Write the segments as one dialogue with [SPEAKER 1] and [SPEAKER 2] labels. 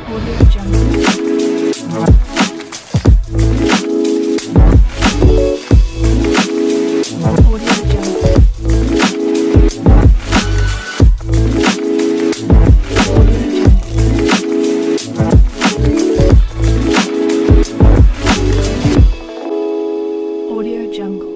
[SPEAKER 1] Audio Jungle. Audio Jungle. Audio Jungle.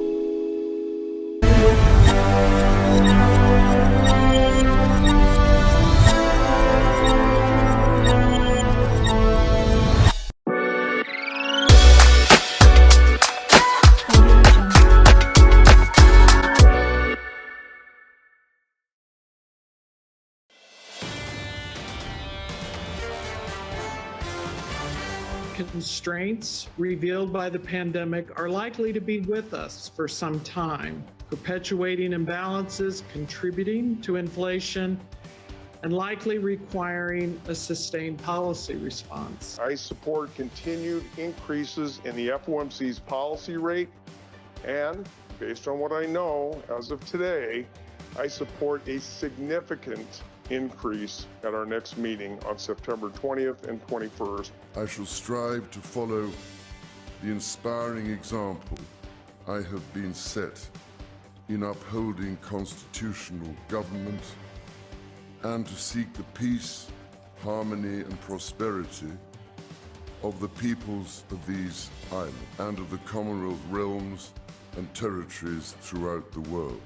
[SPEAKER 2] Constraints revealed by the pandemic are likely to be with us for some time, perpetuating imbalances, contributing to inflation, and likely requiring a sustained policy response.
[SPEAKER 3] I support continued increases in the FOMC's policy rate, and based on what I know as of today, I support a significant increase at our next meeting on September 20th and 21st.
[SPEAKER 4] I shall strive to follow the inspiring example I have been set in upholding constitutional government and to seek the peace, harmony and prosperity of the peoples of these islands and of the Commonwealth realms and territories throughout the world.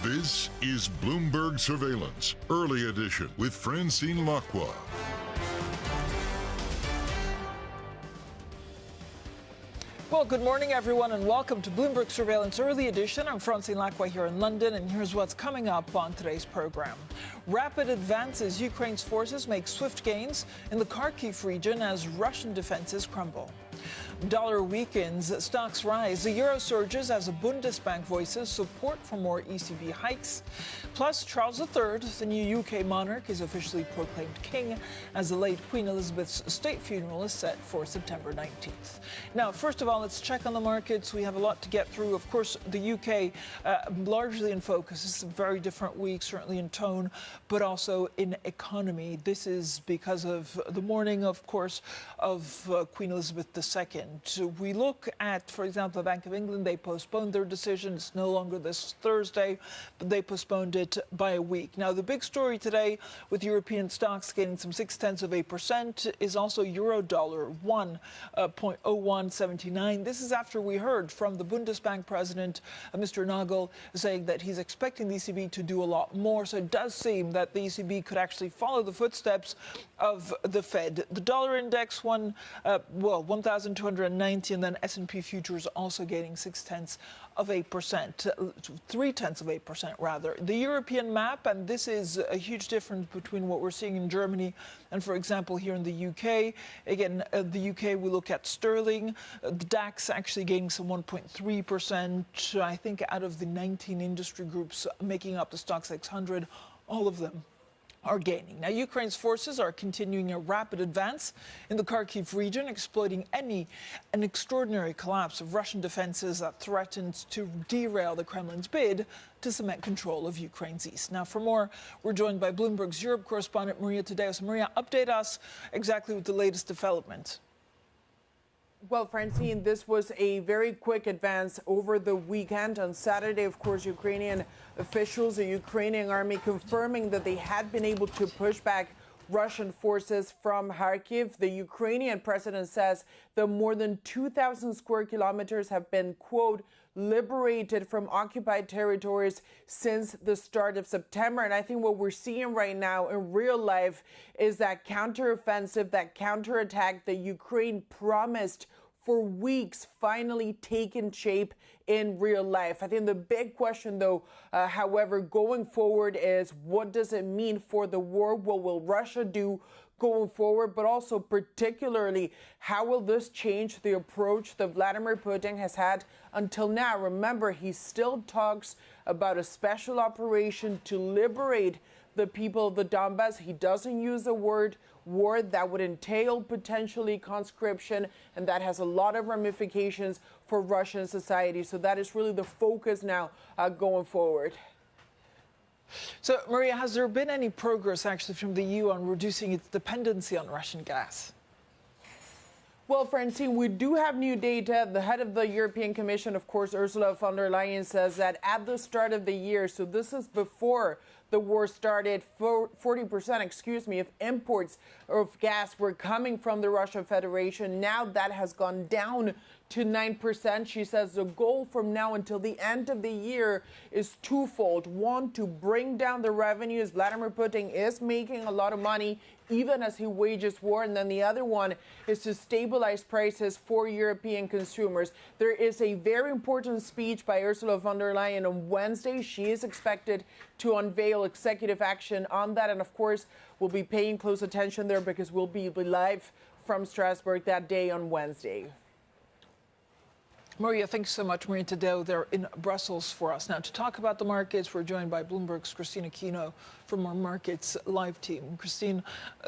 [SPEAKER 5] This is Bloomberg Surveillance, Early Edition with Francine Lacqua.
[SPEAKER 6] Well, good morning, everyone, and welcome to Bloomberg Surveillance Early Edition. I'm Francine Lacqua here in London, and here's what's coming up on today's program. Rapid advances. Ukraine's forces make swift gains in the Kharkiv region as Russian defenses crumble. Dollar weakens, stocks rise. The euro surges as the Bundesbank voices support for more ECB hikes. Plus, Charles III, the new UK monarch, is officially proclaimed king as the late Queen Elizabeth's state funeral is set for September 19th. Now, first of all, let's check on the markets. We have a lot to get through. Of course, the UK largely in focus. This is a very different week, certainly in tone, but also in economy. This is because of the mourning, of course, of Queen Elizabeth II. We look at, for example, the Bank of England. They postponed their decision. It's no longer this Thursday, but they postponed it by a week. Now, the big story today with European stocks gaining some 0.6% is also euro dollar, 1.0179. This is after we heard from the Bundesbank president, Mr. Nagel, saying that he's expecting the ECB to do a lot more. So it does seem that the ECB could actually follow the footsteps of the Fed. The dollar index 1,290, and then S&P futures also gaining 0.6%, 0.3% rather. The European map, and this is a huge difference between what we're seeing in Germany and, for example, here in the UK. Again, the UK, we look at sterling. The DAX actually gaining some 1.3%. I think out of the 19 industry groups making up the Stock 600, all of them are gaining. Now, Ukraine's forces are continuing a rapid advance in the Kharkiv region, exploiting an extraordinary collapse of Russian defenses that threatens to derail the Kremlin's bid to cement control of Ukraine's east. Now, for more, we're joined by Bloomberg's Europe correspondent Maria Tadeo. So, Maria, update us exactly with the latest development.
[SPEAKER 7] Well, Francine, this was a very quick advance over the weekend. On Saturday, of course, Ukrainian officials, the Ukrainian army, confirming that they had been able to push back Russian forces from Kharkiv. The Ukrainian president says that more than 2,000 square kilometers have been, quote, liberated from occupied territories since the start of September. And I think what we're seeing right now in real life is that counteroffensive, that counterattack that Ukraine promised for weeks finally taken shape in real life. I think the big question, though, however, going forward is what does it mean for the war? What will Russia do going forward? But also particularly, how will this change the approach that Vladimir Putin has had until now? Remember, he still talks about a special operation to liberate the people of the Donbass. He doesn't use the word war. That would entail potentially conscription, and that has a lot of ramifications for Russian society. So that is really the focus now going forward.
[SPEAKER 6] So So, Maria, has there been any progress actually from the EU on reducing its dependency on Russian gas?
[SPEAKER 7] Well, Francine, we do have new data. The head of the European Commission, of course, Ursula von der Leyen, says that at the start of the year, so this is before the war started, 40%, of imports of gas were coming from the Russian Federation. Now that has gone down to 9%. She says the goal from now until the end of the year is twofold. One, to bring down the revenues. Vladimir Putin is making a lot of money even as he wages war. And then the other one is to stabilize prices for European consumers. There is a very important speech by Ursula von der Leyen on Wednesday. She is expected to unveil executive action on that. And of course, we'll be paying close attention there because we'll be live from Strasbourg that day on Wednesday.
[SPEAKER 6] Maria, thanks so much. Maria Tadeo there in Brussels for us. Now, to talk about the markets, we're joined by Bloomberg's Christina Kino from our Markets Live team. Christine,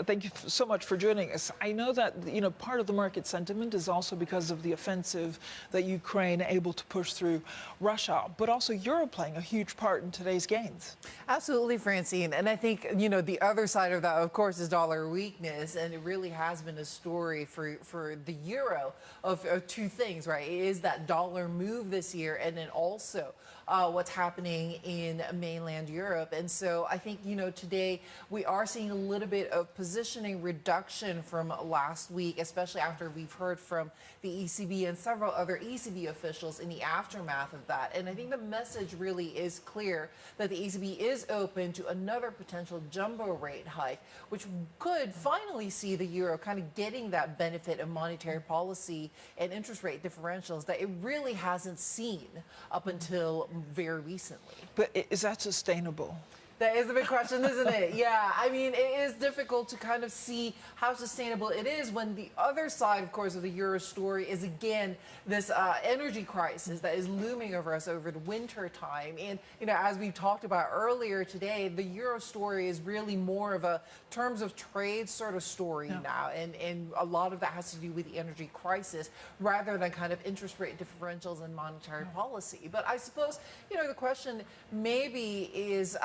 [SPEAKER 6] thank you so much for joining us. I know that, part of the market sentiment is also because of the offensive that Ukraine able to push through Russia, but also Europe playing a huge part in today's gains.
[SPEAKER 8] Absolutely, Francine. And I think, the other side of that, of course, is dollar weakness. And it really has been a story for the euro of two things, right? It is that dollar move this year, and then also what's happening in mainland Europe. And so I think, today we are seeing a little bit of positioning reduction from last week, especially after we've heard from the ECB and several other ECB officials in the aftermath of that. And I think the message really is clear that the ECB is open to another potential jumbo rate hike, which could finally see the euro kind of getting that benefit of monetary policy and interest rate differentials that it really hasn't seen up until very recently.
[SPEAKER 6] But is that sustainable?
[SPEAKER 8] That is a big question, isn't it? Yeah, I mean, it is difficult to kind of see how sustainable it is when the other side, of course, of the euro story is, again, this energy crisis that is looming over us over the winter time. And, as we talked about earlier today, the euro story is really more of a terms of trade sort of story now. And a lot of that has to do with the energy crisis rather than kind of interest rate differentials and monetary policy. But I suppose, the question maybe is,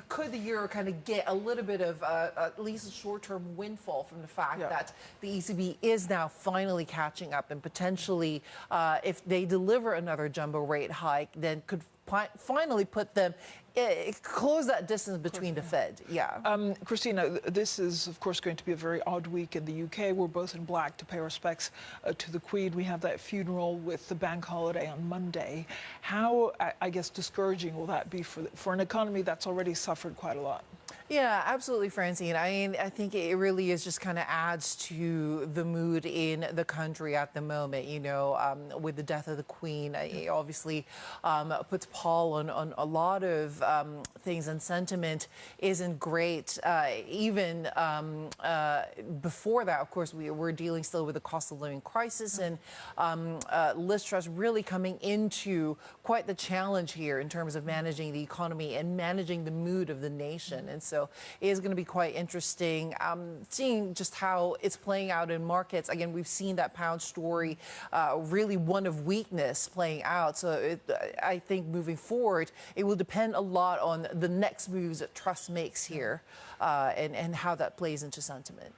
[SPEAKER 8] could the euro kind of get a little bit of at least a short-term windfall from the fact that the ECB is now finally catching up, and potentially if they deliver another jumbo rate hike, then could finally put them close that distance between the Fed.
[SPEAKER 6] Christina, this is, of course, going to be a very odd week in the UK. We're both in black to pay respects to the Queen. We have that funeral with the bank holiday on Monday. How, I guess, discouraging will that be for an economy that's already suffered quite a lot?
[SPEAKER 8] Yeah, absolutely, Francine. I mean, I think it really is just kind of adds to the mood in the country at the moment, with the death of the Queen. It obviously puts pall on a lot of things, and sentiment isn't great. Even before that, of course, we're dealing still with the cost of living crisis, and Liz Truss really coming into quite the challenge here in terms of managing the economy and managing the mood of the nation. And so it is going to be quite interesting seeing just how it's playing out in markets. Again, we've seen that pound story really one of weakness playing out. So I think moving forward, it will depend a lot on the next moves that Truss makes here and how that plays into sentiment.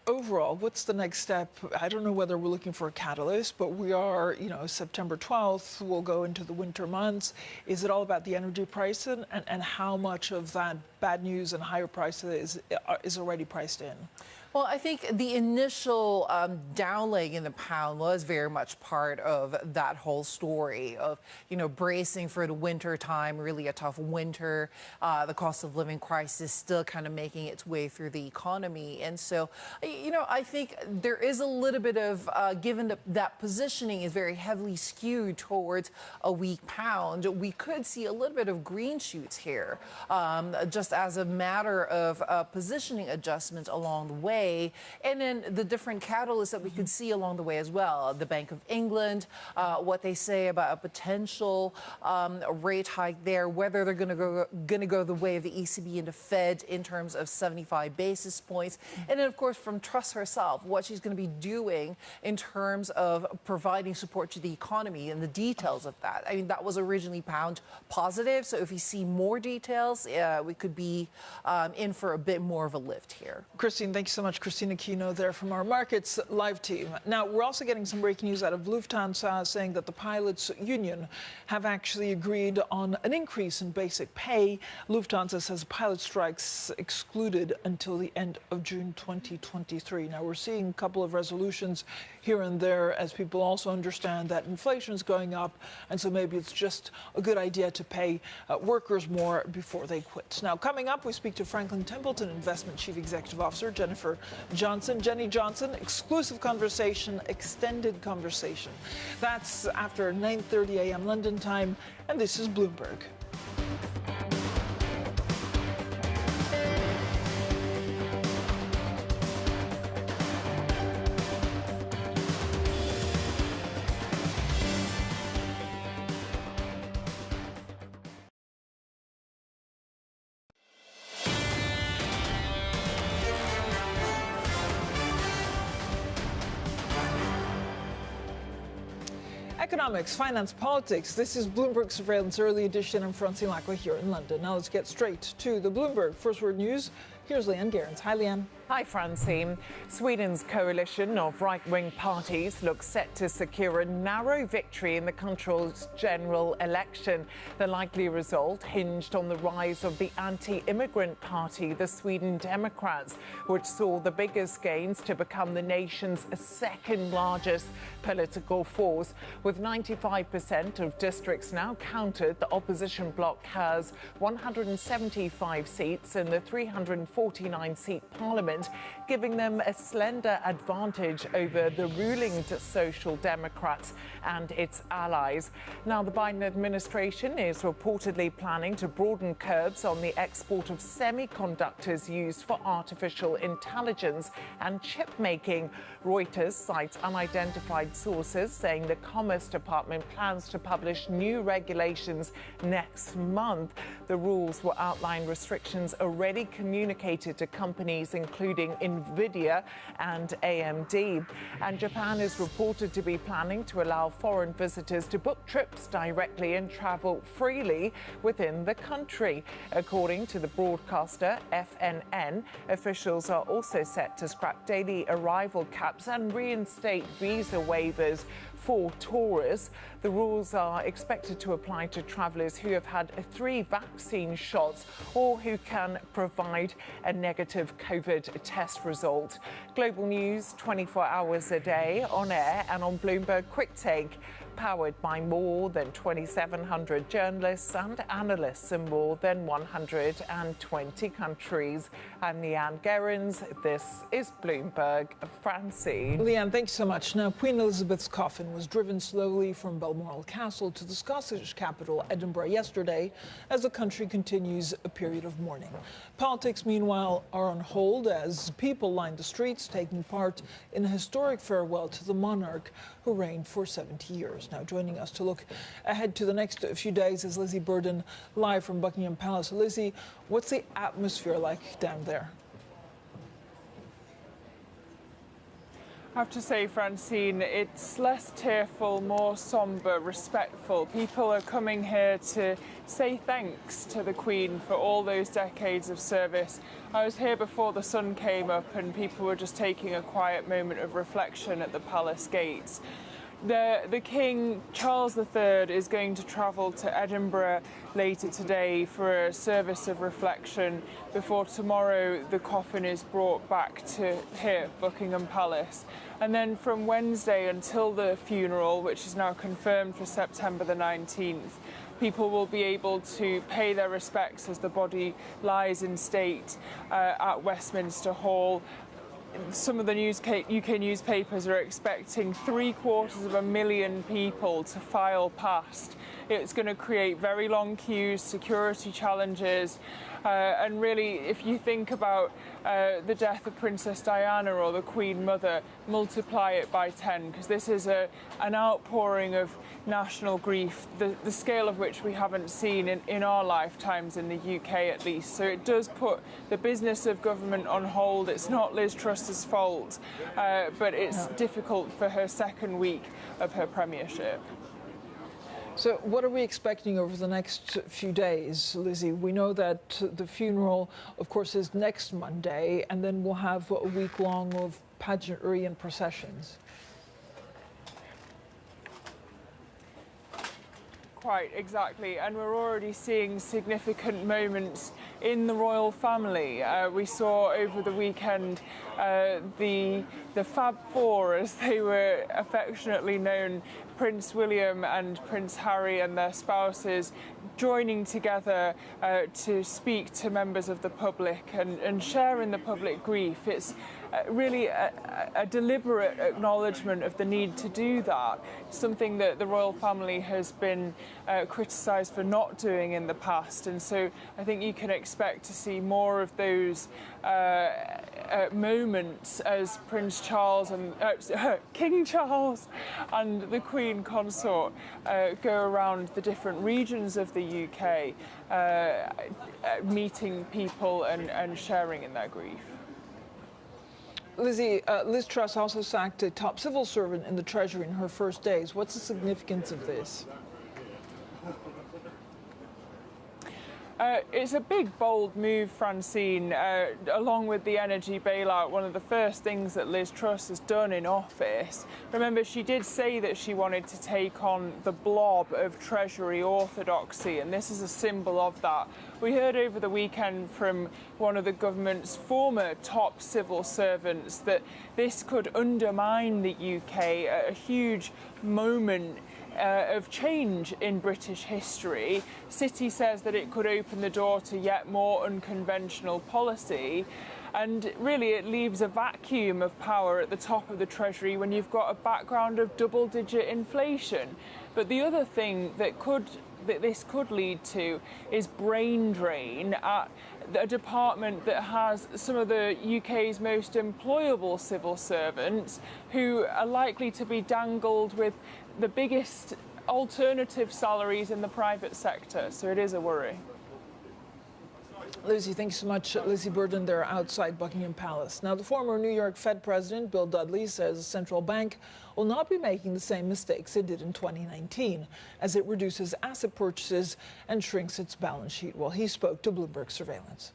[SPEAKER 6] Overall, what's the next step? I don't know whether we're looking for a catalyst, but we are, September 12th, we'll go into the winter months. Is it all about the energy price and how much of that bad news and higher prices is already priced in?
[SPEAKER 8] Well, I think the initial downleg in the pound was very much part of that whole story of, bracing for the winter time, really a tough winter, the cost of living crisis still kind of making its way through the economy. And so, I think there is a little bit of, given that positioning is very heavily skewed towards a weak pound, we could see a little bit of green shoots here, just as a matter of positioning adjustments along the way. pay, and then the different catalysts that we could see along the way as well. The Bank of England, what they say about a potential rate hike there, whether they're going to go the way of the ECB and the Fed in terms of 75 basis points, and then of course from Truss herself, what she's going to be doing in terms of providing support to the economy and the details of that. I mean, that was originally pound positive, so if you see more details, we could be in for a bit more of a lift here.
[SPEAKER 6] Christine, thank you so much. Christina Aquino there from our Markets Live team. Now, we're also getting some breaking news out of Lufthansa saying that the pilots union have actually agreed on an increase in basic pay. Lufthansa says pilot strikes excluded until the end of June 2023. Now, we're seeing a couple of resolutions here and there as people also understand that inflation is going up, and so maybe it's just a good idea to pay workers more before they quit. Now, coming up, we speak to Franklin Templeton Investment Chief Executive Officer Jennifer Johnson. Jenny Johnson, exclusive conversation, extended conversation. That's after 9:30 a.m. London time, and this is Bloomberg. Economics, finance, politics. This is Bloomberg Surveillance Early Edition. I'm Francine Lacqua here in London. Now let's get straight to the Bloomberg First Word News. Here's Leanne Gerrans. Hi, Leanne.
[SPEAKER 9] Hi, Francine. Sweden's coalition of right-wing parties looks set to secure a narrow victory in the country's general election. The likely result hinged on the rise of the anti-immigrant party, the Sweden Democrats, which saw the biggest gains to become the nation's second largest political force. With 95% of districts now counted, the opposition bloc has 175 seats in the 349-seat parliament, giving them a slender advantage over the ruling Social Democrats and its allies. Now, the Biden administration is reportedly planning to broaden curbs on the export of semiconductors used for artificial intelligence and chip making. Reuters cites unidentified sources saying the Commerce Department plans to publish new regulations next month. The rules will outline restrictions already communicated to companies including Nvidia and AMD. And Japan is reported to be planning to allow foreign visitors to book trips directly and travel freely within the country. According to the broadcaster FNN, officials are also set to scrap daily arrival caps and reinstate visa waivers for tourists. The rules are expected to apply to travellers who have had 3 vaccine shots or who can provide a negative COVID test result. Global news 24 hours a day on air and on Bloomberg Quick Take, powered by more than 2,700 journalists and analysts in more than 120 countries. I'm Leanne Gerrans. This is Bloomberg. Francine.
[SPEAKER 6] Leanne, thanks so much. Now, Queen Elizabeth's coffin was driven slowly from Balmoral Castle to the Scottish capital, Edinburgh, yesterday, as the country continues a period of mourning. Politics, meanwhile, are on hold as people line the streets, taking part in a historic farewell to the monarch who reigned for 70 years. Now, joining us to look ahead to the next few days is Lizzie Burden, live from Buckingham Palace. Lizzie, what's the atmosphere like down there?
[SPEAKER 10] I have to say, Francine, it's less tearful, more sombre, respectful. People are coming here to say thanks to the Queen for all those decades of service. I was here before the sun came up and people were just taking a quiet moment of reflection at the palace gates. The King, Charles III, is going to travel to Edinburgh later today for a service of reflection before tomorrow the coffin is brought back to here, Buckingham Palace. And then from Wednesday until the funeral, which is now confirmed for September the 19th, people will be able to pay their respects as the body lies in state at Westminster Hall. some of the UK newspapers are expecting 750,000 people to file past. It's going to create very long queues, security challenges, and really, if you think about the death of Princess Diana or the Queen Mother, multiply it by 10, because this is an outpouring of national grief, the scale of which we haven't seen in our lifetimes in the UK at least. So it does put the business of government on hold. It's not Liz Truss's fault, but it's difficult for her second week of her premiership.
[SPEAKER 6] So what are we expecting over the next few days, Lizzie? We know that the funeral, of course, is next Monday, and then we'll have a week long of pageantry and processions.
[SPEAKER 10] Quite exactly, and we're already seeing significant moments in the royal family. We saw over the weekend the Fab Four, as they were affectionately known, Prince William and Prince Harry and their spouses, joining together to speak to members of the public and share in the public grief. It's really a deliberate acknowledgement of the need to do that, something that the royal family has been criticised for not doing in the past. And so I think you can expect to see more of those moments as Prince Charles and King Charles and the Queen Consort go around the different regions of the UK, meeting people and sharing in their grief.
[SPEAKER 6] Lizzie, Liz Truss also sacked a top civil servant in the Treasury in her first days. What's the significance of this?
[SPEAKER 10] It's a big, bold move, Francine. Along with the energy bailout, one of the first things that Liz Truss has done in office. Remember, she did say that she wanted to take on the blob of Treasury orthodoxy, and this is a symbol of that. We heard over the weekend from one of the government's former top civil servants that this could undermine the UK, a huge moment of change in British history. City says that it could open the door to yet more unconventional policy, and really it leaves a vacuum of power at the top of the Treasury when you've got a background of double-digit inflation. But the other thing that this could lead to is brain drain at a department that has some of the UK's most employable civil servants who are likely to be dangled with the biggest alternative salaries in the private sector. So it is a worry.
[SPEAKER 6] Lizzie, thanks so much. Lizzie Burden there outside Buckingham Palace. Now, the former New York Fed president, Bill Dudley, says the central bank will not be making the same mistakes it did in 2019 as it reduces asset purchases and shrinks its balance sheet. Well, he spoke to Bloomberg Surveillance.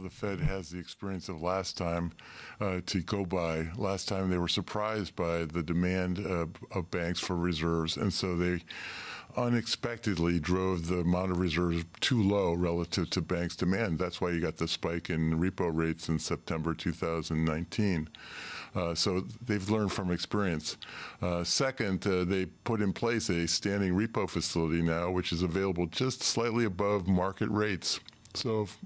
[SPEAKER 11] The Fed has the experience of last time to go by. Last time they were surprised by the demand of banks for reserves, and so they unexpectedly drove the amount of reserves too low relative to banks' demand. That's why you got the spike in repo rates in September 2019. So they've learned from experience. Second, they put in place a standing repo facility now, which is available just slightly above market rates. So if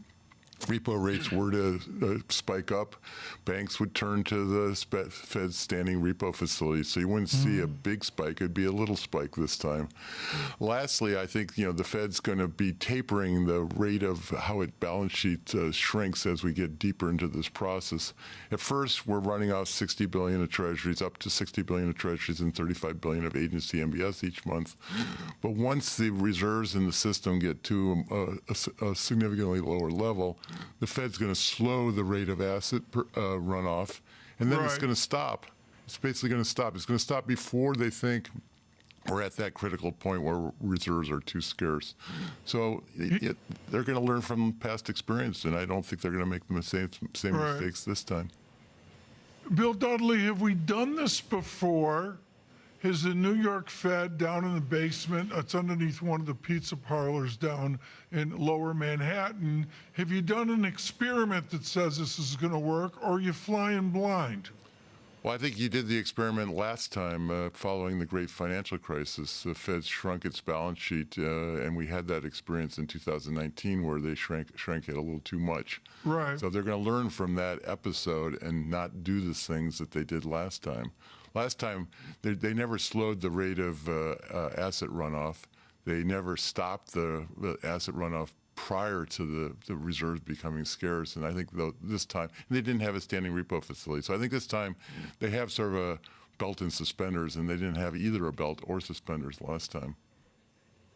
[SPEAKER 11] repo rates were to spike up, banks would turn to the Fed's standing repo facility. So you wouldn't see a big spike. It'd be a little spike this time. Lastly, I think the Fed's going to be tapering the rate of how its balance sheet shrinks as we get deeper into this process. At first, we're running off $60 billion of treasuries, up to $60 billion of treasuries and $35 billion of agency MBS each month. But once the reserves in the system get to a significantly lower level, the Fed's going to slow the rate of asset runoff, and then it's going to stop. It's basically going to stop. It's going to stop before they think we're at that critical point where reserves are too scarce. So they're going to learn from past experience, and I don't think they're going to make the same mistakes this time.
[SPEAKER 12] Bill Dudley, have we done this before? Is the New York Fed down in the basement? It's underneath one of the pizza parlors down in lower Manhattan. Have you done an experiment that says this is going to work, or are you flying blind?
[SPEAKER 11] Well, I think you did the experiment last time following the great financial crisis. The Fed shrunk its balance sheet, and we had that experience in 2019 where they shrank it a little too much.
[SPEAKER 12] Right.
[SPEAKER 11] So they're going to learn from that episode and not do the things that they did last time. Last time, they never slowed the rate of asset runoff. They never stopped the asset runoff prior to the reserves becoming scarce. And I think this time, they didn't have a standing repo facility. So I think this time they have sort of a belt and suspenders, and they didn't have either a belt or suspenders last time.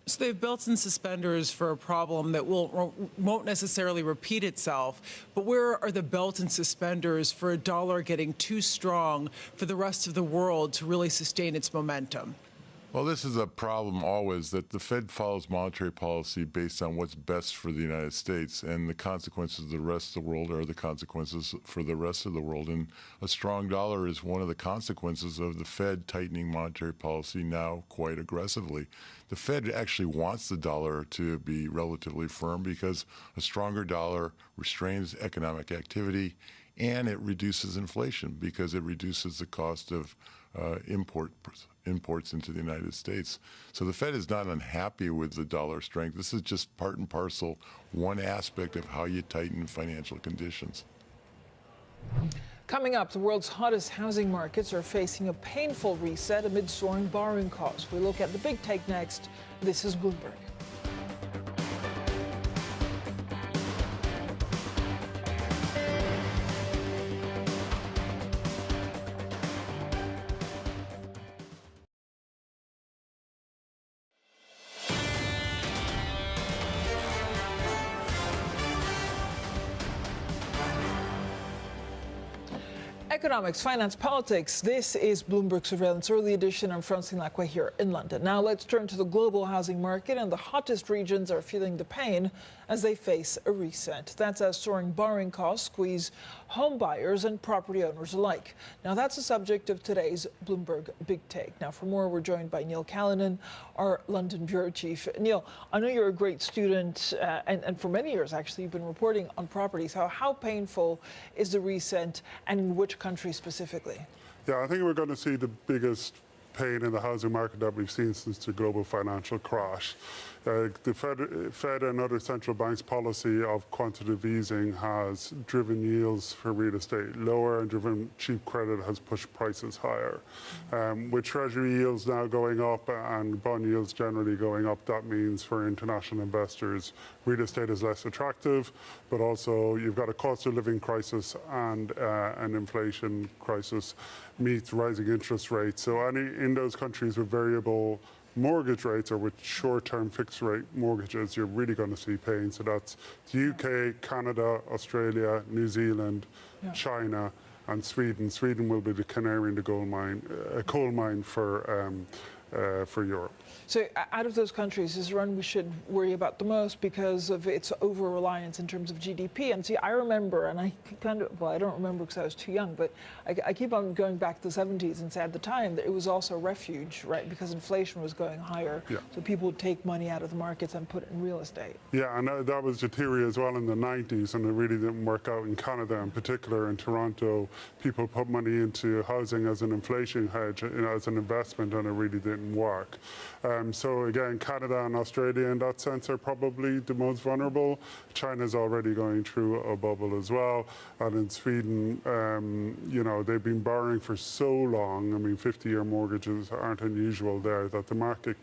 [SPEAKER 13] So they've belts and suspenders for a problem that won't necessarily repeat itself. But where are the belts and suspenders for a dollar getting too strong for the rest of the world to really sustain its momentum?
[SPEAKER 11] Well, this is a problem always, that the Fed follows monetary policy based on what's best for the United States, and the consequences of the rest of the world are the consequences for the rest of the world. And a strong dollar is one of the consequences of the Fed tightening monetary policy now quite aggressively. The Fed actually wants the dollar to be relatively firm because a stronger dollar restrains economic activity, and it reduces inflation because it reduces the cost of imports into the United States. So the Fed is not unhappy with the dollar strength. This is just part and parcel, one aspect of how you tighten financial conditions.
[SPEAKER 6] Coming up, the world's hottest housing markets are facing a painful reset amid soaring borrowing costs. We look at the big take next. This is Bloomberg. Economics, finance, politics. This is Bloomberg Surveillance Early Edition. I'm Francine Lacqua here in London. Now let's turn to the global housing market, and the hottest regions are feeling the pain as they face a reset. That's as soaring borrowing costs squeeze home buyers and property owners alike. Now that's the subject of today's Bloomberg Big Take. Now for more, we're joined by Neil Callanan, our London bureau chief. Neil, I know you're a great student, and for many years actually you've been reporting on properties. How painful is the reset, and in which country specifically?
[SPEAKER 14] Yeah, I think we're going to see the biggest pain in the housing market that we've seen since the global financial crash. The Fed and other central banks' policy of quantitative easing has driven yields for real estate lower and driven cheap credit has pushed prices higher. With Treasury yields now going up and bond yields generally going up, that means for international investors, real estate is less attractive, but also you've got a cost of living crisis and an inflation crisis meets rising interest rates. So in those countries with variable mortgage rates or with short-term fixed rate mortgages, you're really going to see pain. So that's the UK, Canada, Australia, New Zealand, China, and Sweden. Sweden will be the canary in the coal mine for Europe.
[SPEAKER 6] So out of those countries, is there one we should worry about the most because of its over-reliance in terms of GDP? And see, I remember, and I I don't remember because I was too young, but I keep on going back to the 70s and say at the time that it was also a refuge, right? Because inflation was going higher. Yeah. So people would take money out of the markets and put it in real estate.
[SPEAKER 14] Yeah, and that was the theory as well in the 90s, and it really didn't work out in Canada in particular. In Toronto, people put money into housing as an inflation hedge, as an investment, and it really didn't work. So again, Canada and Australia in that sense are probably the most vulnerable. China's already going through a bubble as well. And in Sweden, they've been borrowing for so long. I mean, 50-year mortgages aren't unusual there, that the market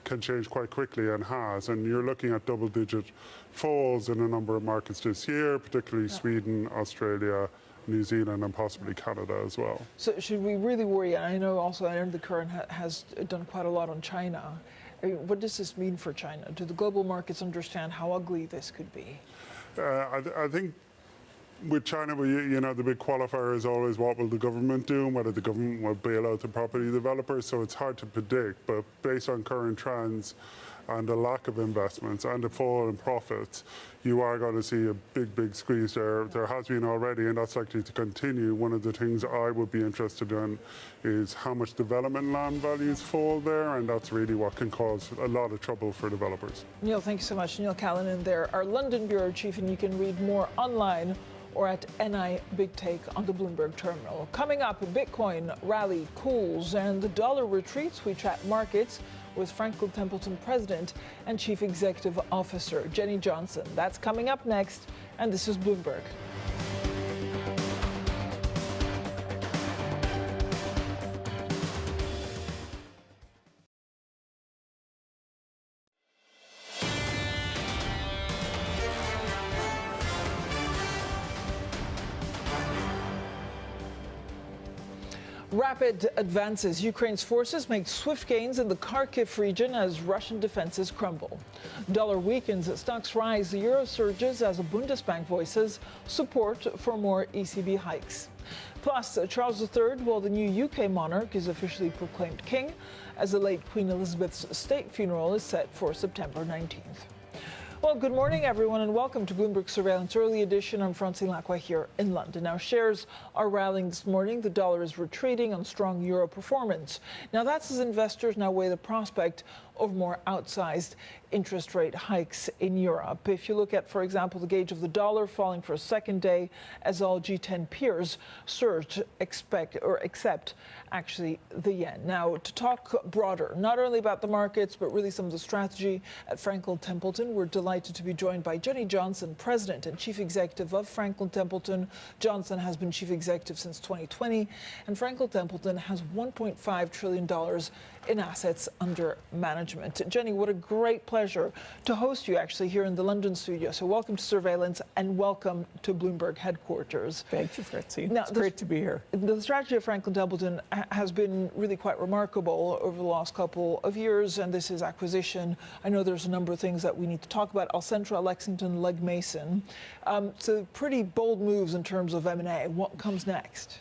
[SPEAKER 14] can change quite quickly and has. And you're looking at double-digit falls in a number of markets this year, particularly Sweden, Australia, New Zealand, and possibly Canada as well.
[SPEAKER 6] So should we really worry? I know the current has done quite a lot on China. I mean, what does this mean for China? Do the global markets understand how ugly this could be?
[SPEAKER 14] I think with China, the big qualifier is always what will the government do and whether the government will bail out the property developers. So it's hard to predict, but based on current trends and the lack of investments and the fall in profits, you are going to see a big squeeze there. There has been already, and that's likely to continue. One of the things I would be interested in is how much development land values fall there, and that's really what can cause a lot of trouble for developers.
[SPEAKER 6] Neil, thank you so much. Neil Callanan there, our London bureau chief, and you can read more online or at NI Big Take on the Bloomberg terminal. Coming up, Bitcoin rally cools and the dollar retreats. We chat markets with Franklin Templeton President and Chief Executive Officer Jenny Johnson. That's coming up next, and this is Bloomberg. Rapid advances. Ukraine's forces make swift gains in the Kharkiv region as Russian defenses crumble. Dollar weakens, stocks rise, the euro surges as the Bundesbank voices support for more ECB hikes. Plus, Charles III, well, the new UK monarch, is officially proclaimed king as the late Queen Elizabeth's state funeral is set for September 19th. Well, good morning, everyone, and welcome to Bloomberg Surveillance Early Edition. I'm Francine Lacqua here in London. Now, shares are rallying this morning. The dollar is retreating on strong euro performance. Now, that's as investors now weigh the prospect of more outsized interest rate hikes in Europe. If you look at, for example, the gauge of the dollar falling for a second day as all G10 peers surge, except actually the yen. Now, to talk broader, not only about the markets, but really some of the strategy at Franklin Templeton, we're delighted to be joined by Jenny Johnson, President and Chief Executive of Franklin Templeton. Johnson has been Chief Executive since 2020, and Franklin Templeton has $1.5 trillion in assets under management. Jenny, what a great pleasure to host you actually here in the London studio. So welcome to Surveillance and welcome to Bloomberg headquarters.
[SPEAKER 15] Thank you, Francine. Now, it's great to be here.
[SPEAKER 6] The strategy of Franklin Templeton has been really quite remarkable over the last couple of years, and this is acquisition. I know there's a number of things that we need to talk about. Alcentra, Lexington, Legg Mason. So pretty bold moves in terms of M&A. What comes next?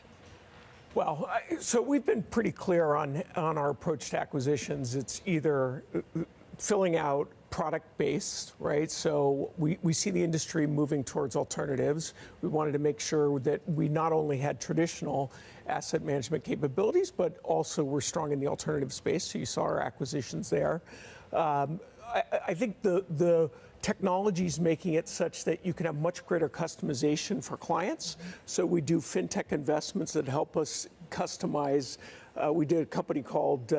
[SPEAKER 15] Well, so we've been pretty clear on our approach to acquisitions. It's either filling out product-based, right? So we see the industry moving towards alternatives. We wanted to make sure that we not only had traditional asset management capabilities, but also we're strong in the alternative space. So you saw our acquisitions there. I think the technology is making it such that you can have much greater customization for clients. So we do fintech investments that help us customize. We did a company called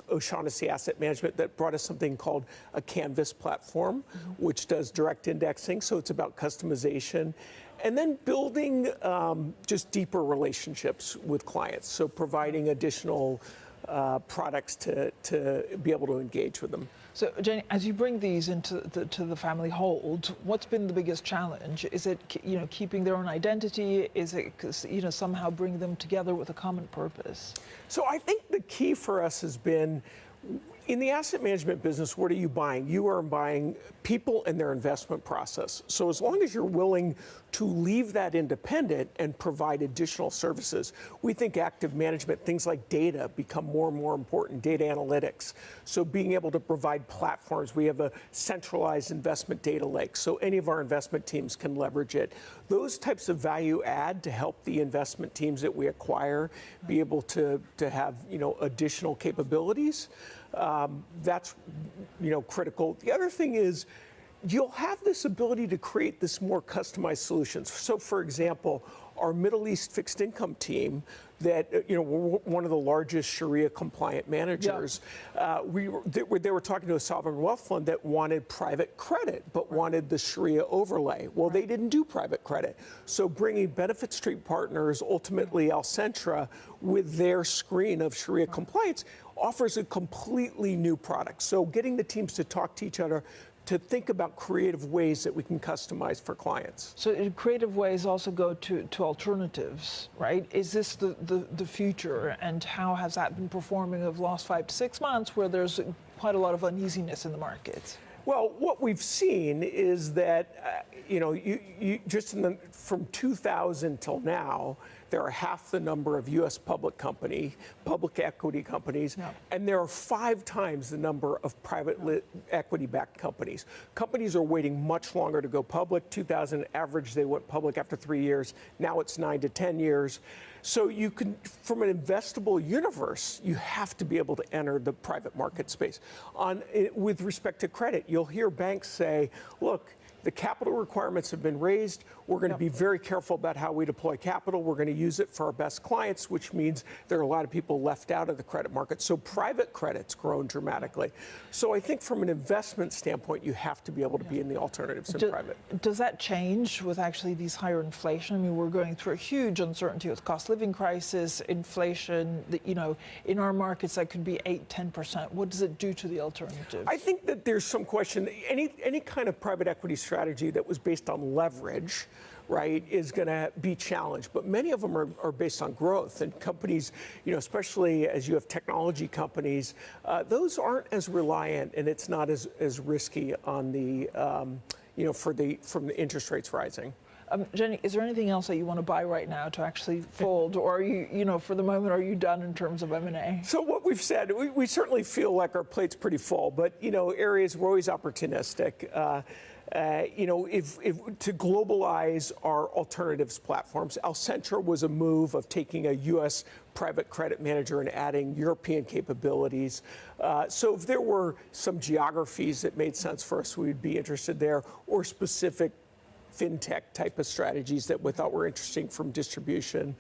[SPEAKER 15] O'Shaughnessy Asset Management that brought us something called a Canvas platform, which does direct indexing. So it's about customization. And then building just deeper relationships with clients. So providing additional products to be able to engage with them.
[SPEAKER 6] So, Jenny, as you bring these into the family hold, what's been the biggest challenge? Is it, keeping their own identity? Is it, somehow bring them together with a common purpose?
[SPEAKER 15] So I think the key for us has been, in the asset management business, what are you buying? You are buying people and their investment process. So as long as you're willing to leave that independent and provide additional services, we think active management, things like data, become more and more important, data analytics. So being able to provide platforms, we have a centralized investment data lake, so any of our investment teams can leverage it. Those types of value add to help the investment teams that we acquire be able to have, additional capabilities. That's critical. The other thing is you'll have this ability to create this more customized solutions. So, for example, our Middle East fixed income team that, we're one of the largest Sharia compliant managers. Yeah. They were talking to a sovereign wealth fund that wanted private credit, but wanted the Sharia overlay. Well, they didn't do private credit. So bringing Benefit Street Partners, ultimately Alcentra, with their screen of Sharia compliance offers a completely new product. So getting the teams to talk to each other, to think about creative ways that we can customize for clients.
[SPEAKER 6] So creative ways also go to alternatives, right? Is this the future, and how has that been performing over the last 5 to 6 months where there's quite a lot of uneasiness in the markets?
[SPEAKER 15] Well, what we've seen is that, from 2000 till now, there are half the number of U.S. public equity companies, and there are 5 times the number of private equity-backed companies. Companies are waiting much longer to go public. 2000 average, they went public after 3 years. Now it's 9 to 10 years. So you can, from an investable universe, you have to be able to enter the private market space. With respect to credit, you'll hear banks say, look, the capital requirements have been raised. We're going to be very careful about how we deploy capital. We're going to use it for our best clients, which means there are a lot of people left out of the credit market. So private credit's grown dramatically. So I think from an investment standpoint, you have to be able to be in the alternatives in private.
[SPEAKER 6] Does that change with actually these higher inflation? I mean, we're going through a huge uncertainty with cost living crisis, inflation, you know, in our markets that could be 8-10%. What does it do to the alternatives?
[SPEAKER 15] I think that there's some question. Any kind of private equity strategy that was based on leverage, right, is going to be challenged. But many of them are based on growth. And companies, you know, especially as you have technology companies, those aren't as reliant, and it's not as risky on the, you know, from the interest rates rising.
[SPEAKER 6] Jenny, is there anything else that you want to buy right now to actually fold, or are you know, for the moment, are you done in terms of M&A?
[SPEAKER 15] So what we've said, we certainly feel like our plate's pretty full, but you know, areas we're always opportunistic. You know, if to globalize our alternatives platforms, Alcentra was a move of taking a U.S. private credit manager and adding European capabilities. So if there were some geographies that made sense for us, we'd be interested there, or specific fintech type of strategies that we thought were interesting from distribution,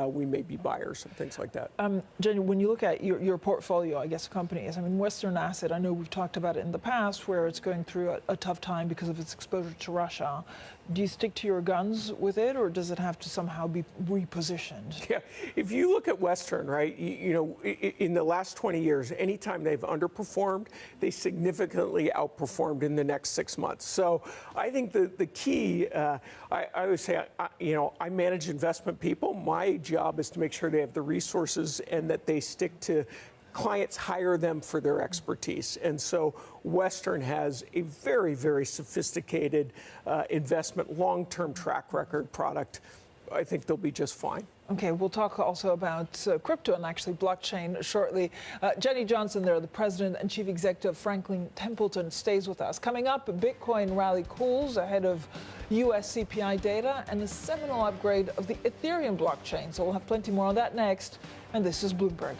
[SPEAKER 15] we may be buyers and things like that.
[SPEAKER 6] Jenny, when you look at your portfolio, I guess, companies, I mean, Western Asset, I know we've talked about it in the past where it's going through a tough time because of its exposure to Russia. Do you stick to your guns with it, or does it have to somehow be repositioned?
[SPEAKER 15] Yeah, if you look at Western, right, you know, in the last 20 years, anytime they've underperformed, they significantly outperformed in the next 6 months. So I think the key, I would say, you know, I manage investment people. My job is to make sure they have the resources and that they stick to clients, hire them for their expertise. And so Western has a very, very sophisticated investment, long-term track record product. I think they'll be just fine.
[SPEAKER 6] Okay, we'll talk also about crypto and actually blockchain shortly. Jenny Johnson there, the president and chief executive of Franklin Templeton, stays with us. Coming up, a Bitcoin rally cools ahead of U.S. CPI data and a seminal upgrade of the Ethereum blockchain. So we'll have plenty more on that next. And this is Bloomberg.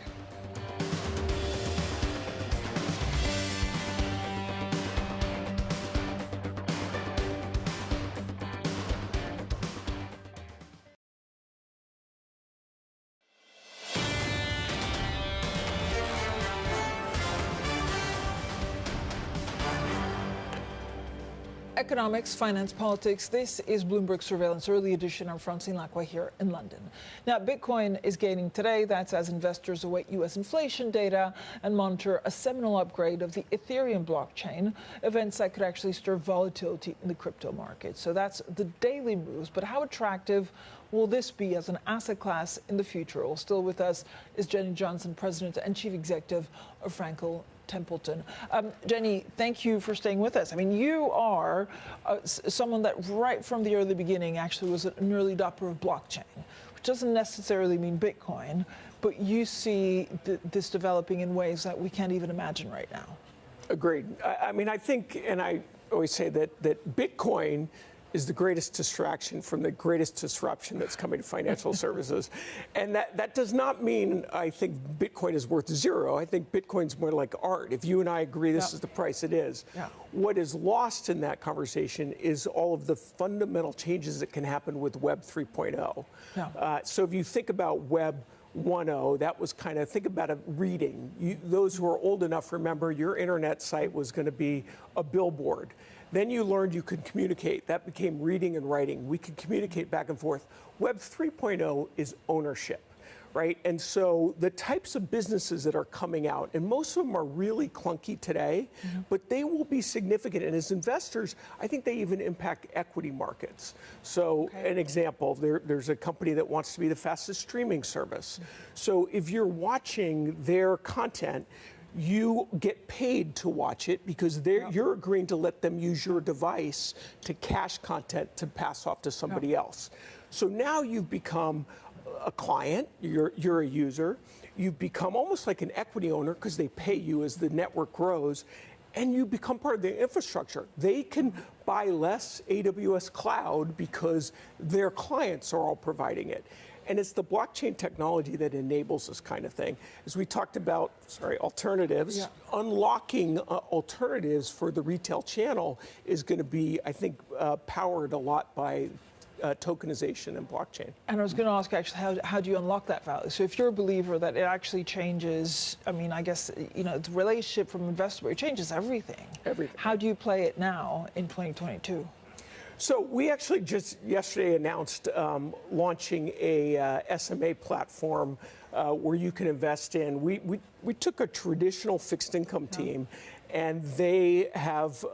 [SPEAKER 6] Economics, finance, politics. This is Bloomberg Surveillance Early Edition. I'm Francine Lacqua here in London. Now, Bitcoin is gaining today. That's as investors await U.S. inflation data and monitor a seminal upgrade of the Ethereum blockchain, events that could actually stir volatility in the crypto market. So that's the daily moves. But how attractive will this be as an asset class in the future? Well, still with us is Jenny Johnson, president and chief executive of Franklin Templeton. Jenny, thank you for staying with us. I mean, you are someone that right from the early beginning actually was an early adopter of blockchain, which doesn't necessarily mean Bitcoin, but you see this developing in ways that we can't even imagine right now.
[SPEAKER 15] Agreed. I mean, I think, and I always say that Bitcoin is the greatest distraction from the greatest disruption that's coming to financial services. And that does not mean I think Bitcoin is worth zero. I think Bitcoin's more like art. If you and I agree this is the price it is. What is lost in that conversation is all of the fundamental changes that can happen with Web 3.0. So if you think about Web 1.0, that was kind of, think about it reading. Those who are old enough remember your internet site was going to be a billboard. Then you learned you could communicate. That became reading and writing. We could communicate back and forth. Web 3.0 is ownership, right? And so the types of businesses that are coming out, and most of them are really clunky today, but they will be significant. And as investors, I think they even impact equity markets. So an example, there's a company that wants to be the fastest streaming service. So if you're watching their content, you get paid to watch it because you're agreeing to let them use your device to cache content to pass off to somebody else. So now you've become a client, you're a user, you've become almost like an equity owner because they pay you as the network grows, and you become part of the infrastructure. They can buy less AWS cloud because their clients are all providing it. And it's the blockchain technology that enables this kind of thing. As we talked about, alternatives, unlocking alternatives for the retail channel is going to be, I think, powered a lot by tokenization and blockchain.
[SPEAKER 6] And I was going to ask, actually, how do you unlock that value? So if you're a believer that it actually changes, I mean, I guess, you know, the relationship from investor, it changes everything.
[SPEAKER 15] Everything.
[SPEAKER 6] How do you play it now in 2022?
[SPEAKER 15] So we actually just yesterday announced launching a SMA platform where you can invest in. We took a traditional fixed income team, and they have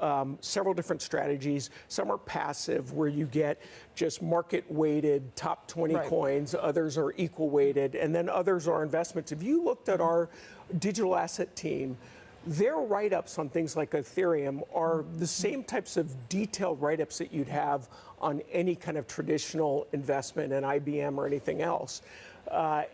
[SPEAKER 15] several different strategies. Some are passive, where you get just market-weighted top 20 coins. Others are equal-weighted, and then others are investments. If you looked at our digital asset team, their write-ups on things like Ethereum are the same types of detailed write-ups that you'd have on any kind of traditional investment in IBM or anything else.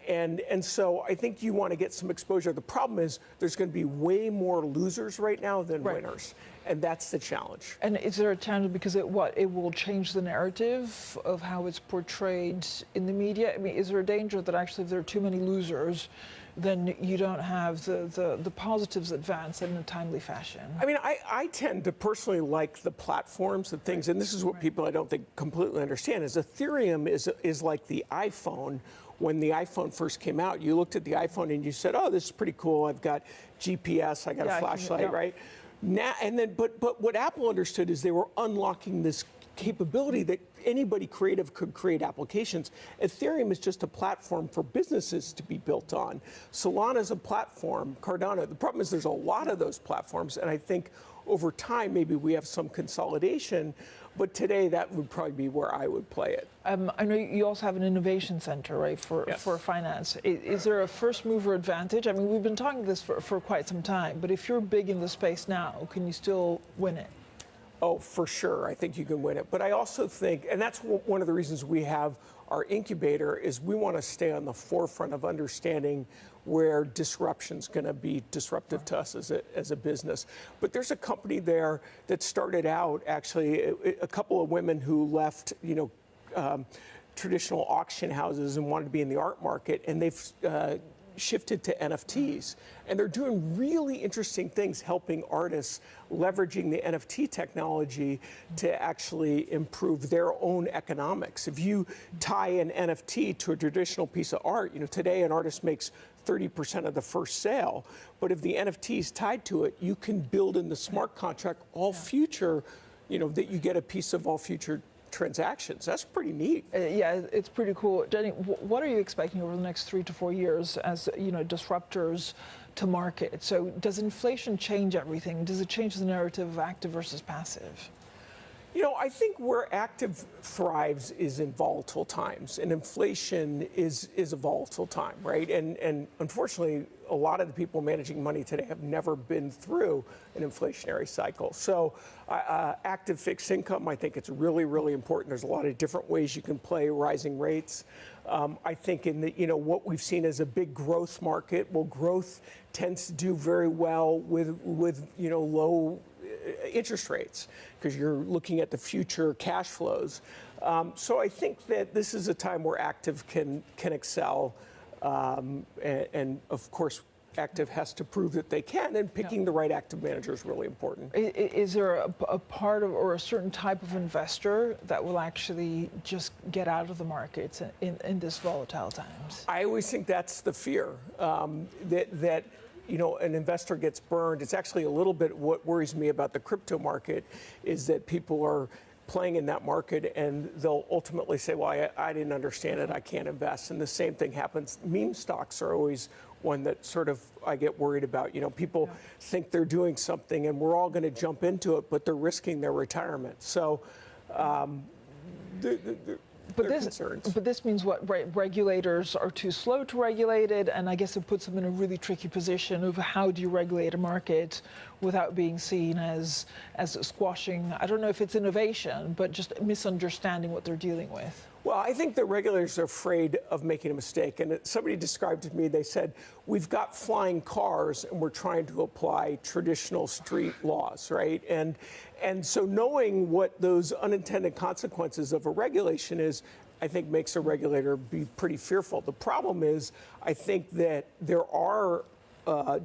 [SPEAKER 15] And so I think you want to get some exposure. The problem is there's going to be way more losers right now than winners. And that's the challenge.
[SPEAKER 6] And is there a challenge because it will change the narrative of how it's portrayed in the media? I mean, is there a danger that actually if there are too many losers, then you don't have the positives advance in a timely fashion?
[SPEAKER 15] I mean, I tend to personally like the platforms, the things, and this is what people I don't think completely understand, is Ethereum is like the iPhone. When the iPhone first came out, you looked at the iPhone and you said, oh, this is pretty cool. I've got GPS, I got a flashlight, right? Now, and then, but what Apple understood is they were unlocking this capability that anybody creative could create applications. Ethereum is just a platform for businesses to be built on. Solana is a platform, Cardano. The problem is there's a lot of those platforms, and I think over time maybe we have some consolidation, but today that would probably be where I would play it.
[SPEAKER 6] I know you also have an innovation center, right, for finance. Is there a first mover advantage? I mean, we've been talking this for quite some time, but if you're big in the space now, can you still win it?
[SPEAKER 15] Oh, for sure. I think you can win it. But I also think, and that's one of the reasons we have our incubator, is we want to stay on the forefront of understanding where disruption's going to be disruptive to us as a business. But there's a company there that started out, actually, a couple of women who left, traditional auction houses and wanted to be in the art market, and they've shifted to NFTs. And they're doing really interesting things, helping artists, leveraging the NFT technology to actually improve their own economics. If you tie an NFT to a traditional piece of art, today an artist makes 30% of the first sale. But if the NFT is tied to it, you can build in the smart contract all future, that you get a piece of all future transactions. That's pretty neat.
[SPEAKER 6] Yeah, it's pretty cool. Jenny, what are you expecting over the next 3 to 4 years as disruptors to market? So does inflation change everything? Does it change the narrative of active versus passive?
[SPEAKER 15] I think where active thrives is in volatile times, and inflation is a volatile time, right? And unfortunately, a lot of the people managing money today have never been through an inflationary cycle. So active fixed income, I think it's really, really important. There's a lot of different ways you can play rising rates. I think in the, what we've seen as a big growth market, well, growth tends to do very well with low interest rates, because you're looking at the future cash flows. So I think that this is a time where active can excel, and of course active has to prove that they can, and picking the right active manager is really important.
[SPEAKER 6] Is there a part of or a certain type of investor that will actually just get out of the markets in this volatile times?
[SPEAKER 15] I always think that's the fear, that an investor gets burned. It's actually a little bit what worries me about the crypto market, is that people are playing in that market and they'll ultimately say, well, I didn't understand it, I can't invest. And the same thing happens. Meme stocks are always one that sort of I get worried about. People think they're doing something and we're all going to jump into it, but they're risking their retirement. So
[SPEAKER 6] But this means what? Regulators are too slow to regulate it, and I guess it puts them in a really tricky position of how do you regulate a market without being seen as squashing, I don't know if it's innovation, but just misunderstanding what they're dealing with.
[SPEAKER 15] Well, I think the regulators are afraid of making a mistake. And somebody described to me, they said, we've got flying cars and we're trying to apply traditional street laws, right? And so knowing what those unintended consequences of a regulation is, I think makes a regulator be pretty fearful. The problem is, I think that there are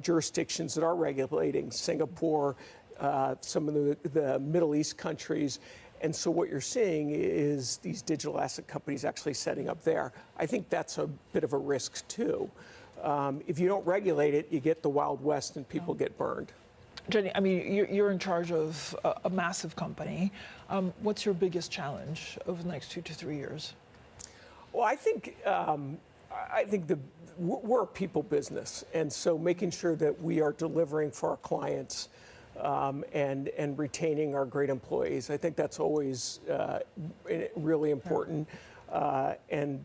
[SPEAKER 15] jurisdictions that are regulating, Singapore, some of the Middle East countries. And so what you're seeing is these digital asset companies actually setting up there. I think that's a bit of a risk too. If you don't regulate it, you get the Wild West and people get burned.
[SPEAKER 6] Jenny, I mean, you're in charge of a massive company. What's your biggest challenge over the next 2 to 3 years?
[SPEAKER 15] Well, I think we're a people business, and so making sure that we are delivering for our clients and retaining our great employees, I think that's always really important. And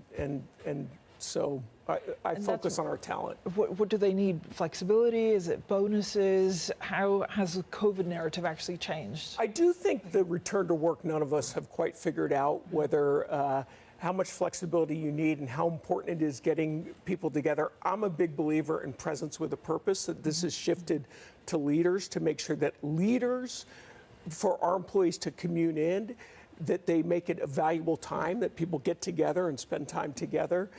[SPEAKER 15] so I focus on our talent.
[SPEAKER 6] What do they need? Flexibility? Is it bonuses? How has the COVID narrative actually changed?
[SPEAKER 15] I do think the return to work, none of us have quite figured out whether how much flexibility you need and how important it is getting people together. I'm a big believer in presence with a purpose, that this has shifted to leaders to make sure that leaders, for our employees to commune in, that they make it a valuable time, that people get together and spend time together.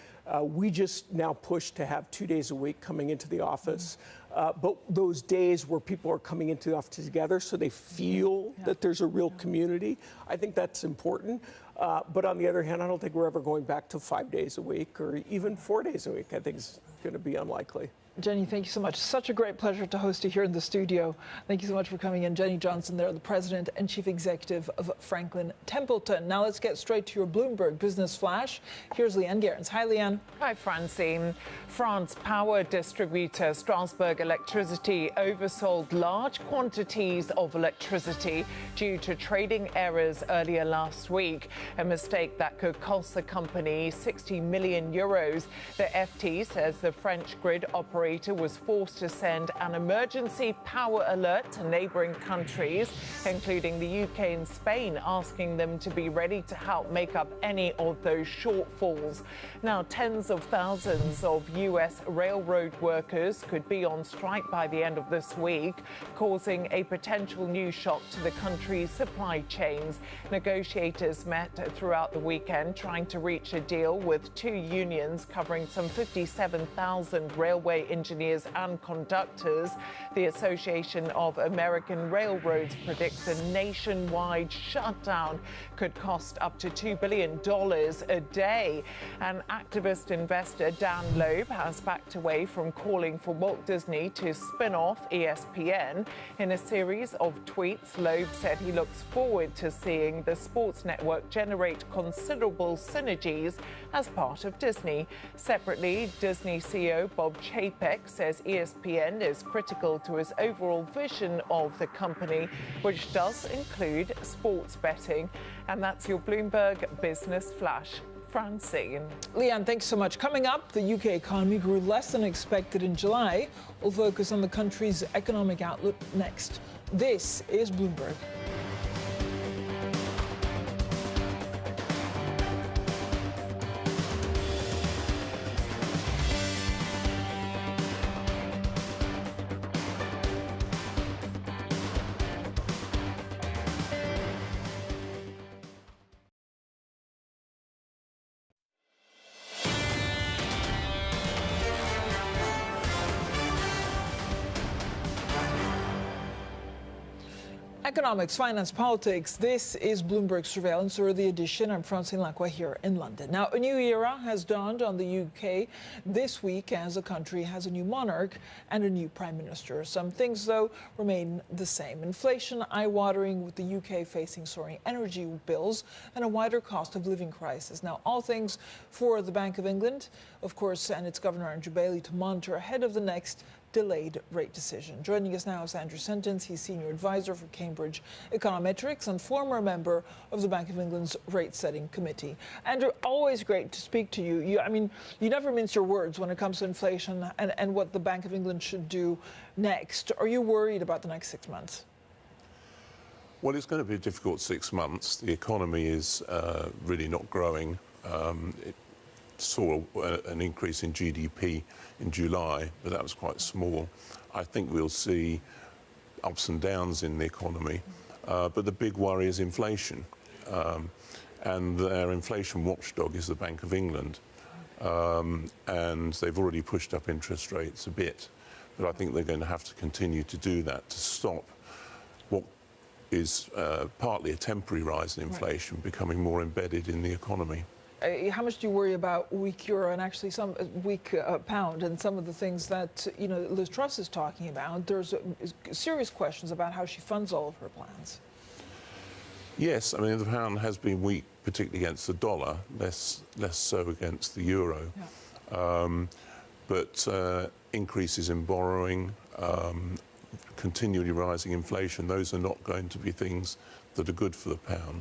[SPEAKER 15] We just now push to have 2 days a week coming into the office. But those days where people are coming into the office together so they feel that there's a real community, I think that's important. But on the other hand, I don't think we're ever going back to 5 days a week or even 4 days a week. I think it's going to be unlikely.
[SPEAKER 6] Jenny, thank you so much. Such a great pleasure to host you here in the studio. Thank you so much for coming in. Jenny Johnson there, the President and Chief Executive of Franklin Templeton. Now let's get straight to your Bloomberg Business Flash. Here's Leanne Gerrans. Hi, Leanne.
[SPEAKER 9] Hi, Francine. France power distributor Strasbourg Electricity oversold large quantities of electricity due to trading errors earlier last week, a mistake that could cost the company 60 million euros. The FT says the French grid operator was forced to send an emergency power alert to neighbouring countries, including the UK and Spain, asking them to be ready to help make up any of those shortfalls. Now, tens of thousands of US railroad workers could be on strike by the end of this week, causing a potential new shock to the country's supply chains. Negotiators met throughout the weekend trying to reach a deal with two unions covering some 57,000 railway engineers and conductors. The Association of American Railroads predicts a nationwide shutdown could cost up to $2 billion a day. And activist investor Dan Loeb has backed away from calling for Walt Disney to spin off ESPN. In a series of tweets, Loeb said he looks forward to seeing the sports network generate considerable synergies as part of Disney. Separately, Disney CEO Bob Chapek says ESPN is critical to his overall vision of the company, which does include sports betting. And that's your Bloomberg Business Flash. Francine.
[SPEAKER 6] Leanne, thanks so much. Coming up, the UK economy grew less than expected in July. We'll focus on the country's economic outlook next. This is Bloomberg. Economics, finance, politics. This is Bloomberg Surveillance Early Edition. I'm Francine Lacqua here in London. Now, a new era has dawned on the UK this week as the country has a new monarch and a new prime minister. Some things, though, remain the same. Inflation eye-watering, with the UK facing soaring energy bills and a wider cost of living crisis. Now, all things for the Bank of England, of course, and its Governor Andrew Bailey to monitor ahead of the next delayed rate decision. Joining us now is Andrew Sentence. He's Senior Advisor for Cambridge Econometrics and former member of the Bank of England's Rate Setting Committee. Andrew, always great to speak to you. You never mince your words when it comes to inflation and what the Bank of England should do next. Are you worried about the next 6 months?
[SPEAKER 16] Well, it's going to be a difficult 6 months. The economy is really not growing. It saw an increase in GDP in July, but that was quite small. I think we'll see ups and downs in the economy, but the big worry is inflation. and their inflation watchdog is the Bank of England. And they've already pushed up interest rates a bit, but I think they're going to have to continue to do that to stop what is partly a temporary rise in inflation becoming more embedded in the economy.
[SPEAKER 6] How much do you worry about weak euro and actually some weak pound and some of the things that Liz Truss is talking about? There's serious questions about how she funds all of her plans.
[SPEAKER 16] Yes, I mean the pound has been weak, particularly against the dollar, less so against the euro. Yeah. But increases in borrowing, continually rising inflation, those are not going to be things that are good for the pound.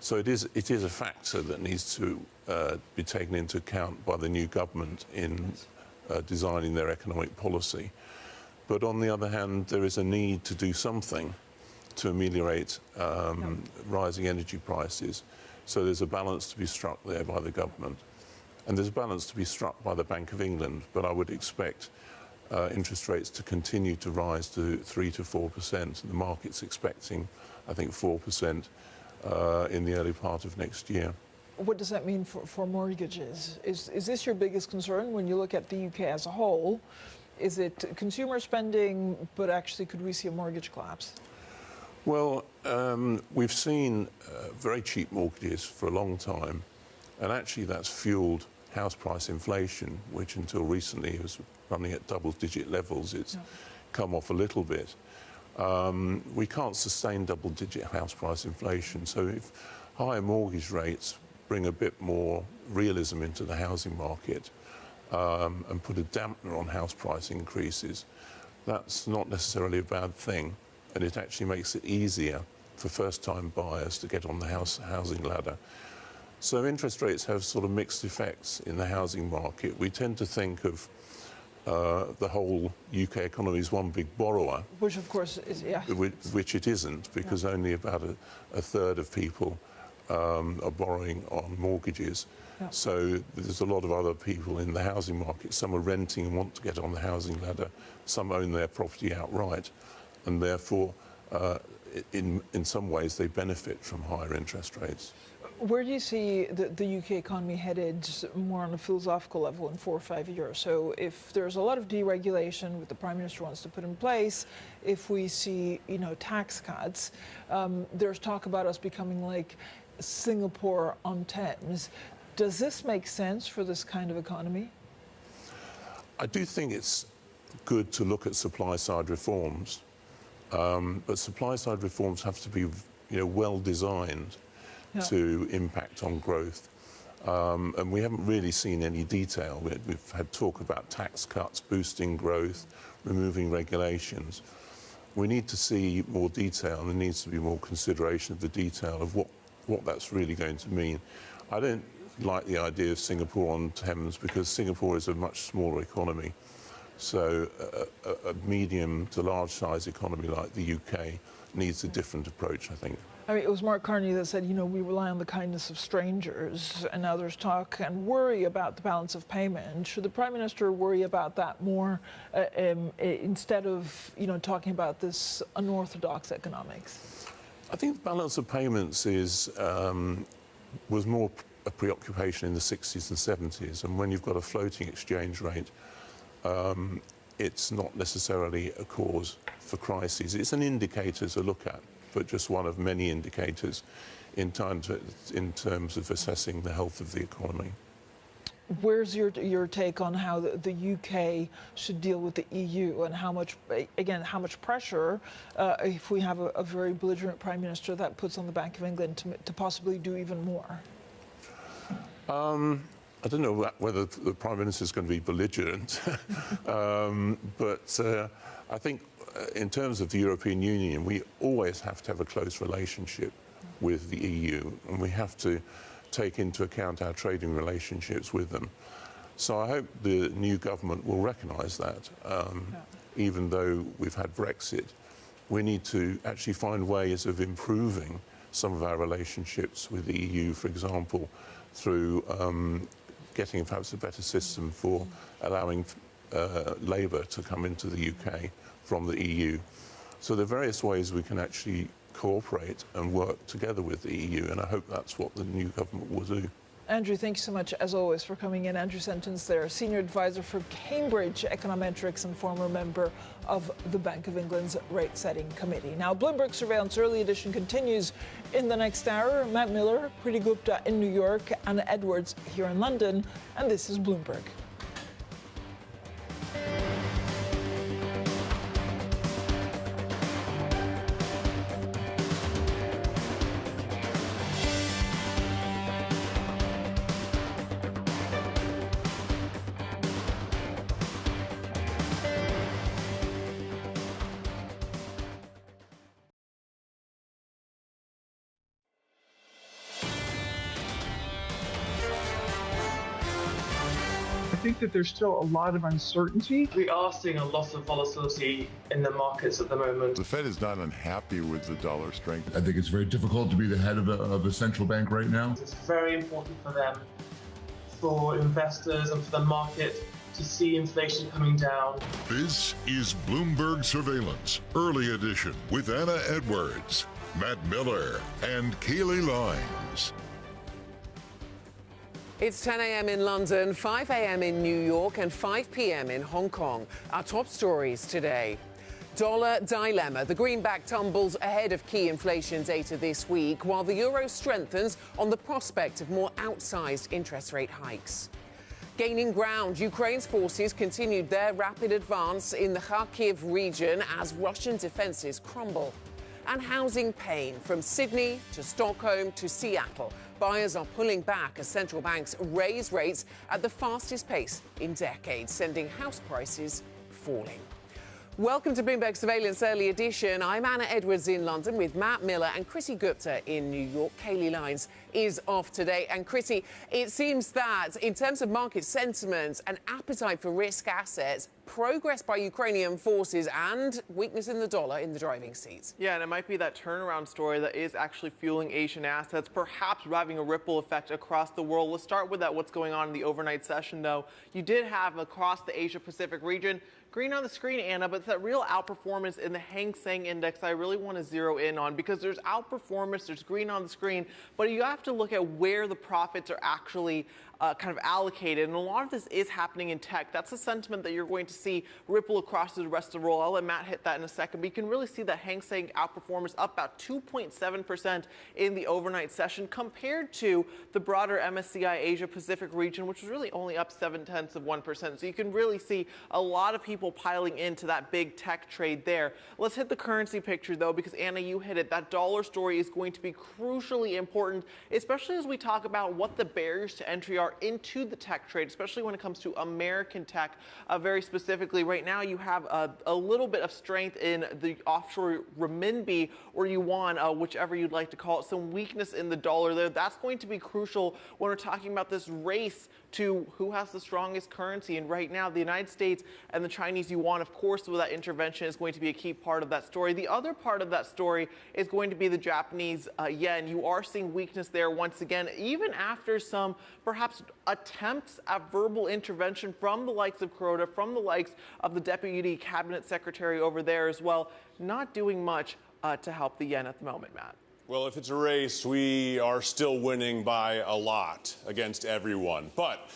[SPEAKER 16] So it is a factor that needs to be taken into account by the new government in designing their economic policy. But on the other hand, there is a need to do something to ameliorate rising energy prices. So there's a balance to be struck there by the government. And there's a balance to be struck by the Bank of England, but I would expect interest rates to continue to rise to 3 to 4%. And the market's expecting, I think, 4%. In the early part of next year.
[SPEAKER 6] What does that mean for mortgages? Is this your biggest concern when you look at the UK as a whole? Is it consumer spending, but actually could we see a mortgage collapse?
[SPEAKER 16] Well, we've seen very cheap mortgages for a long time, and actually that's fueled house price inflation, which until recently was running at double-digit levels. It's come off a little bit. We can't sustain double-digit house price inflation, so if higher mortgage rates bring a bit more realism into the housing market and put a dampener on house price increases, that's not necessarily a bad thing, and it actually makes it easier for first-time buyers to get on the housing ladder. So interest rates have sort of mixed effects in the housing market. We tend to think of the whole UK economy is one big borrower.
[SPEAKER 6] Which, of course, is,
[SPEAKER 16] Which it isn't, because only about a third of people are borrowing on mortgages. Yeah. So there's a lot of other people in the housing market. Some are renting and want to get on the housing ladder. Some own their property outright. And therefore, in some ways, they benefit from higher interest rates.
[SPEAKER 6] Where do you see the UK economy headed more on a philosophical level in 4 or 5 years? So if there's a lot of deregulation, what the Prime Minister wants to put in place, if we see, tax cuts, there's talk about us becoming like Singapore on Thames. Does this make sense for this kind of economy?
[SPEAKER 16] I do think it's good to look at supply-side reforms, but supply-side reforms have to be, well designed to impact on growth. And we haven't really seen any detail. We've had talk about tax cuts, boosting growth, removing regulations. We need to see more detail, and there needs to be more consideration of the detail of what that's really going to mean. I don't like the idea of Singapore on Thames because Singapore is a much smaller economy. So a medium to large size economy like the UK needs a different approach, I think.
[SPEAKER 6] I mean, it was Mark Carney that said, we rely on the kindness of strangers, and others talk and worry about the balance of payment. Should the Prime Minister worry about that more instead of, talking about this unorthodox economics?
[SPEAKER 16] I think the balance of payments was more a preoccupation in the 60s and 70s, and when you've got a floating exchange rate, it's not necessarily a cause for crises. It's an indicator to look at, but just one of many indicators in terms of assessing the health of the economy.
[SPEAKER 6] Where's your take on how the UK should deal with the EU, and how much pressure, if we have a very belligerent Prime Minister, that puts on the Bank of England to possibly do even more?
[SPEAKER 16] I don't know whether the Prime Minister is going to be belligerent, but I think in terms of the European Union, we always have to have a close relationship with the EU, and we have to take into account our trading relationships with them. So I hope the new government will recognise that. Even though we've had Brexit, we need to actually find ways of improving some of our relationships with the EU, for example, through getting perhaps a better system for allowing labour to come into the UK from the EU. So there are various ways we can actually cooperate and work together with the EU, and I hope that's what the new government will do.
[SPEAKER 6] Andrew, thank you so much, as always, for coming in. Andrew Sentence there, Senior Advisor for Cambridge Econometrics and former member of the Bank of England's Rate-Setting Committee. Now, Bloomberg Surveillance Early Edition continues in the next hour. Matt Miller, Preeti Gupta in New York, Anna Edwards here in London, and this is Bloomberg.
[SPEAKER 17] I think that there's still a lot of uncertainty.
[SPEAKER 18] We are seeing a lot of volatility in the markets at the moment.
[SPEAKER 11] The Fed is not unhappy with the dollar strength.
[SPEAKER 19] I think it's very difficult to be the head of a central bank right now.
[SPEAKER 18] It's very important for them, for investors and for the market to see inflation coming down.
[SPEAKER 5] This is Bloomberg Surveillance Early Edition with Anna Edwards, Matt Miller, and Kaylee Lines.
[SPEAKER 20] It's 10 a.m. in London, 5 a.m. in New York, and 5 p.m. in Hong Kong. Our top stories today. Dollar dilemma. The greenback tumbles ahead of key inflation data this week, while the euro strengthens on the prospect of more outsized interest rate hikes. Gaining ground, Ukraine's forces continued their rapid advance in the Kharkiv region as Russian defenses crumble. And housing pain from Sydney to Stockholm to Seattle. Buyers are pulling back as central banks raise rates at the fastest pace in decades, sending house prices falling. Welcome to Bloomberg Surveillance Early Edition. I'm Anna Edwards in London with Matt Miller and Preeti Gupta in New York. Kaylee Lines is off today. And Preeti, it seems that in terms of market sentiment and appetite for risk assets, progress by Ukrainian forces and weakness in the dollar in the driving seats.
[SPEAKER 21] Yeah, and it might be that turnaround story that is actually fueling Asian assets, perhaps having a ripple effect across the world. Let's start with that. What's going on in the overnight session, though. You did have across the Asia-Pacific region, green on the screen, Anna, but it's that real outperformance in the Hang Seng Index I really want to zero in on, because there's outperformance, there's green on the screen, but you have to look at where the profits are actually kind of allocated, and a lot of this is happening in tech. That's a sentiment that you're going to see ripple across the rest of the world. I'll let Matt hit that in a second, but you can really see that Hang Seng outperformance up about 2.7% in the overnight session compared to the broader MSCI Asia Pacific region, which was really only up 0.7%. So you can really see a lot of people piling into that big tech trade there. Let's hit the currency picture, though, because Anna, you hit it. That dollar story is going to be crucially important, especially as we talk about what the barriers to entry are into the tech trade, especially when it comes to American tech. Very specifically, right now you have a little bit of strength in the offshore renminbi or yuan, whichever you'd like to call it, some weakness in the dollar there. That's going to be crucial when we're talking about this race to who has the strongest currency. And right now, the United States and the Chinese yuan, of course, with that intervention is going to be a key part of that story. The other part of that story is going to be the Japanese yen. You are seeing weakness there once again, even after some perhaps attempts at verbal intervention from the likes of Kuroda, from the likes of the Deputy Cabinet Secretary over there as well, not doing much to help the yen at the moment, Matt.
[SPEAKER 22] Well, if it's a race, we are still winning by a lot against everyone. But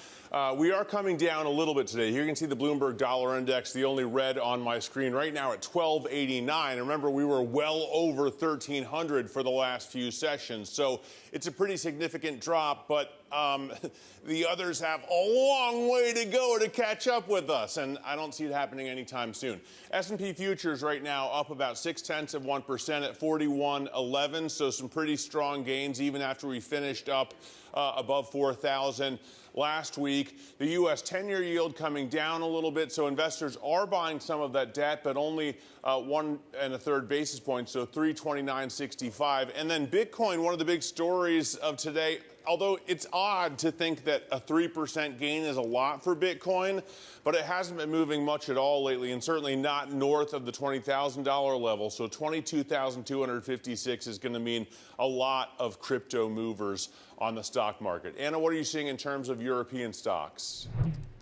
[SPEAKER 22] we are coming down a little bit today. Here you can see the Bloomberg Dollar Index, the only red on my screen right now at 1289. Remember, we were well over 1,300 for the last few sessions. So it's a pretty significant drop, but the others have a long way to go to catch up with us, and I don't see it happening anytime soon. S&P futures right now up about 0.6% at 4111, so some pretty strong gains even after we finished up above 4,000 last week. The U.S. 10-year yield coming down a little bit, so investors are buying some of that debt, but only 1 1/3 basis points, so 329.65. And then Bitcoin, one of the big stories of today. Although it's odd to think that a 3% gain is a lot for Bitcoin, but it hasn't been moving much at all lately, and certainly not north of the $20,000 level. So 22,256 is going to mean a lot of crypto movers on the stock market. Anna, what are you seeing in terms of European stocks?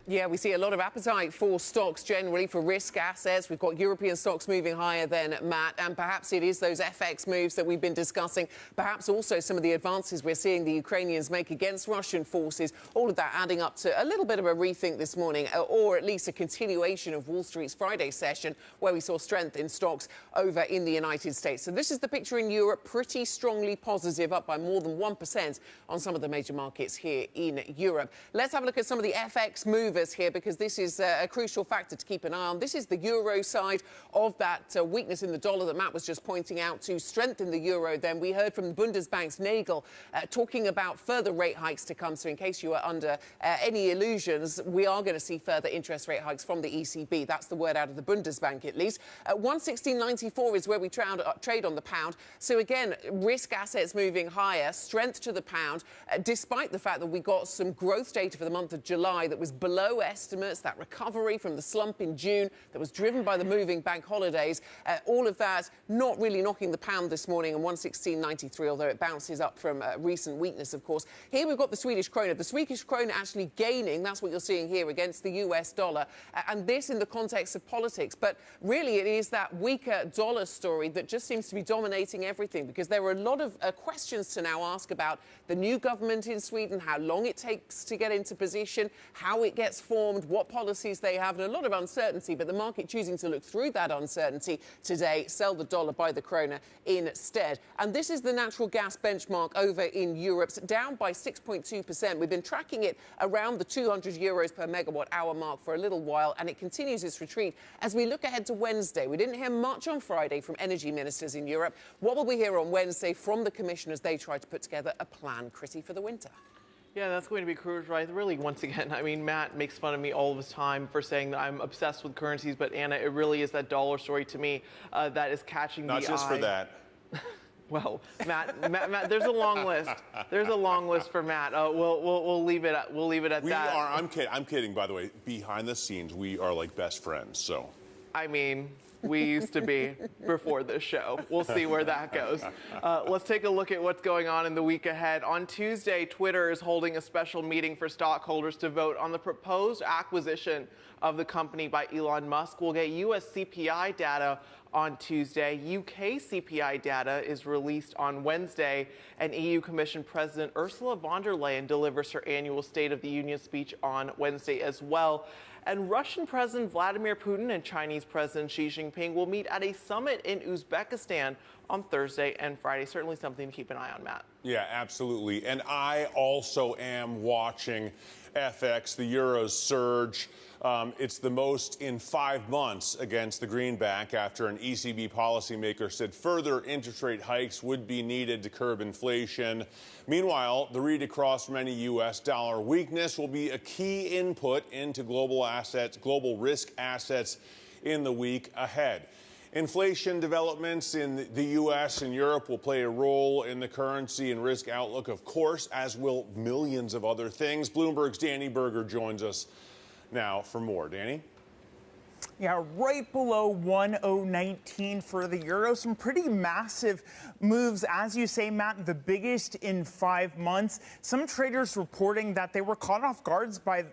[SPEAKER 20] Yeah, we see a lot of appetite for stocks generally, for risk assets. We've got European stocks moving higher than Matt, and perhaps it is those FX moves that we've been discussing, perhaps also some of the advances we're seeing the Ukrainians make against Russian forces, all of that adding up to a little bit of a rethink this morning, or at least a continuation of Wall Street's Friday session, where we saw strength in stocks over in the United States. So this is the picture in Europe, pretty strongly positive, up by more than 1% on some of the major markets here in Europe. Let's have a look at some of the FX movers here, because this is a crucial factor to keep an eye on. This is the euro side of that weakness in the dollar that Matt was just pointing out. To strengthen the euro, then we heard from the Bundesbank's Nagel talking about further rate hikes to come. So in case you are under any illusions, we are going to see further interest rate hikes from the ECB. That's the word out of the Bundesbank, at least. 116.94 is where we trade on the pound. So again, risk assets moving higher, strength to the pound, despite the fact that we got some growth data for the month of July that was below estimates, that recovery from the slump in June that was driven by the moving bank holidays. All of that not really knocking the pound this morning on 116.93, although it bounces up from recent weakness, of course. Here we've got the Swedish krona. The Swedish krona actually gaining. That's what you're seeing here against the US dollar. And this in the context of politics. But really, it is that weaker dollar story that just seems to be dominating everything, because there are a lot of questions to now ask about the new government in Sweden, how long it takes to get into position, how it gets formed, what policies they have, and a lot of uncertainty. But the market choosing to look through that uncertainty today, sell the dollar, buy the krona instead. And this is the natural gas benchmark over in Europe, down by 6.2%. We've been tracking it around the 200 euros per megawatt hour mark for a little while, and it continues its retreat as we look ahead to Wednesday. We didn't hear much on Friday from energy ministers in Europe. What will we hear on Wednesday from the commissioners? They try to put together a plan, Chrissy, for the winter.
[SPEAKER 21] Yeah, that's going to be crucial, right? Really, once again, I mean, Matt makes fun of me all the time for saying that I'm obsessed with currencies, but Anna, it really is that dollar story to me that is catching the eye.
[SPEAKER 22] Not just for that.
[SPEAKER 21] Well, Matt, there's a long list. There's a long list for Matt. We'll leave it at that.
[SPEAKER 22] I'm kidding, by the way. Behind the scenes, we are like best friends. So,
[SPEAKER 21] I mean, we used to be before this show. We'll see where that goes. Let's take a look at what's going on in the week ahead. On Tuesday, Twitter is holding a special meeting for stockholders to vote on the proposed acquisition of the company by Elon Musk. We'll get U.S. CPI data on Tuesday. UK CPI data is released on Wednesday, and EU Commission President Ursula von der Leyen delivers her annual State of the Union speech on Wednesday as well. And Russian President Vladimir Putin and Chinese President Xi Jinping will meet at a summit in Uzbekistan on Thursday and Friday. Certainly something to keep an eye on, Matt.
[SPEAKER 22] yeah, absolutely. And I also am watching FX, the euro's surge. It's the most in 5 months against the greenback after an ECB policymaker said further interest rate hikes would be needed to curb inflation. Meanwhile, the read across from any U.S. dollar weakness will be a key input into global risk assets in the week ahead. Inflation developments in the U.S. and Europe will play a role in the currency and risk outlook, of course, as will millions of other things. Bloomberg's Danny Berger joins us now for more. Danny?
[SPEAKER 1] Yeah, right below 1.019 for the euro. Some pretty massive moves, as you say, Matt, the biggest in 5 months. Some traders reporting that they were caught off guards by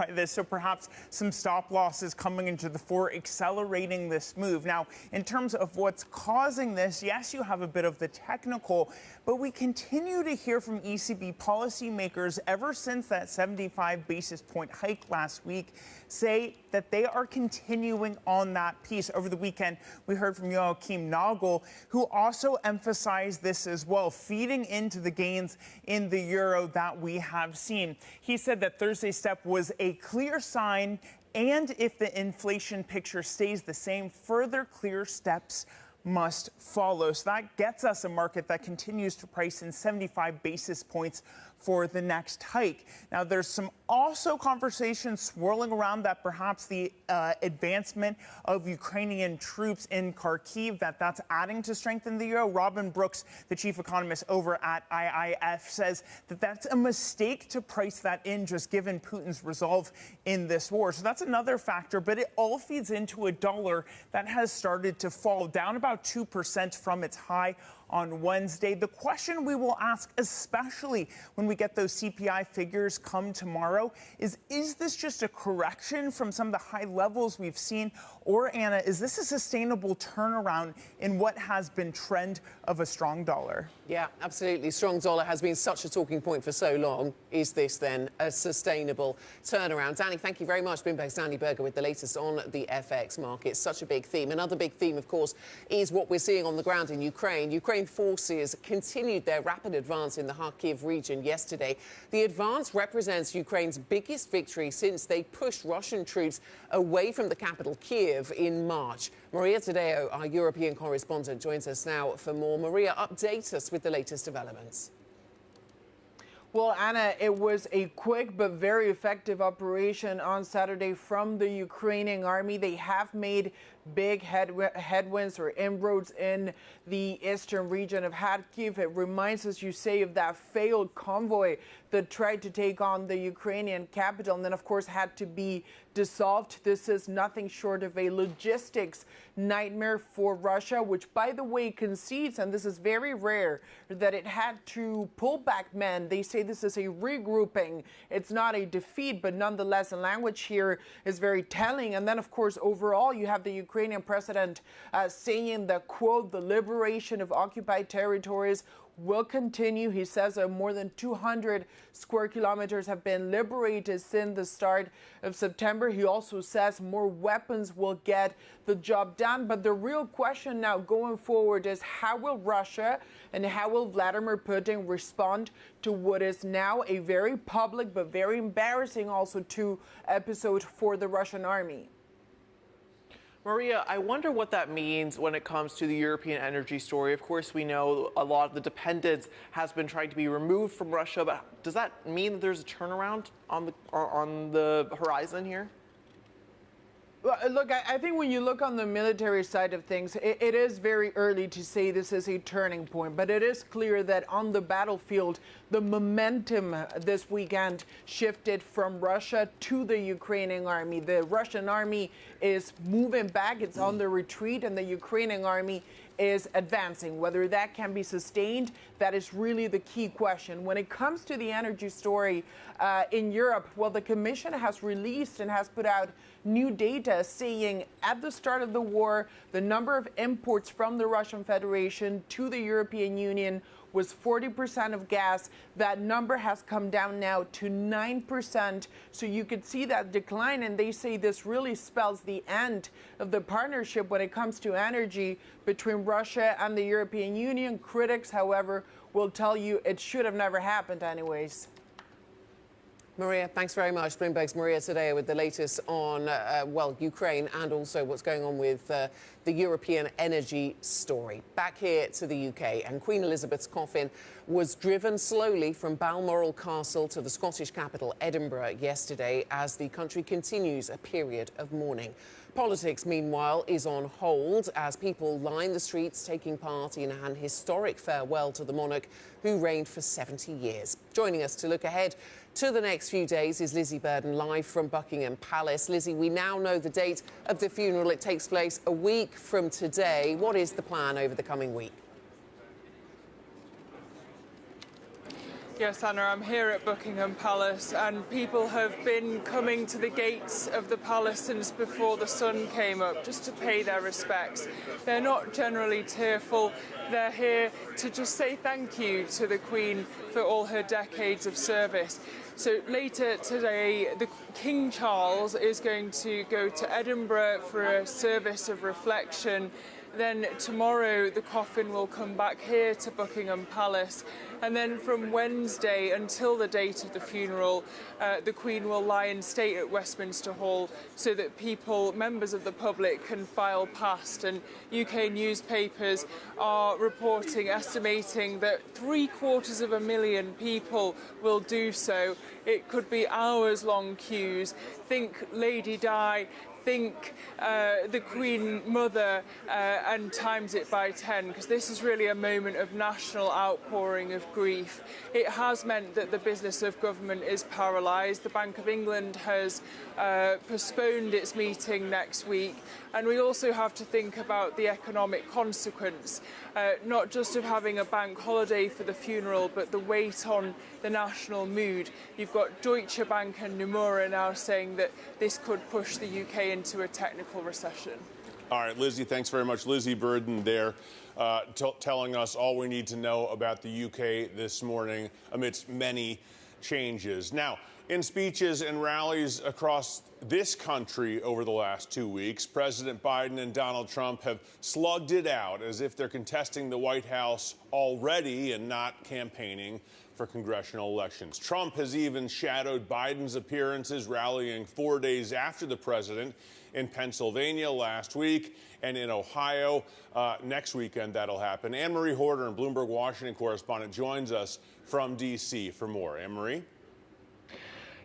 [SPEAKER 1] this, so perhaps some stop losses coming into the fore, accelerating this move. Now, in terms of what's causing this, yes, you have a bit of the technical, but we continue to hear from ECB policymakers ever since that 75 basis point hike last week say that they are continuing on that piece. Over the weekend, we heard from Joachim Nagel, who also emphasized this as well, feeding into the gains in the euro that we have seen. He said that Thursday's step was a clear sign, and if the inflation picture stays the same, further clear steps must follow. So that gets us a market that continues to price in 75 basis points for the next hike. Now, there's some also conversation swirling around that perhaps the advancement of Ukrainian troops in Kharkiv, that's adding to strengthen the euro. Robin Brooks, the chief economist over at IIF, says that that's a mistake to price that in, just given Putin's resolve in this war. So that's another factor, but it all feeds into a dollar that has started to fall down about 2% from its high on Wednesday. The question we will ask, especially when we get those CPI figures come tomorrow, is this just a correction from some of the high levels we've seen? Or, Anna, is this a sustainable turnaround in what has been trend of a strong dollar?
[SPEAKER 20] Yeah, absolutely. Strong dollar has been such a talking point for so long. Is this then a sustainable turnaround? Danny, thank you very much. Bloomberg's Danny Berger with the latest on the FX market. Such a big theme. Another big theme, of course, is what we're seeing on the ground in Ukraine. Ukraine forces continued their rapid advance in the Kharkiv region yesterday. The advance represents Ukraine's biggest victory since they pushed Russian troops away from the capital, Kiev, in March. Maria Tadeo, our European correspondent, joins us now for more. Maria, update us with the latest developments.
[SPEAKER 7] Well, Anna, it was a quick but very effective operation on Saturday from the Ukrainian army. They have made big headwinds or inroads in the eastern region of Kharkiv. It reminds us, you say, of that failed convoy that tried to take on the Ukrainian capital and then, of course, had to be dissolved. This is nothing short of a logistics nightmare for Russia, which, by the way, concedes, and this is very rare, that it had to pull back men. They say this is a regrouping. It's not a defeat, but nonetheless, the language here is very telling. And then, of course, overall, you have the Ukrainian president saying that, quote, the liberation of occupied territories will continue. He says more than 200 square kilometers have been liberated since the start of September. He also says more weapons will get the job done. But the real question now going forward is how will Russia and how will Vladimir Putin respond to what is now a very public but very embarrassing also too episode for the Russian army?
[SPEAKER 21] Maria, I wonder what that means when it comes to the European energy story. Of course, we know a lot of the dependence has been trying to be removed from Russia, but does that mean that there's a turnaround on the horizon here?
[SPEAKER 7] Well, look, I think when you look on the military side of things, it is very early to say this is a turning point, but it is clear that on the battlefield, the momentum this weekend shifted from Russia to the Ukrainian army. The Russian army is moving back, it's on the retreat, and the Ukrainian army is advancing. Whether that can be sustained, that is really the key question. When it comes to the energy story in Europe, well, the Commission has released and has put out new data saying at the start of the war, the number of imports from the Russian Federation to the European Union was 40% of gas. That number has come down now to 9%. So you could see that decline. And they say this really spells the end of the partnership when it comes to energy between Russia and the European Union. Critics, however, will tell you it should have never happened anyways.
[SPEAKER 20] Maria, thanks very much. Bloomberg's Maria today with the latest on, well, Ukraine and also what's going on with the European energy story. Back here to the UK, and Queen Elizabeth's coffin was driven slowly from Balmoral Castle to the Scottish capital, Edinburgh, yesterday as the country continues a period of mourning. Politics, meanwhile, is on hold as people line the streets taking part in an historic farewell to the monarch who reigned for 70 years. Joining us to look ahead to the next few days is Lizzie Burden, live from Buckingham Palace. Lizzie, we now know the date of the funeral. It takes place a week from today. What is the plan over the coming week?
[SPEAKER 10] Yes, Anna, I'm here at Buckingham Palace, and people have been coming to the gates of the palace since before the sun came up just to pay their respects. They're not generally tearful. They're here to just say thank you to the Queen for all her decades of service. So later today, the King Charles is going to go to Edinburgh for a service of reflection. Then tomorrow, the coffin will come back here to Buckingham Palace. And then from Wednesday until the date of the funeral, the Queen will lie in state at Westminster Hall so that people, members of the public, can file past. And UK newspapers are reporting, estimating that 750,000 people will do so. It could be hours-long queues. Think Lady Di, think the Queen Mother and times it by 10, because this is really a moment of national outpouring of grief. It has meant that the business of government is paralysed. The Bank of England has postponed its meeting next week, and we also have to think about the economic consequence, not just of having a bank holiday for the funeral, but the weight on the national mood. You've got Deutsche Bank and Nomura now saying that this could push the UK into a technical recession.
[SPEAKER 22] All right, Lizzie, thanks very much. Lizzie Burden there telling us all we need to know about the UK this morning amidst many changes. Now, in speeches and rallies across this country over the last 2 weeks, President Biden and Donald Trump have slugged it out as if they're contesting the White House already and not campaigning for congressional elections. Trump has even shadowed Biden's appearances rallying 4 days after the president in Pennsylvania last week and in Ohio. Next weekend, that'll happen. Anne-Marie Horder, Bloomberg Washington correspondent, joins us from D.C. for more. Anne-Marie?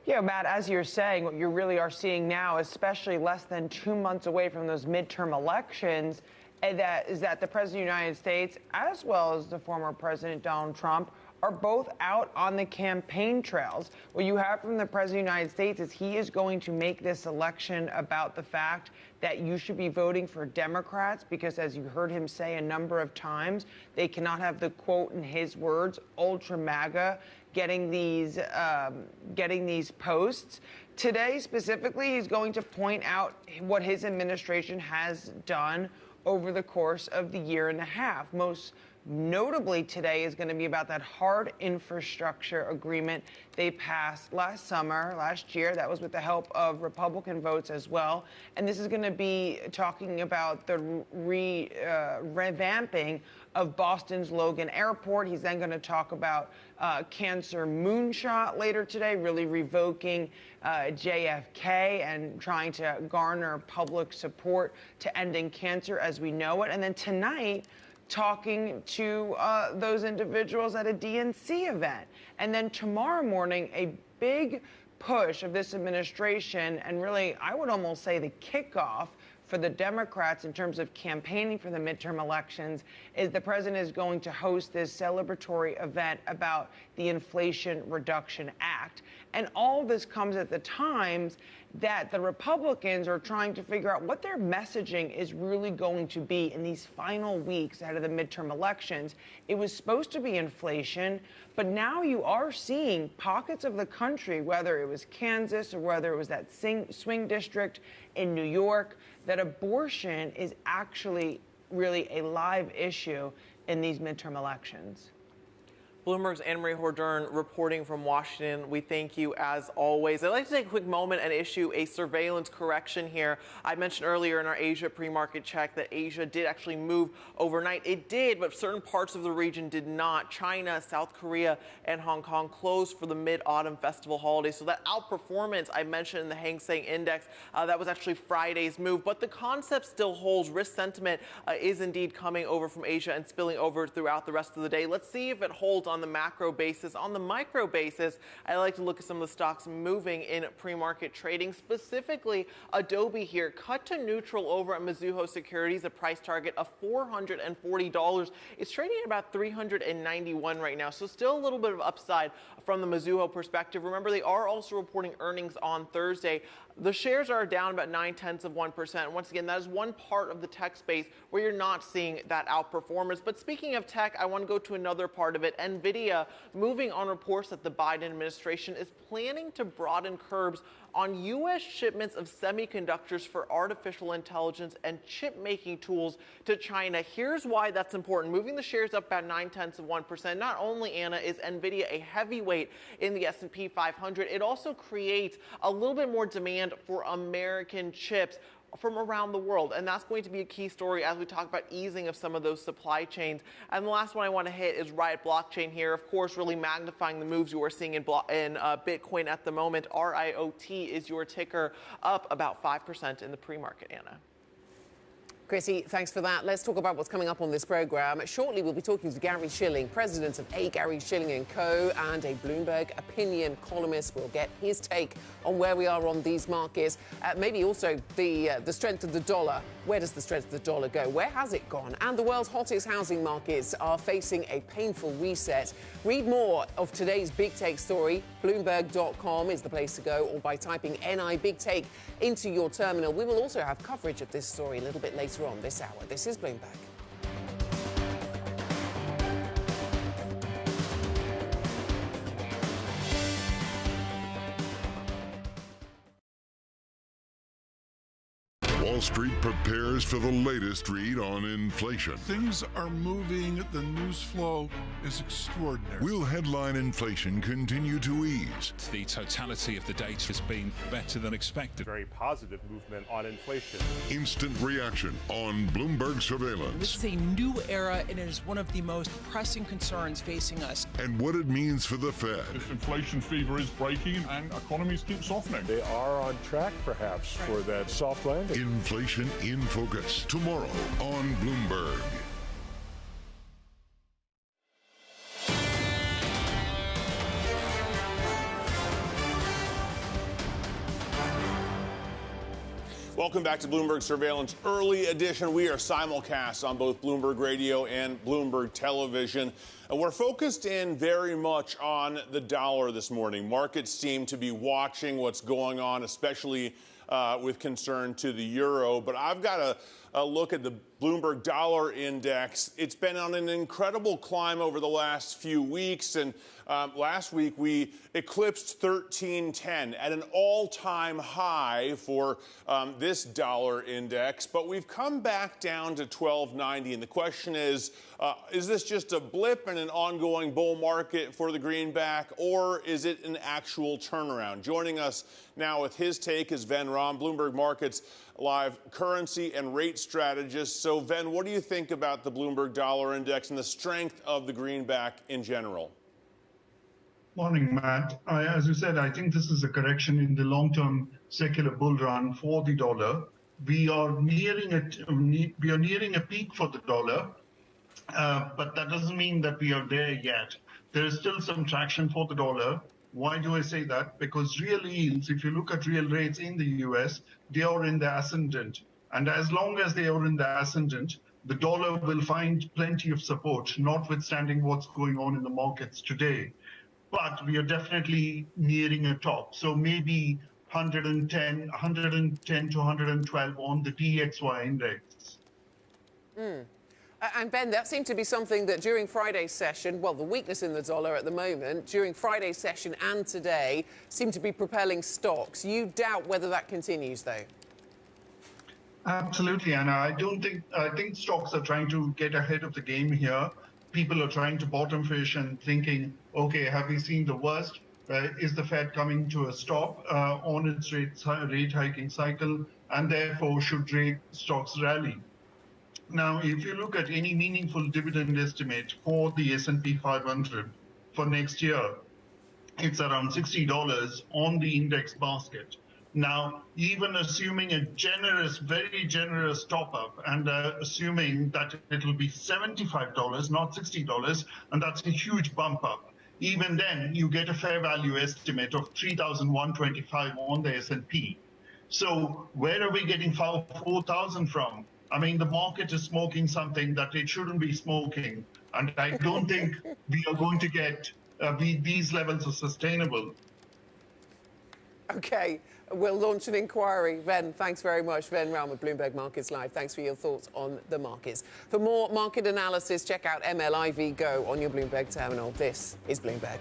[SPEAKER 2] Yeah, Matt, as you're saying, what you really are seeing now, especially less than 2 months away from those midterm elections, is that the President of the United States, as well as the former President Donald Trump, are both out on the campaign trails. What you have from the President of the United States is he is going to make this election about the fact that you should be voting for Democrats because, as you heard him say a number of times, they cannot have the, quote, in his words, ultra MAGA getting these posts. Today, specifically, he's going to point out what his administration has done over the course of the year and a half. Most notably today is going to be about that hard infrastructure agreement they passed last year. That was with the help of Republican votes as well. And this is going to be talking about the revamping of Boston's Logan Airport. He's then going to talk about cancer moonshot later today, really revoking JFK and trying to garner public support to ending cancer as we know it. And then tonight, talking to those individuals at a DNC event. And then tomorrow morning, a big push of this administration, and really, I would almost say the kickoff for the Democrats in terms of campaigning for the midterm elections, is the president is going to host this celebratory event about the Inflation Reduction Act. And all this comes at the times that the Republicans are trying to figure out what their messaging is really going to be in these final weeks ahead of the midterm elections. It was supposed to be inflation, but now you are seeing pockets of the country, whether it was Kansas or whether it was that swing district in New York, that abortion is actually really a live issue in these midterm elections.
[SPEAKER 21] Bloomberg's Anne-Marie Horder reporting from Washington. We thank you as always. I'd like to take a quick moment and issue a surveillance correction here. I mentioned earlier in our Asia pre-market check that Asia did actually move overnight. It did, but certain parts of the region did not. China, South Korea, and Hong Kong closed for the Mid-Autumn Festival holiday. So that outperformance I mentioned in the Hang Seng Index, that was actually Friday's move. But the concept still holds. Risk sentiment is indeed coming over from Asia and spilling over throughout the rest of the day. Let's see if it holds on the macro basis. On the micro basis, I like to look at some of the stocks moving in pre-market trading, specifically Adobe here, cut to neutral over at Mizuho Securities, a price target of $440. It's trading at about $391 right now, so still a little bit of upside from the Mizuho perspective. Remember, they are also reporting earnings on Thursday. The shares are down about 0.9%. Once again, that is one part of the tech space where you're not seeing that outperformance. But speaking of tech, I want to go to another part of it. NVIDIA moving on reports that the Biden administration is planning to broaden curbs on U.S. shipments of semiconductors for artificial intelligence and chip-making tools to China. Here's why that's important. Moving the shares up about 0.9%. Not only, Anna, is NVIDIA a heavyweight in the S&P 500, it also creates a little bit more demand for American chips from around the world. And that's going to be a key story as we talk about easing of some of those supply chains. And the last one I want to hit is Riot Blockchain here. Of course, really magnifying the moves you are seeing in Bitcoin at the moment. RIOT is your ticker, up about 5% in the pre-market, Anna.
[SPEAKER 20] Chrissy, thanks for that. Let's talk about what's coming up on this programme. Shortly, we'll be talking to Gary Shilling, president of A. Gary Shilling & Co. and a Bloomberg opinion columnist. We'll get his take on where we are on these markets. Maybe also the strength of the dollar. Where does the strength of the dollar go? Where has it gone? And the world's hottest housing markets are facing a painful reset. Read more of today's Big Take story. Bloomberg.com is the place to go, or by typing NI Big Take into your terminal. We will also have coverage of this story a little bit later on this hour. This is Bloomberg.
[SPEAKER 5] Wall Street prepares for the latest read on inflation.
[SPEAKER 12] Things are moving. The news flow is extraordinary.
[SPEAKER 5] Will headline inflation continue to ease?
[SPEAKER 3] The totality of the data has been better than expected.
[SPEAKER 4] Very positive movement on inflation.
[SPEAKER 5] Instant reaction on Bloomberg surveillance.
[SPEAKER 13] This is a new era, and it is one of the most pressing concerns facing us.
[SPEAKER 5] And what it means for the Fed.
[SPEAKER 23] This inflation fever is breaking, and economies keep softening.
[SPEAKER 4] They are on track, perhaps, for that soft landing.
[SPEAKER 5] Inflation in focus tomorrow on Bloomberg.
[SPEAKER 22] Welcome back to Bloomberg Surveillance Early Edition. We are simulcast on both Bloomberg Radio and Bloomberg Television. And we're focused in very much on the dollar this morning. Markets seem to be watching what's going on, especially with concern to the euro. But I've got a look at the Bloomberg Dollar Index. It's been on an incredible climb over the last few weeks. And last week, we eclipsed 1310 at an all-time high for this dollar index. But we've come back down to 1290. And the question is this just a blip in an ongoing bull market for the greenback, or is it an actual turnaround? Joining us now with his take is Ven Ram, Bloomberg Markets Live currency and rate strategist. So, Ven, what do you think about the Bloomberg Dollar Index and the strength of the greenback in general?
[SPEAKER 24] Morning, Matt. As you said, I think this is a correction in the long-term secular bull run for the dollar. We are nearing a peak for the dollar, but that doesn't mean that we are there yet. There is still some traction for the dollar. Why do I say that? Because real yields, if you look at real rates in the US, they are in the ascendant. And as long as they are in the ascendant, the dollar will find plenty of support, notwithstanding what's going on in the markets today. But we are definitely nearing a top. So maybe 110 to 112 on the DXY index.
[SPEAKER 20] And Ben, that seemed to be something that during Friday's session, well, the weakness in the dollar at the moment, during Friday's session and today, seemed to be propelling stocks. You doubt whether that continues, though?
[SPEAKER 24] Absolutely, Anna. I think stocks are trying to get ahead of the game here. People are trying to bottom fish and thinking, okay, have we seen the worst? Is the Fed coming to a stop on its rate hiking cycle? And therefore, should stocks rally? Now, if you look at any meaningful dividend estimate for the S&P 500 for next year, it's around $60 on the index basket. Now, even assuming a generous, very generous top-up and assuming that it will be $75, not $60, and that's a huge bump up, even then you get a fair value estimate of $3,125 on the S&P. So where are we getting 4,000 from? I mean, the market is smoking something that it shouldn't be smoking. And I don't think we are going to get these levels are sustainable.
[SPEAKER 20] OK, we'll launch an inquiry. Ven, thanks very much. Ven Ram with Bloomberg Markets Live. Thanks for your thoughts on the markets. For more market analysis, check out MLIV Go on your Bloomberg terminal. This is Bloomberg.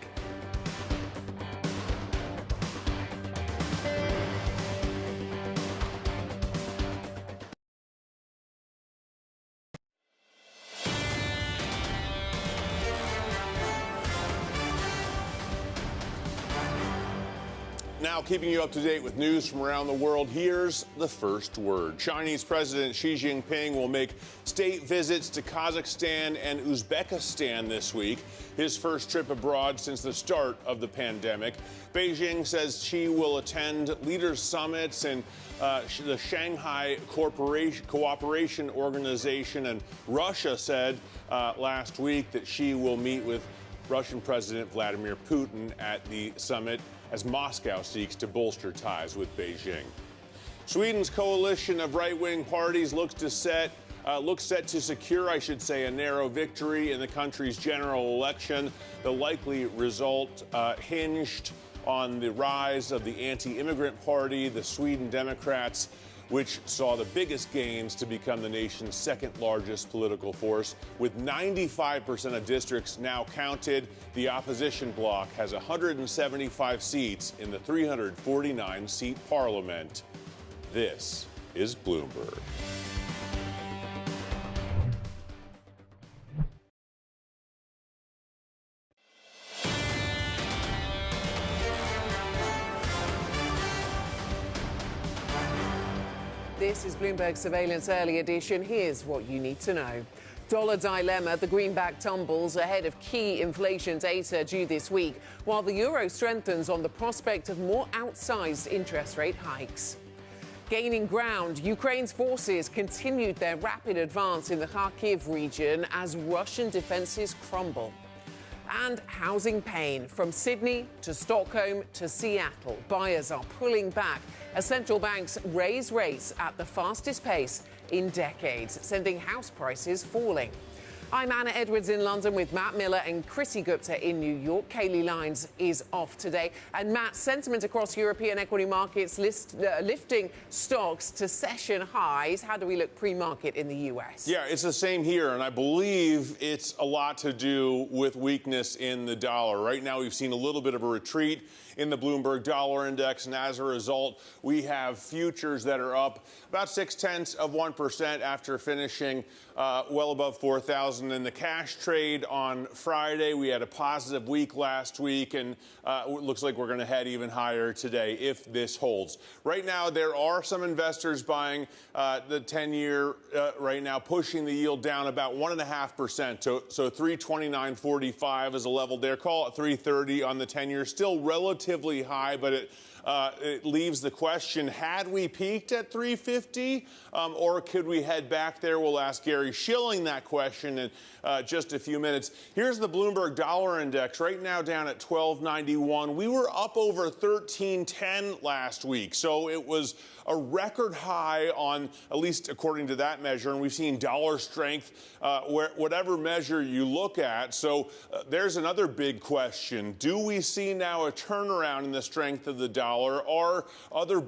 [SPEAKER 22] now keeping you up to date with news from around the world, here's the first word. Chinese President Xi Jinping will make state visits to Kazakhstan and Uzbekistan this week, his first trip abroad since the start of the pandemic. Beijing says Xi will attend leaders' summits and the Shanghai Cooperation Organization, and Russia said last week that Xi will meet with Russian President Vladimir Putin at the summit as Moscow seeks to bolster ties with Beijing. Sweden's coalition of right-wing parties looks set to secure, a narrow victory in the country's general election. The likely result hinged on the rise of the anti-immigrant party, the Sweden Democrats, which saw the biggest gains to become the nation's second largest political force. With 95% of districts now counted, the opposition bloc has 175 seats in the 349-seat parliament. This is Bloomberg.
[SPEAKER 20] This is Bloomberg Surveillance Early Edition. Here's what you need to know. Dollar dilemma. The greenback tumbles ahead of key inflation data due this week, while the euro strengthens on the prospect of more outsized interest rate hikes. Gaining ground, Ukraine's forces continued their rapid advance in the Kharkiv region as Russian defenses crumble. And housing pain. From Sydney to Stockholm to Seattle, buyers are pulling back as central banks raise rates at the fastest pace in decades, sending house prices falling. I'm Anna Edwards in London with Matt Miller and Chrissy Gupta in New York. K.L.P Lines is off today. And Matt, sentiment across European equity markets lifting stocks to session highs. How do we look pre-market in the U.S.?
[SPEAKER 22] Yeah, it's the same here, and I believe it's a lot to do with weakness in the dollar. Right now, we've seen a little bit of a retreat in the Bloomberg Dollar Index, and as a result, we have futures that are up about 0.6% after finishing well above 4,000. In the cash trade on Friday, we had a positive week last week, and it looks like we're going to head even higher today if this holds. Right now, there are some investors buying the 10-year right now, pushing the yield down about 1.5%. So 329.45 is a level there. Call it 330 on the 10-year. Still relatively high, but it leaves the question, had we peaked at 350 or could we head back there? We'll ask Gary Schilling that question in just a few minutes. Here's the Bloomberg Dollar Index right now down at 1291. We were up over 1310 last week, so it was a record high on, at least according to that measure, and we've seen dollar strength whatever measure you look at. So there's another big question. Do we see now a turnaround in the strength of the dollar? Are other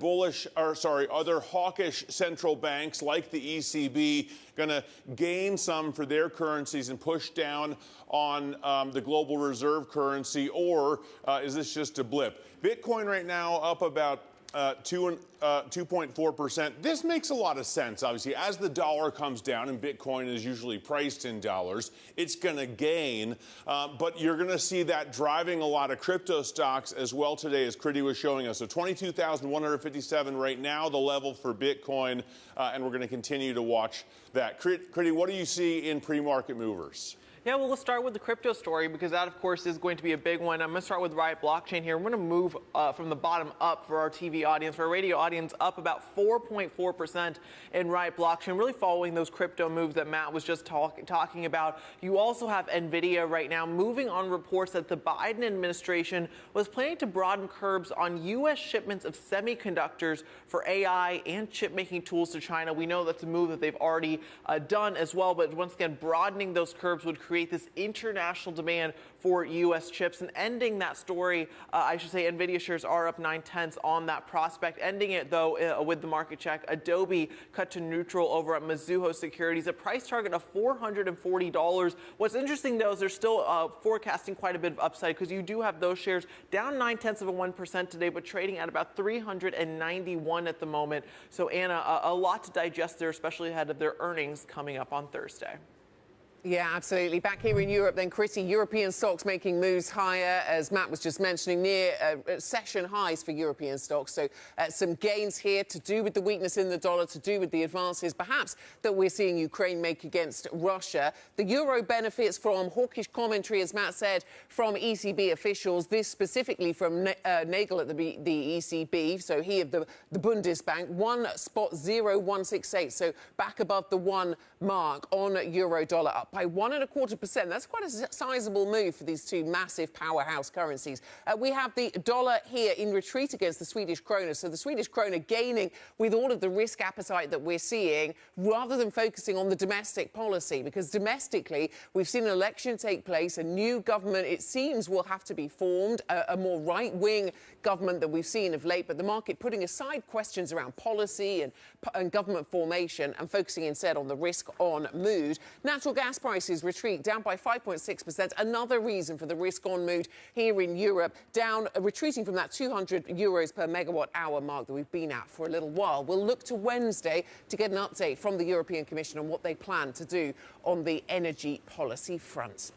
[SPEAKER 22] hawkish central banks like the ECB going to gain some for their currencies and push down on the global reserve currency, or is this just a blip? Bitcoin right now up about 2.4%. This makes a lot of sense, obviously. As the dollar comes down, and Bitcoin is usually priced in dollars, it's going to gain. But you're going to see that driving a lot of crypto stocks as well today, as Critty was showing us. So 22,157 right now, the level for Bitcoin, and we're going to continue to watch that. Critty, what do you see in pre-market movers?
[SPEAKER 21] Yeah, well, let's start with the crypto story because that, of course, is going to be a big one. I'm going to start with Riot Blockchain here. We're going to move from the bottom up for our TV audience. For our radio audience, up about 4.4% in Riot Blockchain, really following those crypto moves that Matt was just talking about. You also have NVIDIA right now moving on reports that the Biden administration was planning to broaden curbs on U.S. shipments of semiconductors for AI and chip-making tools to China. We know that's a move that they've already done as well, but once again, broadening those curbs would create this international demand for U.S. chips. And ending that story, NVIDIA shares are up 0.9 on that prospect. Ending it, though, with the market check, Adobe cut to neutral over at Mizuho Securities, a price target of $440. What's interesting, though, is they're still forecasting quite a bit of upside because you do have those shares down 0.9% today, but trading at about 391 at the moment. So, Anna, a lot to digest there, especially ahead of their earnings coming up on Thursday.
[SPEAKER 20] Yeah, absolutely. Back here in Europe, then, Chrissy, European stocks making moves higher, as Matt was just mentioning, near session highs for European stocks. So some gains here to do with the weakness in the dollar, to do with the advances, perhaps, that we're seeing Ukraine make against Russia. The euro benefits from hawkish commentary, as Matt said, from ECB officials. This specifically from Nagel at the ECB, so he of the Bundesbank, 1.0168, so back above the 1 mark on euro dollar, up by 1.25%. That's quite a sizable move for these two massive powerhouse currencies. We have the dollar here in retreat against the Swedish krona. So the Swedish krona gaining with all of the risk appetite that we're seeing, rather than focusing on the domestic policy, because domestically we've seen an election take place. A new government, it seems, will have to be formed, a more right-wing government than we've seen of late. But the market putting aside questions around policy and government formation and focusing instead on the risk-on mood. Natural gas prices retreat, down by 5.6%. Another reason for the risk-on mood here in Europe, down, retreating from that 200 euros per megawatt hour mark that we've been at for a little while. We'll look to Wednesday to get an update from the European Commission on what they plan to do on the energy policy front.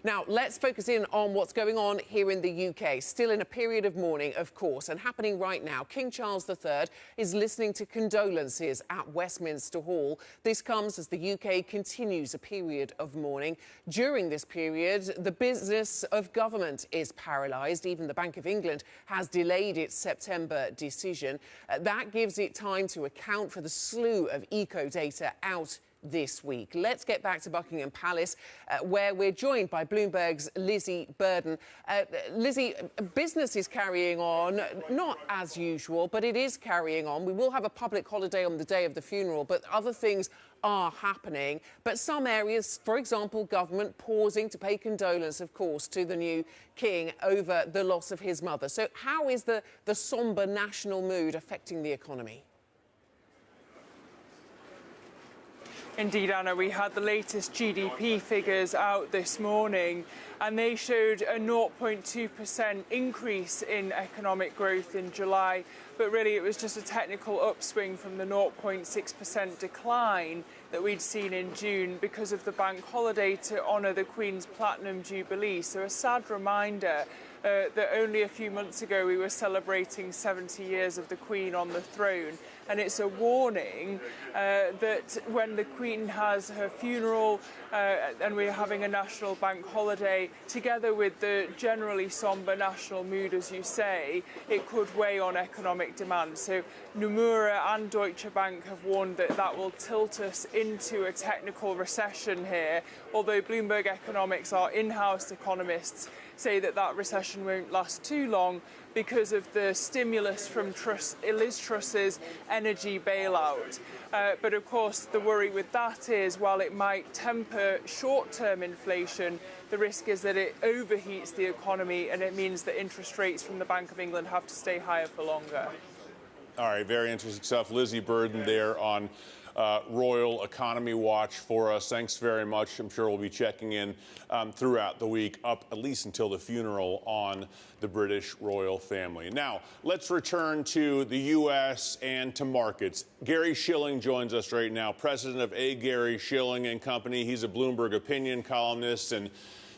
[SPEAKER 20] Now, let's focus in on what's going on here in the UK. Still in a period of mourning, of course, and happening right now. King Charles III is listening to condolences at Westminster Hall. This comes as the UK continues a period of mourning. During this period, the business of government is paralysed. Even the Bank of England has delayed its September decision. That gives it time to account for the slew of eco data out this week. Let's get back to Buckingham Palace, where we're joined by Bloomberg's Lizzie Burden. Lizzie, business is carrying on, not as usual, but it is carrying on. We will have a public holiday on the day of the funeral, but other things are happening. But some areas, for example, government pausing to pay condolence, of course, to the new king over the loss of his mother. So how is the sombre national mood affecting the economy?
[SPEAKER 10] Indeed, Anna, we had the latest GDP figures out this morning, and they showed a 0.2% increase in economic growth in July. But really, it was just a technical upswing from the 0.6% decline that we'd seen in June because of the bank holiday to honour the Queen's Platinum Jubilee. So a sad reminder that only a few months ago we were celebrating 70 years of the Queen on the throne. And it's a warning that when the Queen has her funeral and we're having a national bank holiday, together with the generally sombre national mood, as you say, it could weigh on economic demand. So Nomura and Deutsche Bank have warned that that will tilt us into a technical recession here, although Bloomberg Economics, our in-house economists, say that that recession won't last too long because of the stimulus from Liz Truss's energy bailout. But of course, the worry with that is, while it might temper short-term inflation, the risk is that it overheats the economy, and it means that interest rates from the Bank of England have to stay higher for longer.
[SPEAKER 22] All right, very interesting stuff. Lizzie Burden there on Royal Economy Watch for us. Thanks very much. I'm sure we'll be checking in throughout the week, up at least until the funeral on the British royal family. Now, let's return to the U.S. and to markets. Gary Shilling joins us right now, president of A. Gary Shilling and Company. He's a Bloomberg opinion columnist, and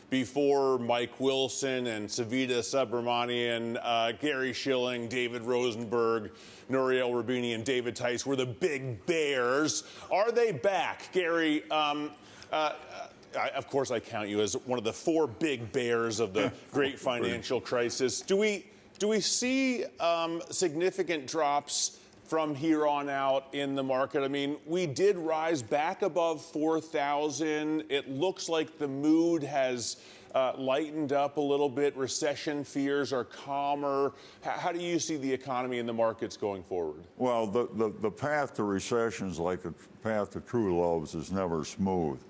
[SPEAKER 22] before Mike Wilson and Savita Subramanian, Gary Shilling, David Rosenberg, Nouriel Roubini, and David Tice were the big bears. Are they back? Gary, of course I count you as one of the four big bears of the great financial crisis. Do we see significant drops from here on out in the market? I mean, we did rise back above 4,000. It looks like the mood has lightened up a little bit. Recession fears are calmer. How do you see the economy and the markets going forward?
[SPEAKER 8] Well, the path to recessions, like the path to true loves, is never smooth.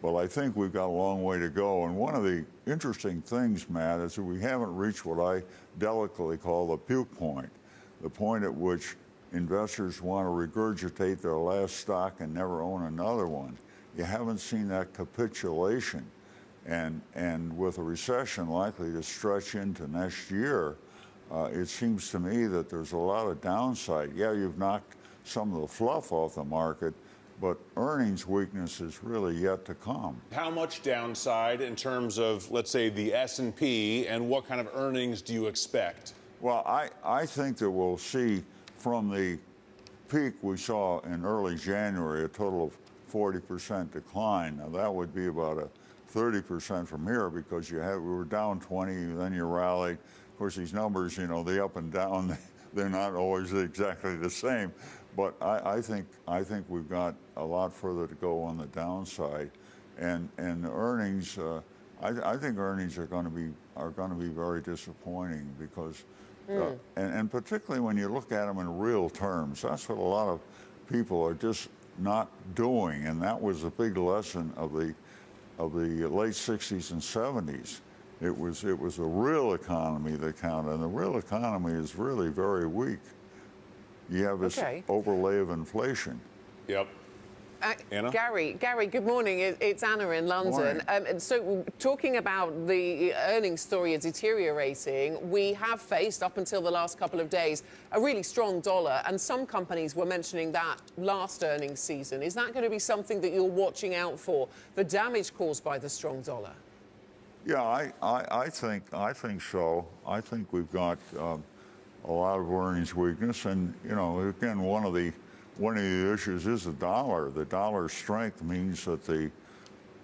[SPEAKER 8] But I think we've got a long way to go. And one of the interesting things, Matt, is that we haven't reached what I delicately call the puke point, the point at which investors want to regurgitate their last stock and never own another one. You haven't seen that capitulation. And with a recession likely to stretch into next year, it seems to me that there's a lot of downside. Yeah, you've knocked some of the fluff off the market, but earnings weakness is really yet to come.
[SPEAKER 22] How much downside in terms of, let's say, the S&P, and what kind of earnings do you expect?
[SPEAKER 8] Well, I think that we'll see from the peak we saw in early January a total of 40% decline. Now that would be about a 30% from here, because we were down 20, then you rallied. Of course, these numbers, you know, the up and down, they're not always exactly the same. But I think we've got a lot further to go on the downside, and earnings. I think earnings are going to be very disappointing, because, and particularly when you look at them in real terms, that's what a lot of people are just not doing, and that was a big lesson of the late 60s and 70s. It was the real economy that counted, and the real economy is really very weak. You have this overlay of inflation.
[SPEAKER 22] Yep. Anna?
[SPEAKER 20] Gary, good morning. It's Anna in London. So talking about the earnings story deteriorating, we have faced, up until the last couple of days, a really strong dollar. And some companies were mentioning that last earnings season. Is that going to be something that you're watching out for, the damage caused by the strong dollar?
[SPEAKER 8] Yeah, I think so. I think we've got a lot of earnings weakness, and you know, again, one of the issues is the dollar. The dollar's strength means that the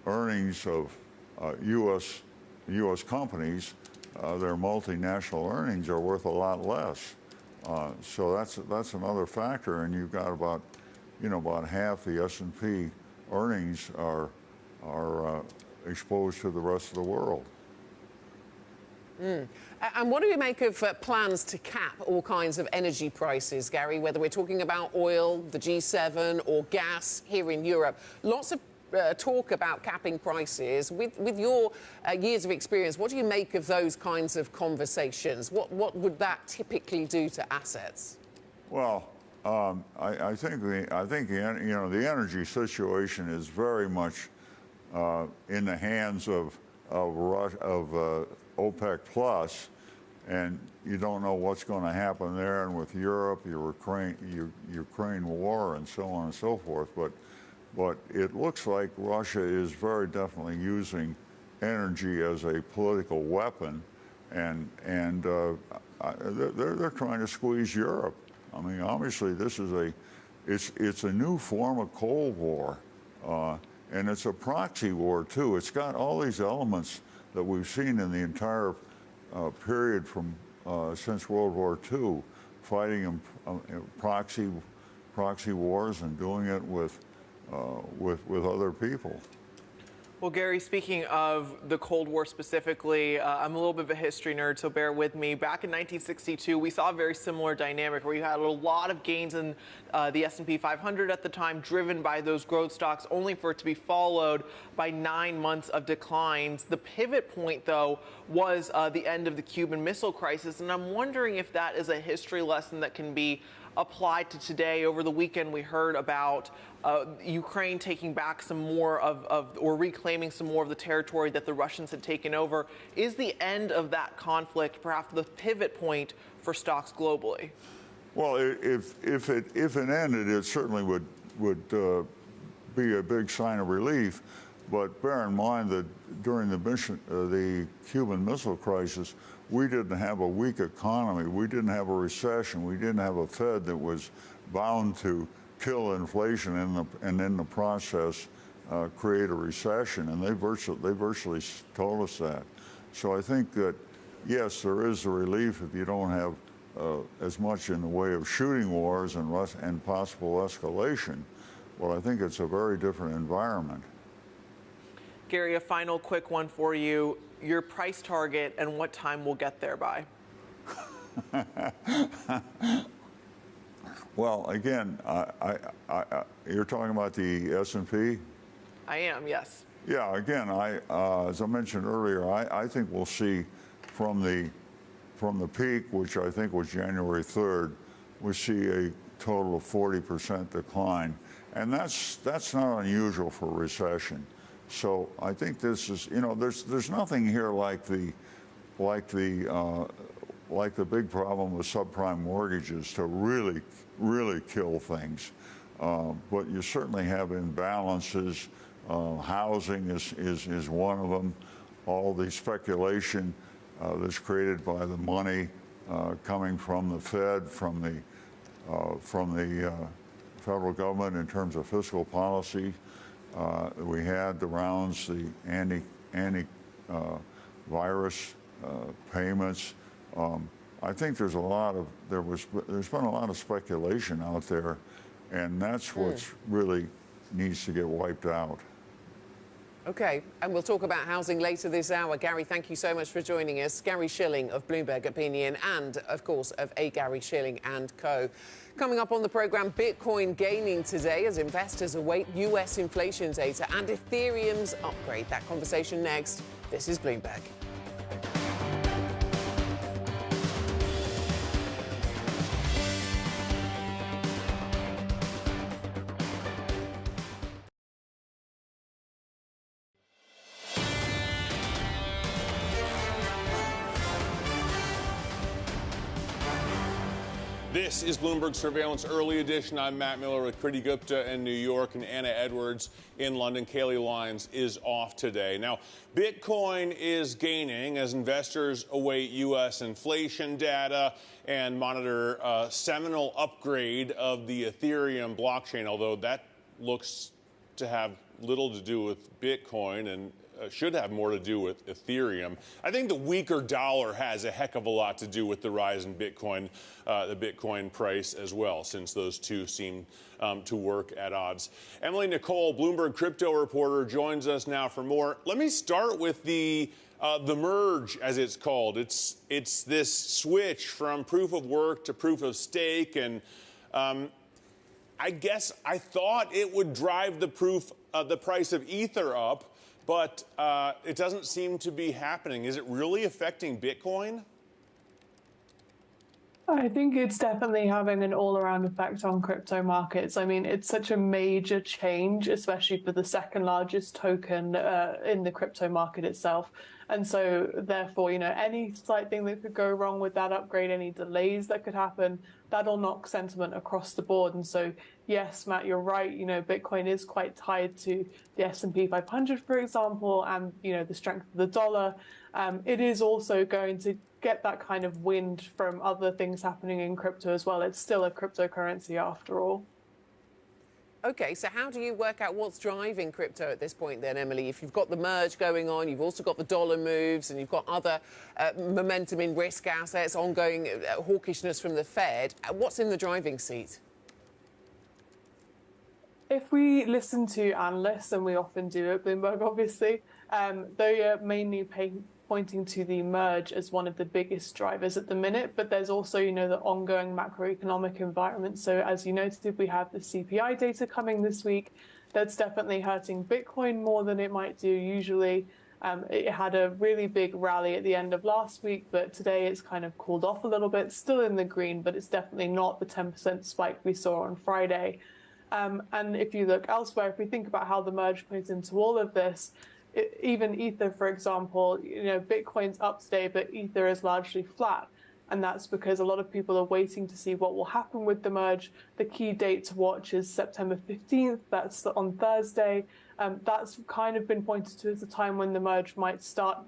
[SPEAKER 8] earnings of U.S. companies, their multinational earnings, are worth a lot less. So that's another factor, and you've got about half the S&P earnings are exposed to the rest of the world.
[SPEAKER 20] And what do we make of plans to cap all kinds of energy prices, Gary, whether we're talking about oil, the G7, or gas here in Europe? Lots of talk about capping prices. With your years of experience, what do you make of those kinds of conversations? What would that typically do to assets?
[SPEAKER 8] Well, I think the energy situation is very much in the hands of OPEC Plus, and you don't know what's going to happen there, and with Europe, Ukraine war, and so on and so forth. But it looks like Russia is very definitely using energy as a political weapon, and they're trying to squeeze Europe. I mean, obviously, this is it's a new form of Cold War, and it's a proxy war too. It's got all these elements that we've seen in the entire period from since World War II, fighting proxy wars and doing it with other people.
[SPEAKER 21] Well, Gary, speaking of the Cold War specifically, I'm a little bit of a history nerd, so bear with me. Back in 1962, we saw a very similar dynamic where you had a lot of gains in the S&P 500 at the time, driven by those growth stocks, only for it to be followed by 9 months of declines. The pivot point, though, was the end of the Cuban Missile Crisis, and I'm wondering if that is a history lesson that can be applied to today. Over the weekend, we heard about Ukraine taking back some more or reclaiming some more of the territory that the Russians had taken over. Is the end of that conflict perhaps the pivot point for stocks globally?
[SPEAKER 8] Well, if it ended, it certainly would be a big sign of relief. But bear in mind that during the Cuban Missile Crisis, we didn't have a weak economy. We didn't have a recession. We didn't have a Fed that was bound to kill inflation and in the process create a recession. And they virtually told us that. So I think that, yes, there is a relief if you don't have as much in the way of shooting wars and possible escalation. Well, I think it's a very different environment.
[SPEAKER 21] Gary, a final quick one for you. Your price target and what time we'll get there by?
[SPEAKER 8] Well, again, you're talking about the S&P?
[SPEAKER 21] I am, yes.
[SPEAKER 8] Yeah, again, as I mentioned earlier, I think we'll see from the peak, which I think was January 3rd, we see a total of 40% decline. And that's not unusual for a recession. So I think this is, there's nothing here like the big problem with subprime mortgages to really kill things. But you certainly have imbalances. Housing is one of them. All the speculation that's created by the money coming from the Fed, from the federal government in terms of fiscal policy. We had the rounds, the anti-virus payments. I think there's been a lot of speculation out there, and that's what really needs to get wiped out.
[SPEAKER 20] Okay, and we'll talk about housing later this hour. Gary, thank you so much for joining us. Gary Schilling of Bloomberg Opinion and, of course, of A. Gary Schilling & Co. Coming up on the programme, Bitcoin gaining today as investors await US inflation data and Ethereum's upgrade. That conversation next. This is Bloomberg.
[SPEAKER 22] This is Bloomberg Surveillance Early Edition. I'm Matt Miller with Kriti Gupta in New York and Anna Edwards in London. K.L.P Lines is off today. Now, Bitcoin is gaining as investors await U.S. inflation data and monitor a seminal upgrade of the Ethereum blockchain, although that looks to have little to do with Bitcoin and should have more to do with Ethereum. I think the weaker dollar has a heck of a lot to do with the rise in Bitcoin, the Bitcoin price as well, since those two seem to work at odds. Emily Nicole, Bloomberg crypto reporter, joins us now for more. Let me start with the merge, as it's called. It's this switch from proof of work to proof of stake, and I guess I thought it would drive the price of Ether up. But it doesn't seem to be happening. Is it really affecting Bitcoin?
[SPEAKER 10] I think it's definitely having an all-around effect on crypto markets. I mean, it's such a major change, especially for the second largest token in the crypto market itself. And so, therefore, any slight thing that could go wrong with that upgrade, any delays that could happen, that'll knock sentiment across the board. And so, yes, Matt, you're right. Bitcoin is quite tied to the S&P 500, for example, and, the strength of the dollar. It is also going to get that kind of wind from other things happening in crypto as well. It's still a cryptocurrency after all.
[SPEAKER 20] Okay, so how do you work out what's driving crypto at this point then, Emily? If you've got the merge going on, you've also got the dollar moves, and you've got other momentum in risk assets, ongoing hawkishness from the Fed, what's in the driving seat?
[SPEAKER 10] If we listen to analysts, and we often do at Bloomberg, obviously, they are mainly pointing to the merge as one of the biggest drivers at the minute, but there's also, the ongoing macroeconomic environment. So as you noted, we have the CPI data coming this week. That's definitely hurting Bitcoin more than it might do usually. It had a really big rally at the end of last week, but today it's kind of cooled off a little bit, still in the green, but it's definitely not the 10% spike we saw on Friday. And if you look elsewhere, if we think about how the merge plays into all of this, even Ether, for example, Bitcoin's up today, but Ether is largely flat. And that's because a lot of people are waiting to see what will happen with the merge. The key date to watch is September 15th. That's on Thursday. That's kind of been pointed to as a time when the merge might start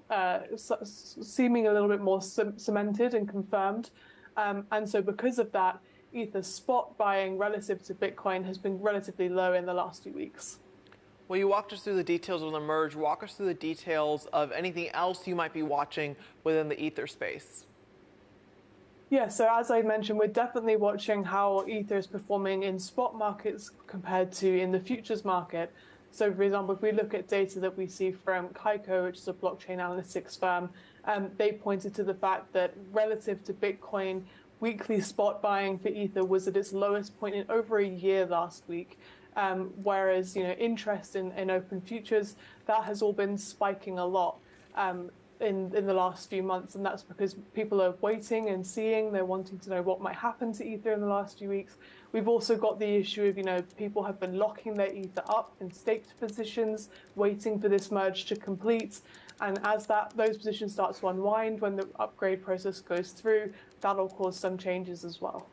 [SPEAKER 10] seeming a little bit more cemented and confirmed. And so because of that, Ether's spot buying relative to Bitcoin has been relatively low in the last few weeks.
[SPEAKER 21] Well, you walked us through the details of the merge. Walk us through the details of anything else you might be watching within the Ether space.
[SPEAKER 10] Yeah, so as I mentioned, we're definitely watching how Ether is performing in spot markets compared to in the futures market. So, for example, if we look at data that we see from K.L.P, which is a blockchain analytics firm, they pointed to the fact that relative to Bitcoin, weekly spot buying for Ether was at its lowest point in over a year last week. Whereas, interest in open futures, that has all been spiking a lot in the last few months. And that's because people are waiting and seeing, they're wanting to know what might happen to Ether in the last few weeks. We've also got the issue of, people have been locking their Ether up in staked positions, waiting for this merge to complete. And as those positions start to unwind when the upgrade process goes through, that'll cause some changes as well.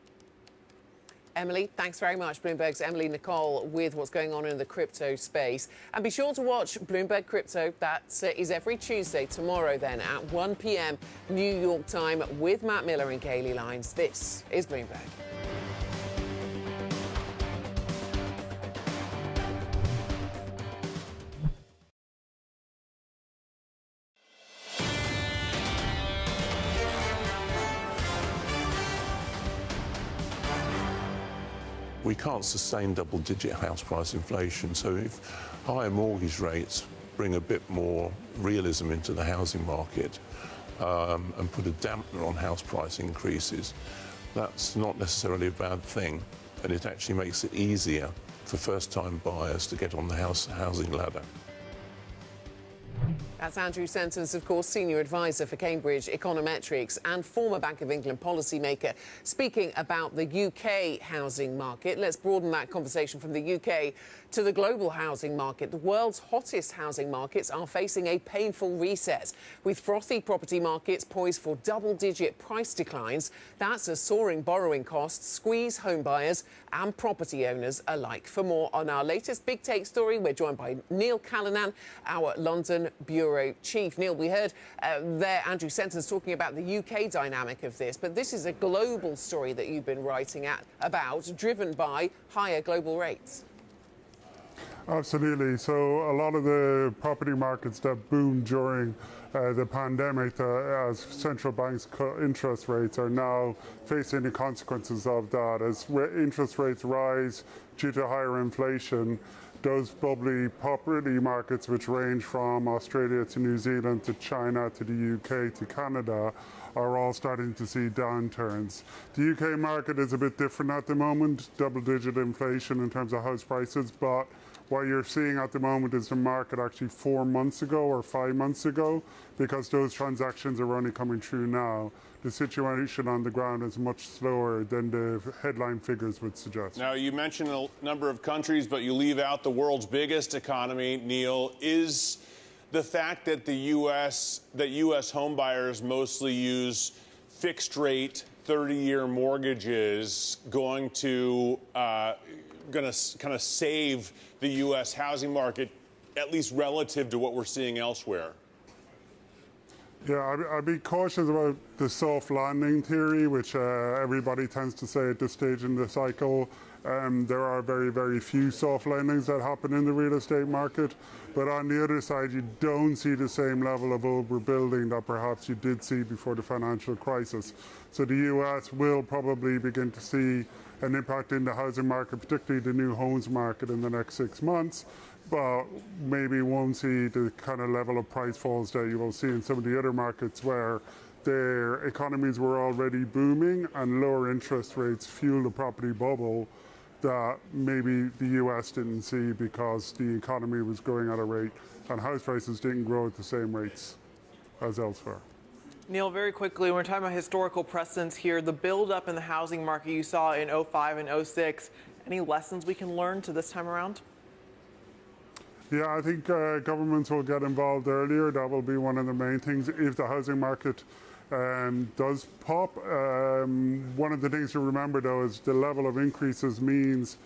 [SPEAKER 20] Emily, thanks very much. Bloomberg's Emily Nicole with what's going on in the crypto space. And be sure to watch Bloomberg Crypto. That is every Tuesday, tomorrow then at 1 p.m. New York time with Matt Miller and Kaylee Lines. This is Bloomberg.
[SPEAKER 9] We can't sustain double-digit house price inflation, so if higher mortgage rates bring a bit more realism into the housing market and put a dampener on house price increases, that's not necessarily a bad thing, and it actually makes it easier for first-time buyers to get on the housing ladder.
[SPEAKER 20] That's Andrew Sentence, of course, Senior Advisor for Cambridge Econometrics and former Bank of England policymaker, speaking about the UK housing market. Let's broaden that conversation from the UK to the global housing market. The world's hottest housing markets are facing a painful reset, with frothy property markets poised for double-digit price declines. That's as soaring borrowing costs squeeze home buyers and property owners alike. For more on our latest Big Take story, we're joined by Neil Callanan, our London Bureau Chief. Neil, we heard there Andrew Sentence talking about the UK dynamic of this, but this is a global story that you've been writing about, driven by higher global rates.
[SPEAKER 14] Absolutely. So a lot of the property markets that boomed during the pandemic, as central banks cut interest rates, are now facing the consequences of that. As interest rates rise due to higher inflation, those bubbly property markets, which range from Australia to New Zealand to China to the UK to Canada, are all starting to see downturns. The UK market is a bit different at the moment, double-digit inflation in terms of house prices, but what you're seeing at the moment is the market actually 4 months ago or 5 months ago, because those transactions are only coming through now. The situation on the ground is much slower than the headline figures would suggest.
[SPEAKER 22] Now, you mentioned a number of countries, but you leave out the world's biggest economy, Neil. Is the fact that U.S. home buyers mostly use fixed-rate 30-year mortgages going to kind of save the U.S. housing market, at least relative to what we're seeing elsewhere?
[SPEAKER 14] Yeah, I'd be cautious about the soft landing theory, which everybody tends to say at this stage in the cycle. There are very, very few soft landings that happen in the real estate market. But on the other side, you don't see the same level of overbuilding that perhaps you did see before the financial crisis. So the US will probably begin to see an impact in the housing market, particularly the new homes market, in the next 6 months. But maybe won't see the kind of level of price falls that you will see in some of the other markets where their economies were already booming and lower interest rates fueled a property bubble that maybe the US didn't see because the economy was growing at a rate and house prices didn't grow at the same rates as elsewhere.
[SPEAKER 21] Neil, very quickly, when we're talking about historical precedents here, the buildup in the housing market you saw in 05 and 06, any lessons we can learn to this time around?
[SPEAKER 14] Yeah, I think governments will get involved earlier. That will be one of the main things. If the housing market does pop, one of the things to remember, though, is the level of increases means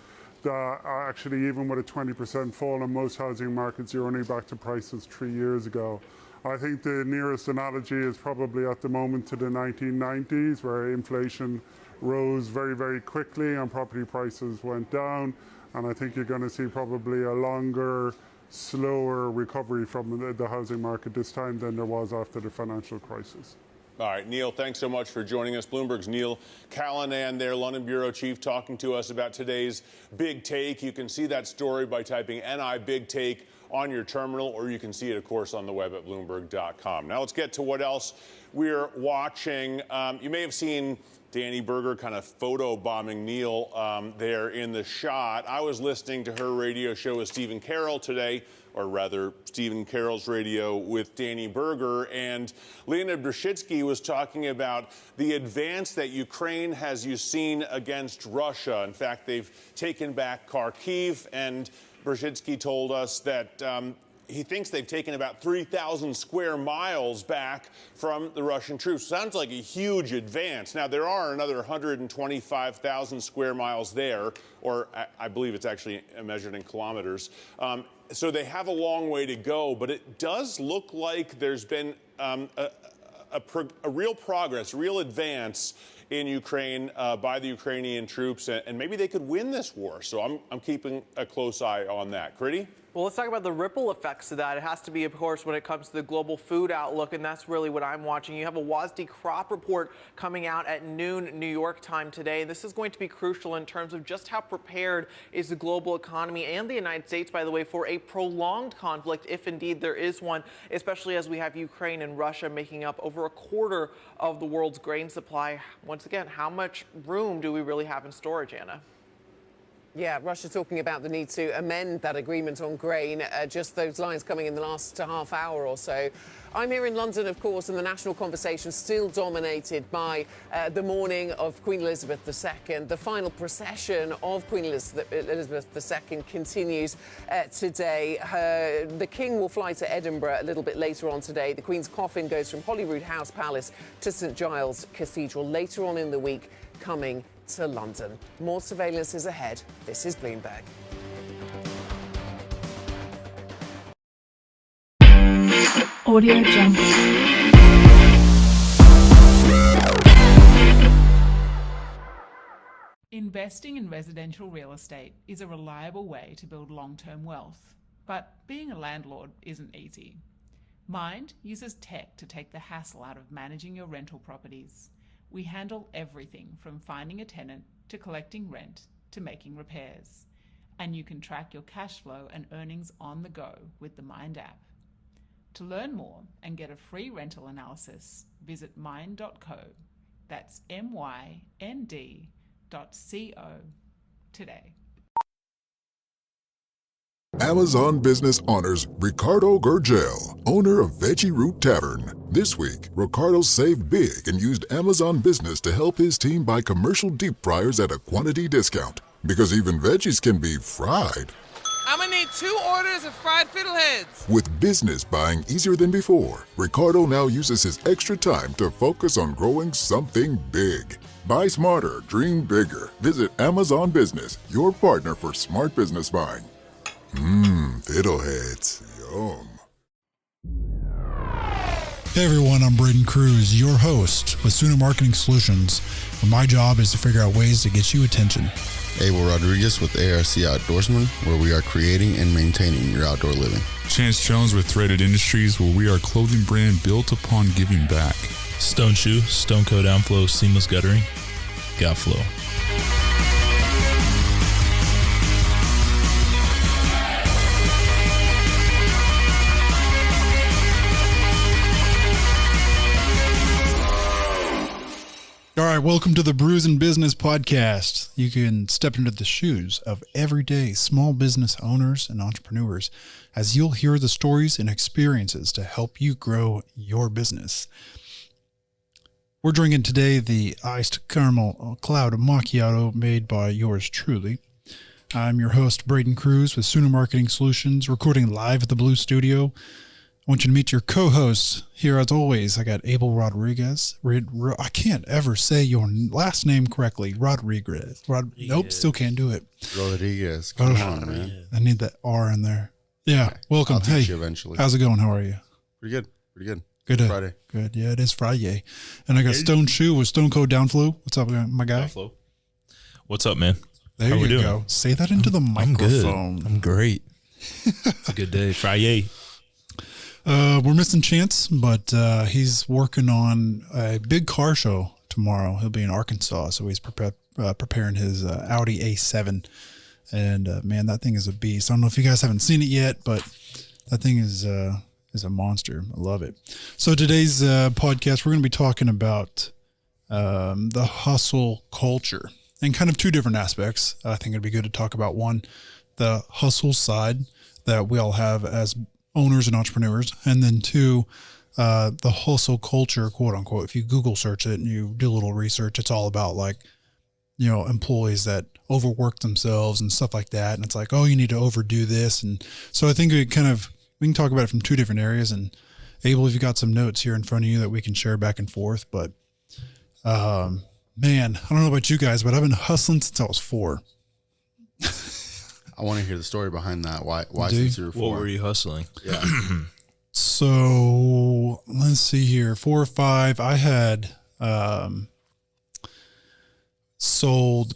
[SPEAKER 14] that actually even with a 20% fall in most housing markets, you're only back to prices 3 years ago. I think the nearest analogy is probably at the moment to the 1990s, where inflation rose very, very quickly and property prices went down. And I think you're going to see probably a longer, slower recovery from the housing market this time than there was after the financial crisis.
[SPEAKER 22] All right, Neil, thanks so much for joining us. Bloomberg's Neil Callanan there, London Bureau Chief, talking to us about today's Big Take. You can see that story by typing NI Big Take on your terminal, or you can see it, of course, on the web at Bloomberg.com. Now let's get to what else we're watching. You may have seen Danny Berger kind of photo-bombing Neil there in the shot. I was listening to her radio show with Stephen Carroll today, or rather Stephen Carroll's radio with Danny Berger, and Leonid Brzezinski was talking about the advance that Ukraine has seen against Russia. In fact, they've taken back Kharkiv, and Brzezinski told us that he thinks they've taken about 3,000 square miles back from the Russian troops. Sounds like a huge advance. Now, there are another 125,000 square miles there, or I believe it's actually measured in kilometers. So they have a long way to go, but it does look like there's been a real progress, real advance in Ukraine by the Ukrainian troops, and maybe they could win this war. So I'm keeping a close eye on that. Critty?
[SPEAKER 21] Well, let's talk about the ripple effects of that. It has to be, of course, when it comes to the global food outlook, and that's really what I'm watching. You have a WASDE crop report coming out at noon New York time today. This is going to be crucial in terms of just how prepared is the global economy and the United States, by the way, for a prolonged conflict, if indeed there is one, especially as we have Ukraine and Russia making up over a quarter of the world's grain supply. Once again, how much room do we really have in storage, Anna?
[SPEAKER 20] Yeah, Russia talking about the need to amend that agreement on grain, just those lines coming in the last half hour or so. I'm here in London, of course, and the national conversation still dominated by the mourning of Queen Elizabeth II. The final procession of Queen Elizabeth II continues today. The King will fly to Edinburgh a little bit later on today. The Queen's coffin goes from Holyrood House Palace to St Giles Cathedral later on in the week, coming to London. More surveillance is ahead. This is Bloomberg.
[SPEAKER 6] Audio Jungle.
[SPEAKER 15] Investing in residential real estate is a reliable way to build long-term wealth, but being a landlord isn't easy. Mind uses tech to take the hassle out of managing your rental properties. We handle everything from finding a tenant to collecting rent to making repairs. And you can track your cash flow and earnings on the go with the Mind app. To learn more and get a free rental analysis, visit mind.co. That's MYND.co today.
[SPEAKER 5] Amazon Business honors Ricardo Gurgel, owner of Veggie Root Tavern. This week, Ricardo saved big and used Amazon Business to help his team buy commercial deep fryers at a quantity discount. Because even veggies can be fried.
[SPEAKER 16] I'm gonna need 2 orders of fried fiddleheads.
[SPEAKER 5] With business buying easier than before, Ricardo now uses his extra time to focus on growing something big. Buy smarter, dream bigger. Visit Amazon Business, your partner for smart business buying. Fiddleheads. Yum.
[SPEAKER 17] Hey everyone, I'm Braden Cruz, your host with Suna Marketing Solutions, where my job is to figure out ways to get you attention.
[SPEAKER 25] Abel Rodriguez with ARC Outdoorsman, where we are creating and maintaining your outdoor living.
[SPEAKER 26] Chance Jones with Threaded Industries, where we are a clothing brand built upon giving back.
[SPEAKER 27] Stone Shoe, Stone Coat Downflow, Seamless Guttering, Got Flow.
[SPEAKER 17] All right, welcome to the Brews and Business Podcast. You can step into the shoes of everyday small business owners and entrepreneurs as you'll hear the stories and experiences to help you grow your business. We're drinking today the iced caramel cloud macchiato made by yours truly. I'm your host, Braden Cruz with Suna Marketing Solutions, recording live at the Blue Studio. I want you to meet your co-hosts here. As always, I got Abel Rodriguez. I can't ever say your last name correctly. Rodriguez. Nope, still can't do it.
[SPEAKER 25] Rodriguez. Come on, man.
[SPEAKER 17] I need that R in there. Yeah, welcome.
[SPEAKER 25] I'll teach you eventually.
[SPEAKER 17] How's it going? How are you?
[SPEAKER 25] Pretty good. Pretty good.
[SPEAKER 17] Good.
[SPEAKER 25] Friday.
[SPEAKER 17] Good. Yeah, it is Friday. And I got Stone Shoe with Stone Coat Downflow. What's up, my guy?
[SPEAKER 27] Downflow. What's up, man?
[SPEAKER 17] There
[SPEAKER 27] How
[SPEAKER 17] you
[SPEAKER 27] we doing?
[SPEAKER 17] go. Say that into the microphone.
[SPEAKER 27] I'm great. It's a good day. Friday.
[SPEAKER 17] We're missing Chance, but he's working on a big car show tomorrow. He'll be in Arkansas, so he's preparing his Audi A7. And man, that thing is a beast. I don't know if you guys haven't seen it yet, but that thing is a monster. I love it. So today's podcast, we're going to be talking about the hustle culture and kind of two different aspects. I think it'd be good to talk about one, the hustle side that we all have as owners and entrepreneurs, and then two, the hustle culture, quote unquote. If you Google search it and you do a little research, it's all about like, you know, employees that overwork themselves and stuff like that. And it's like, oh, you need to overdo this. And so I think we kind of we can talk about it from two different areas. And Abel, if you got some notes here in front of you that we can share back and forth, but man, I don't know about you guys, but I've been hustling since I was 4.
[SPEAKER 25] I want to hear the story behind that. Why
[SPEAKER 17] Dude,
[SPEAKER 25] since you were 4?
[SPEAKER 27] What were you hustling?
[SPEAKER 25] Yeah.
[SPEAKER 17] So let's see here, 4 or 5. I had sold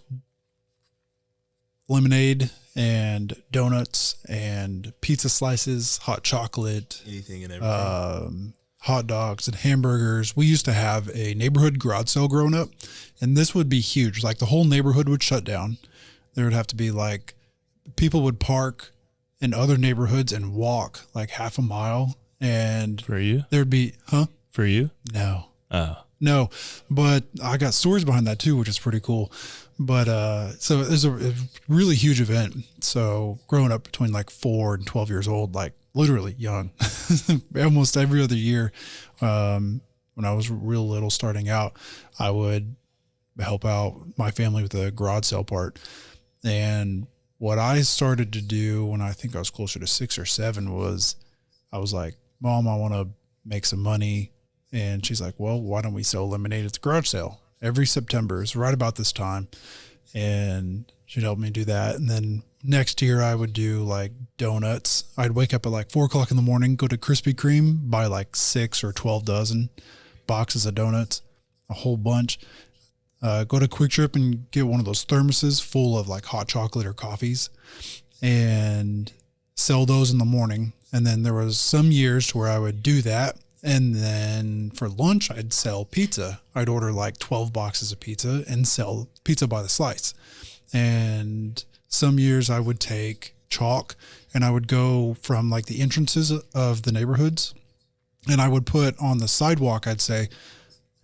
[SPEAKER 17] lemonade and donuts and pizza slices, hot chocolate,
[SPEAKER 27] Anything and everything.
[SPEAKER 17] hot dogs and hamburgers. We used to have a neighborhood garage sale growing up, and this would be huge. Like the whole neighborhood would shut down. There would have to be like, people would park in other neighborhoods and walk like half a mile. And
[SPEAKER 27] For you?
[SPEAKER 17] there'd be,
[SPEAKER 27] For you?
[SPEAKER 17] No.
[SPEAKER 27] Oh.
[SPEAKER 17] No, but I got stories behind that too, which is pretty cool. But so it was a really huge event. So growing up between like 4 and 12 years old, like literally young, almost every other year, when I was real little starting out, I would help out my family with the garage sale part. And what I started to do when I think I was closer to 6 or 7 was I was like, Mom, I want to make some money. And she's like, well, why don't we sell lemonade at the garage sale every September? It's right about this time. And she'd help me do that. And then next year I would do like donuts. I'd wake up at like 4 o'clock in the morning, go to Krispy Kreme, buy like 6 or 12 dozen boxes of donuts, a whole bunch. Go to Quick Trip and get one of those thermoses full of like hot chocolate or coffees and sell those in the morning. And then there was some years where I would do that. And then for lunch, I'd sell pizza. I'd order like 12 boxes of pizza and sell pizza by the slice. And some years I would take chalk and I would go from like the entrances of the neighborhoods and I would put on the sidewalk, I'd say,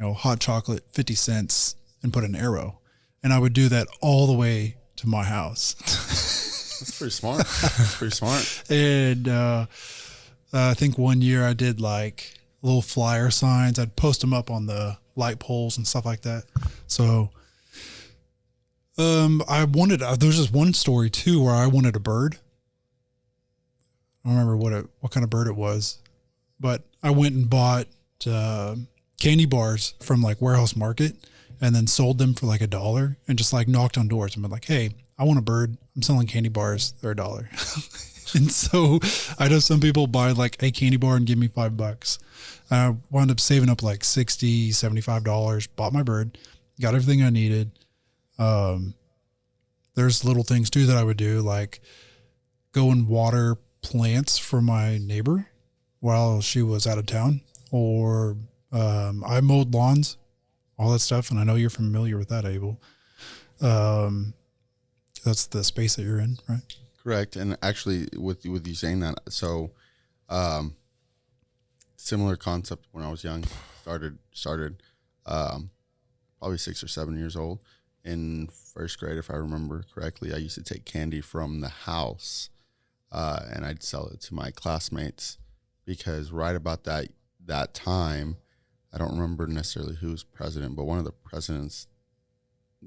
[SPEAKER 17] hot chocolate, 50 cents, and put an arrow. And I would do that all the way to my house.
[SPEAKER 25] That's pretty smart. That's pretty smart.
[SPEAKER 17] And I think one year I did like little flyer signs. I'd post them up on the light poles and stuff like that. So there's this one story too where I wanted a bird. I don't remember what kind of bird it was, but I went and bought candy bars from like Warehouse Market and then sold them for like $1 and just like knocked on doors and been like, hey, I want a bird. I'm selling candy bars. They're $1. And so I know some people buy like a candy bar and give me $5. I wound up saving up like $60, $75, bought my bird, got everything I needed. There's little things too that I would do, like go and water plants for my neighbor while she was out of town, or I mowed lawns, all that stuff. And I know you're familiar with that, Abel. That's the space that you're in, right?
[SPEAKER 25] Correct. And actually with you saying that, so similar concept when I was young, started probably 6 or 7 years old. In first grade, if I remember correctly, I used to take candy from the house and I'd sell it to my classmates, because right about that time, I don't remember necessarily who's president, but one of the president's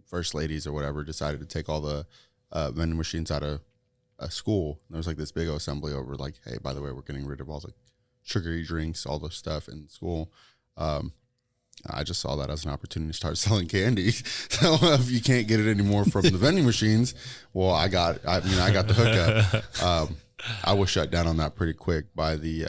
[SPEAKER 25] first ladies or whatever decided to take all the vending machines out of a school. And there was like this big assembly over like, hey, by the way, we're getting rid of all the sugary drinks, all the stuff in school. I just saw that as an opportunity to start selling candy. So if you can't get it anymore from the vending machines, well, I got the hookup. I was shut down on that pretty quick by the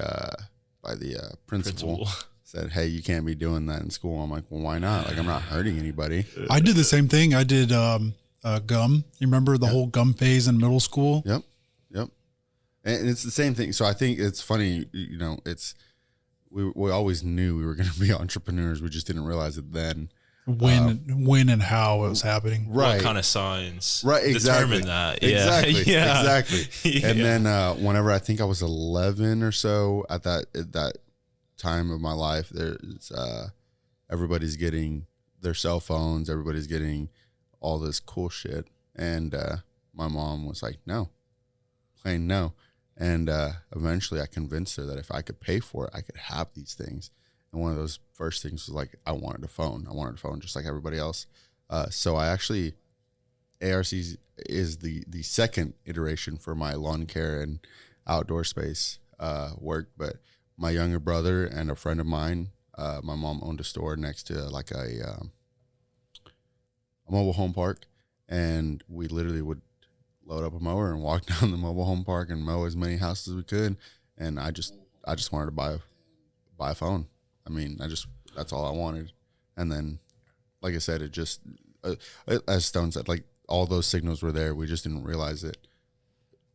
[SPEAKER 25] principal. Said, hey, you can't be doing that in school. I'm like, well, why not? Like, I'm not hurting anybody.
[SPEAKER 17] I did the same thing. I did gum. You remember the whole gum phase in middle school?
[SPEAKER 25] Yep. And it's the same thing. So I think it's funny, we always knew we were going to be entrepreneurs. We just didn't realize it then.
[SPEAKER 17] When and how it was happening.
[SPEAKER 25] Right.
[SPEAKER 27] What kind of signs
[SPEAKER 25] exactly.
[SPEAKER 27] determine that?
[SPEAKER 25] Exactly.
[SPEAKER 27] Yeah.
[SPEAKER 25] Exactly. And then whenever I think I was 11 or so, at that time of my life, there's everybody's getting their cell phones, everybody's getting all this cool shit, and my mom was like, no, plain no. And eventually I convinced her that if I could pay for it, I could have these things. And one of those first things was like, I wanted a phone just like everybody else. So I actually, ARCs is the second iteration for my lawn care and outdoor space. worked, but my younger brother and a friend of mine, my mom owned a store next to like a mobile home park, and we literally would load up a mower and walk down the mobile home park and mow as many houses as we could. And I just wanted to buy a phone. I mean, that's all I wanted. And then, like I said, it just, as Stone said, like all those signals were there. We just didn't realize that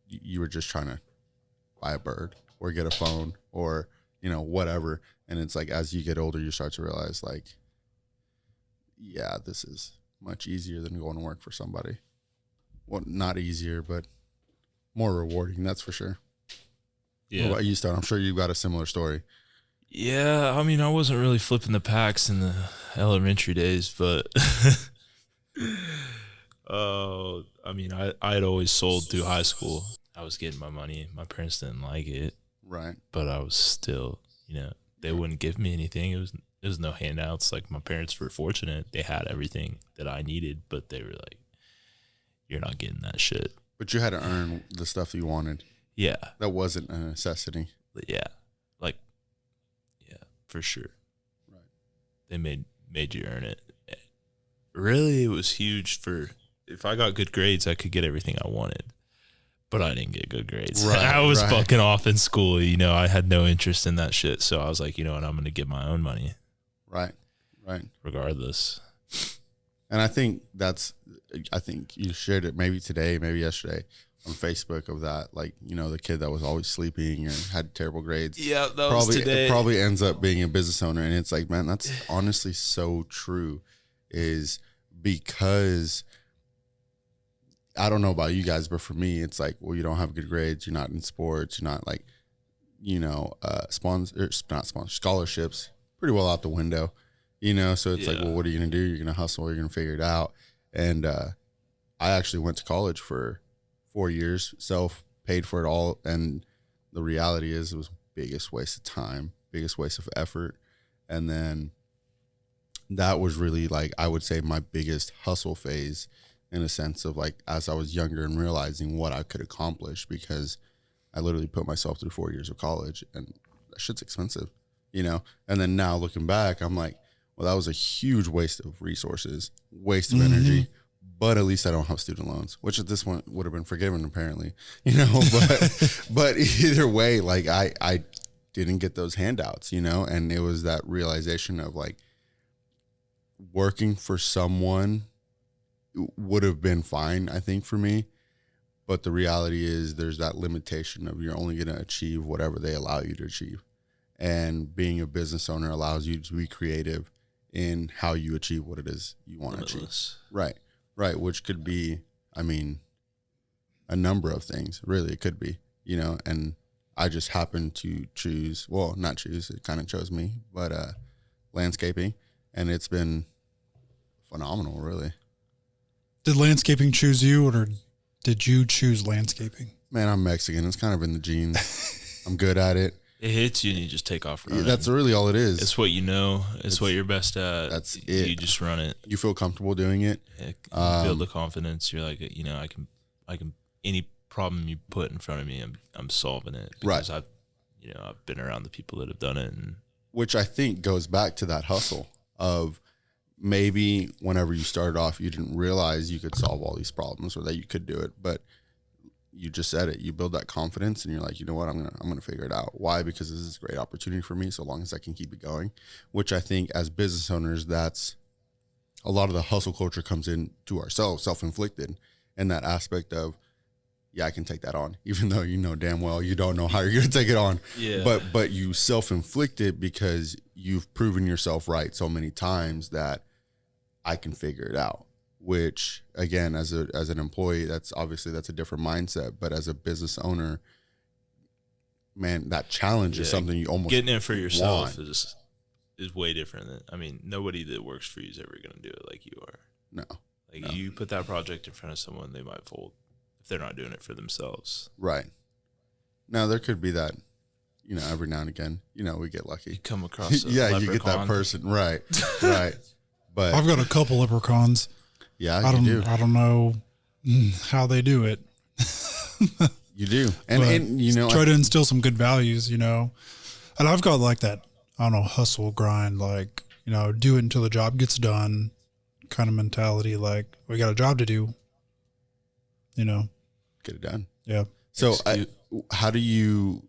[SPEAKER 25] you were just trying to buy a bird or get a phone or, whatever. And it's like, as you get older, you start to realize like, yeah, this is much easier than going to work for somebody. Well, not easier, but more rewarding. That's for sure.
[SPEAKER 27] Yeah.
[SPEAKER 25] What about you, Stone? I'm sure you've got a similar story.
[SPEAKER 27] Yeah, I mean, I wasn't really flipping the packs in the elementary days, but I mean, I had always sold through high school. I was getting my money. My parents didn't like it.
[SPEAKER 25] Right.
[SPEAKER 27] But I was still, they wouldn't give me anything. It was no handouts. Like, my parents were fortunate. They had everything that I needed, but they were like, you're not getting that shit.
[SPEAKER 25] But you had to earn the stuff you wanted.
[SPEAKER 27] Yeah.
[SPEAKER 25] That wasn't a necessity.
[SPEAKER 27] Yeah. Like, yeah, for sure.
[SPEAKER 25] Right.
[SPEAKER 27] They made you earn it. Really, it was huge for, if I got good grades, I could get everything I wanted. But I didn't get good grades.
[SPEAKER 25] Right,
[SPEAKER 27] I was fucking off in school. I had no interest in that shit. So I was like, you know what, I'm going to get my own money.
[SPEAKER 25] Right.
[SPEAKER 27] Regardless.
[SPEAKER 25] And I think you shared it maybe today, maybe yesterday on Facebook of that, like, the kid that was always sleeping or had terrible grades.
[SPEAKER 27] Yeah, that was today.
[SPEAKER 25] It probably ends up being a business owner. And it's like, man, that's honestly so true, is because I don't know about you guys, but for me, it's like, well, you don't have good grades. You're not in sports. You're not like, scholarships, pretty well out the window, so it's like, well, what are you going to do? You're going to hustle. You're going to figure it out. And I actually went to college for 4 years, paid for it all. And the reality is it was biggest waste of time, biggest waste of effort. And then that was really, like, I would say my biggest hustle phase, in a sense of, like, as I was younger and realizing what I could accomplish, because I literally put myself through 4 years of college, and that shit's expensive, And then now looking back, I'm like, well, that was a huge waste of resources, waste of energy, but at least I don't have student loans, which at this point would have been forgiven apparently, but either way, like, I didn't get those handouts, and it was that realization of, like, working for someone would have been fine, I think, for me. But the reality is there's that limitation of you're only going to achieve whatever they allow you to achieve. And being a business owner allows you to be creative in how you achieve what it is you want to achieve. Right. Which could be, I mean, a number of things. Really, it could be, and I just happened to choose, well, not choose, it kind of chose me, but landscaping. And it's been phenomenal, really.
[SPEAKER 17] Did landscaping choose you, or did you choose landscaping?
[SPEAKER 25] Man, I'm Mexican. It's kind of in the genes. I'm good at it.
[SPEAKER 27] It hits you and you just take off running.
[SPEAKER 25] Yeah, that's really all it is.
[SPEAKER 27] It's what you know. It's what you're best at.
[SPEAKER 25] That's it.
[SPEAKER 27] You just run it.
[SPEAKER 25] You feel comfortable doing it.
[SPEAKER 27] Yeah, build the confidence. You're like, I can. Any problem you put in front of me, I'm solving it. Because I've been around the people that have done it, and
[SPEAKER 25] which I think goes back to that hustle of, maybe whenever you started off, you didn't realize you could solve all these problems or that you could do it, but you just said it. You build that confidence, and you're like, you know what, I'm gonna figure it out. Why? Because this is a great opportunity for me, so long as I can keep it going. Which I think, as business owners, that's a lot of the hustle culture comes in to ourselves, self-inflicted, in that aspect of, yeah, I can take that on, even though damn well you don't know how you're gonna take it on.
[SPEAKER 27] Yeah.
[SPEAKER 25] But you self-inflicted because you've proven yourself right so many times that I can figure it out. Which, again, as an employee, that's a different mindset. But as a business owner, man, that challenge is something you almost
[SPEAKER 27] getting it for yourself
[SPEAKER 25] want.
[SPEAKER 27] is way different than, nobody that works for you is ever gonna do it like you are.
[SPEAKER 25] No.
[SPEAKER 27] Like, you put that project in front of someone, they might fold if they're not doing it for themselves.
[SPEAKER 25] Right. Now there could be that, every now and again, we get lucky.
[SPEAKER 27] You come across a
[SPEAKER 25] yeah,
[SPEAKER 27] leprechaun.
[SPEAKER 25] You get that person. Right. But
[SPEAKER 17] I've got a couple leprechauns.
[SPEAKER 25] Yeah,
[SPEAKER 17] I don't know how they do it.
[SPEAKER 25] You do. And you know,
[SPEAKER 17] try to instill some good values, you know. And I've got like that, I don't know, hustle, grind, like, you know, do it until the job gets done kind of mentality. Like, we got a job to do, you know.
[SPEAKER 25] Get it done.
[SPEAKER 17] Yeah.
[SPEAKER 25] So how do you,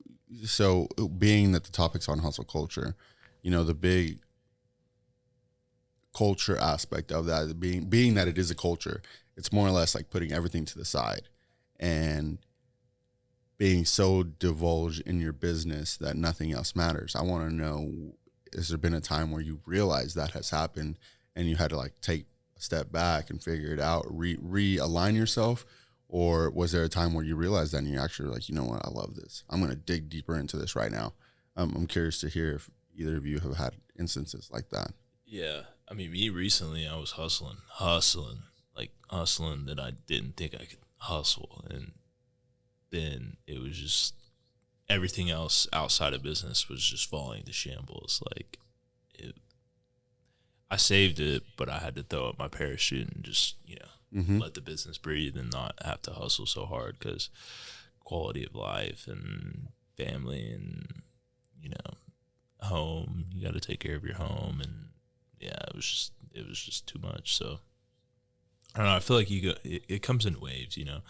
[SPEAKER 25] so being that the topic's on hustle culture, you know, the big culture aspect of that, being that it is a culture, it's more or less like putting everything to the side and being so divulged in your business that nothing else matters. I want to know, has there been a time where you realized that has happened and you had to like take a step back and figure it out, realign yourself? Or was there a time where you realized that and you actually like, you know what, I love this. I'm going to dig deeper into this right now. I'm curious to hear if either of you have had instances like that.
[SPEAKER 27] Yeah. I mean, me recently, I was hustling that I didn't think I could hustle. And then it was just everything else outside of business was just falling to shambles. Like, I saved it, but I had to throw up my parachute and just, you know, let the business breathe and not have to hustle so hard, because quality of life and family and, you know, home, you got to take care of your home. And yeah, it was just too much. So I don't know. I feel like it comes in waves, you know.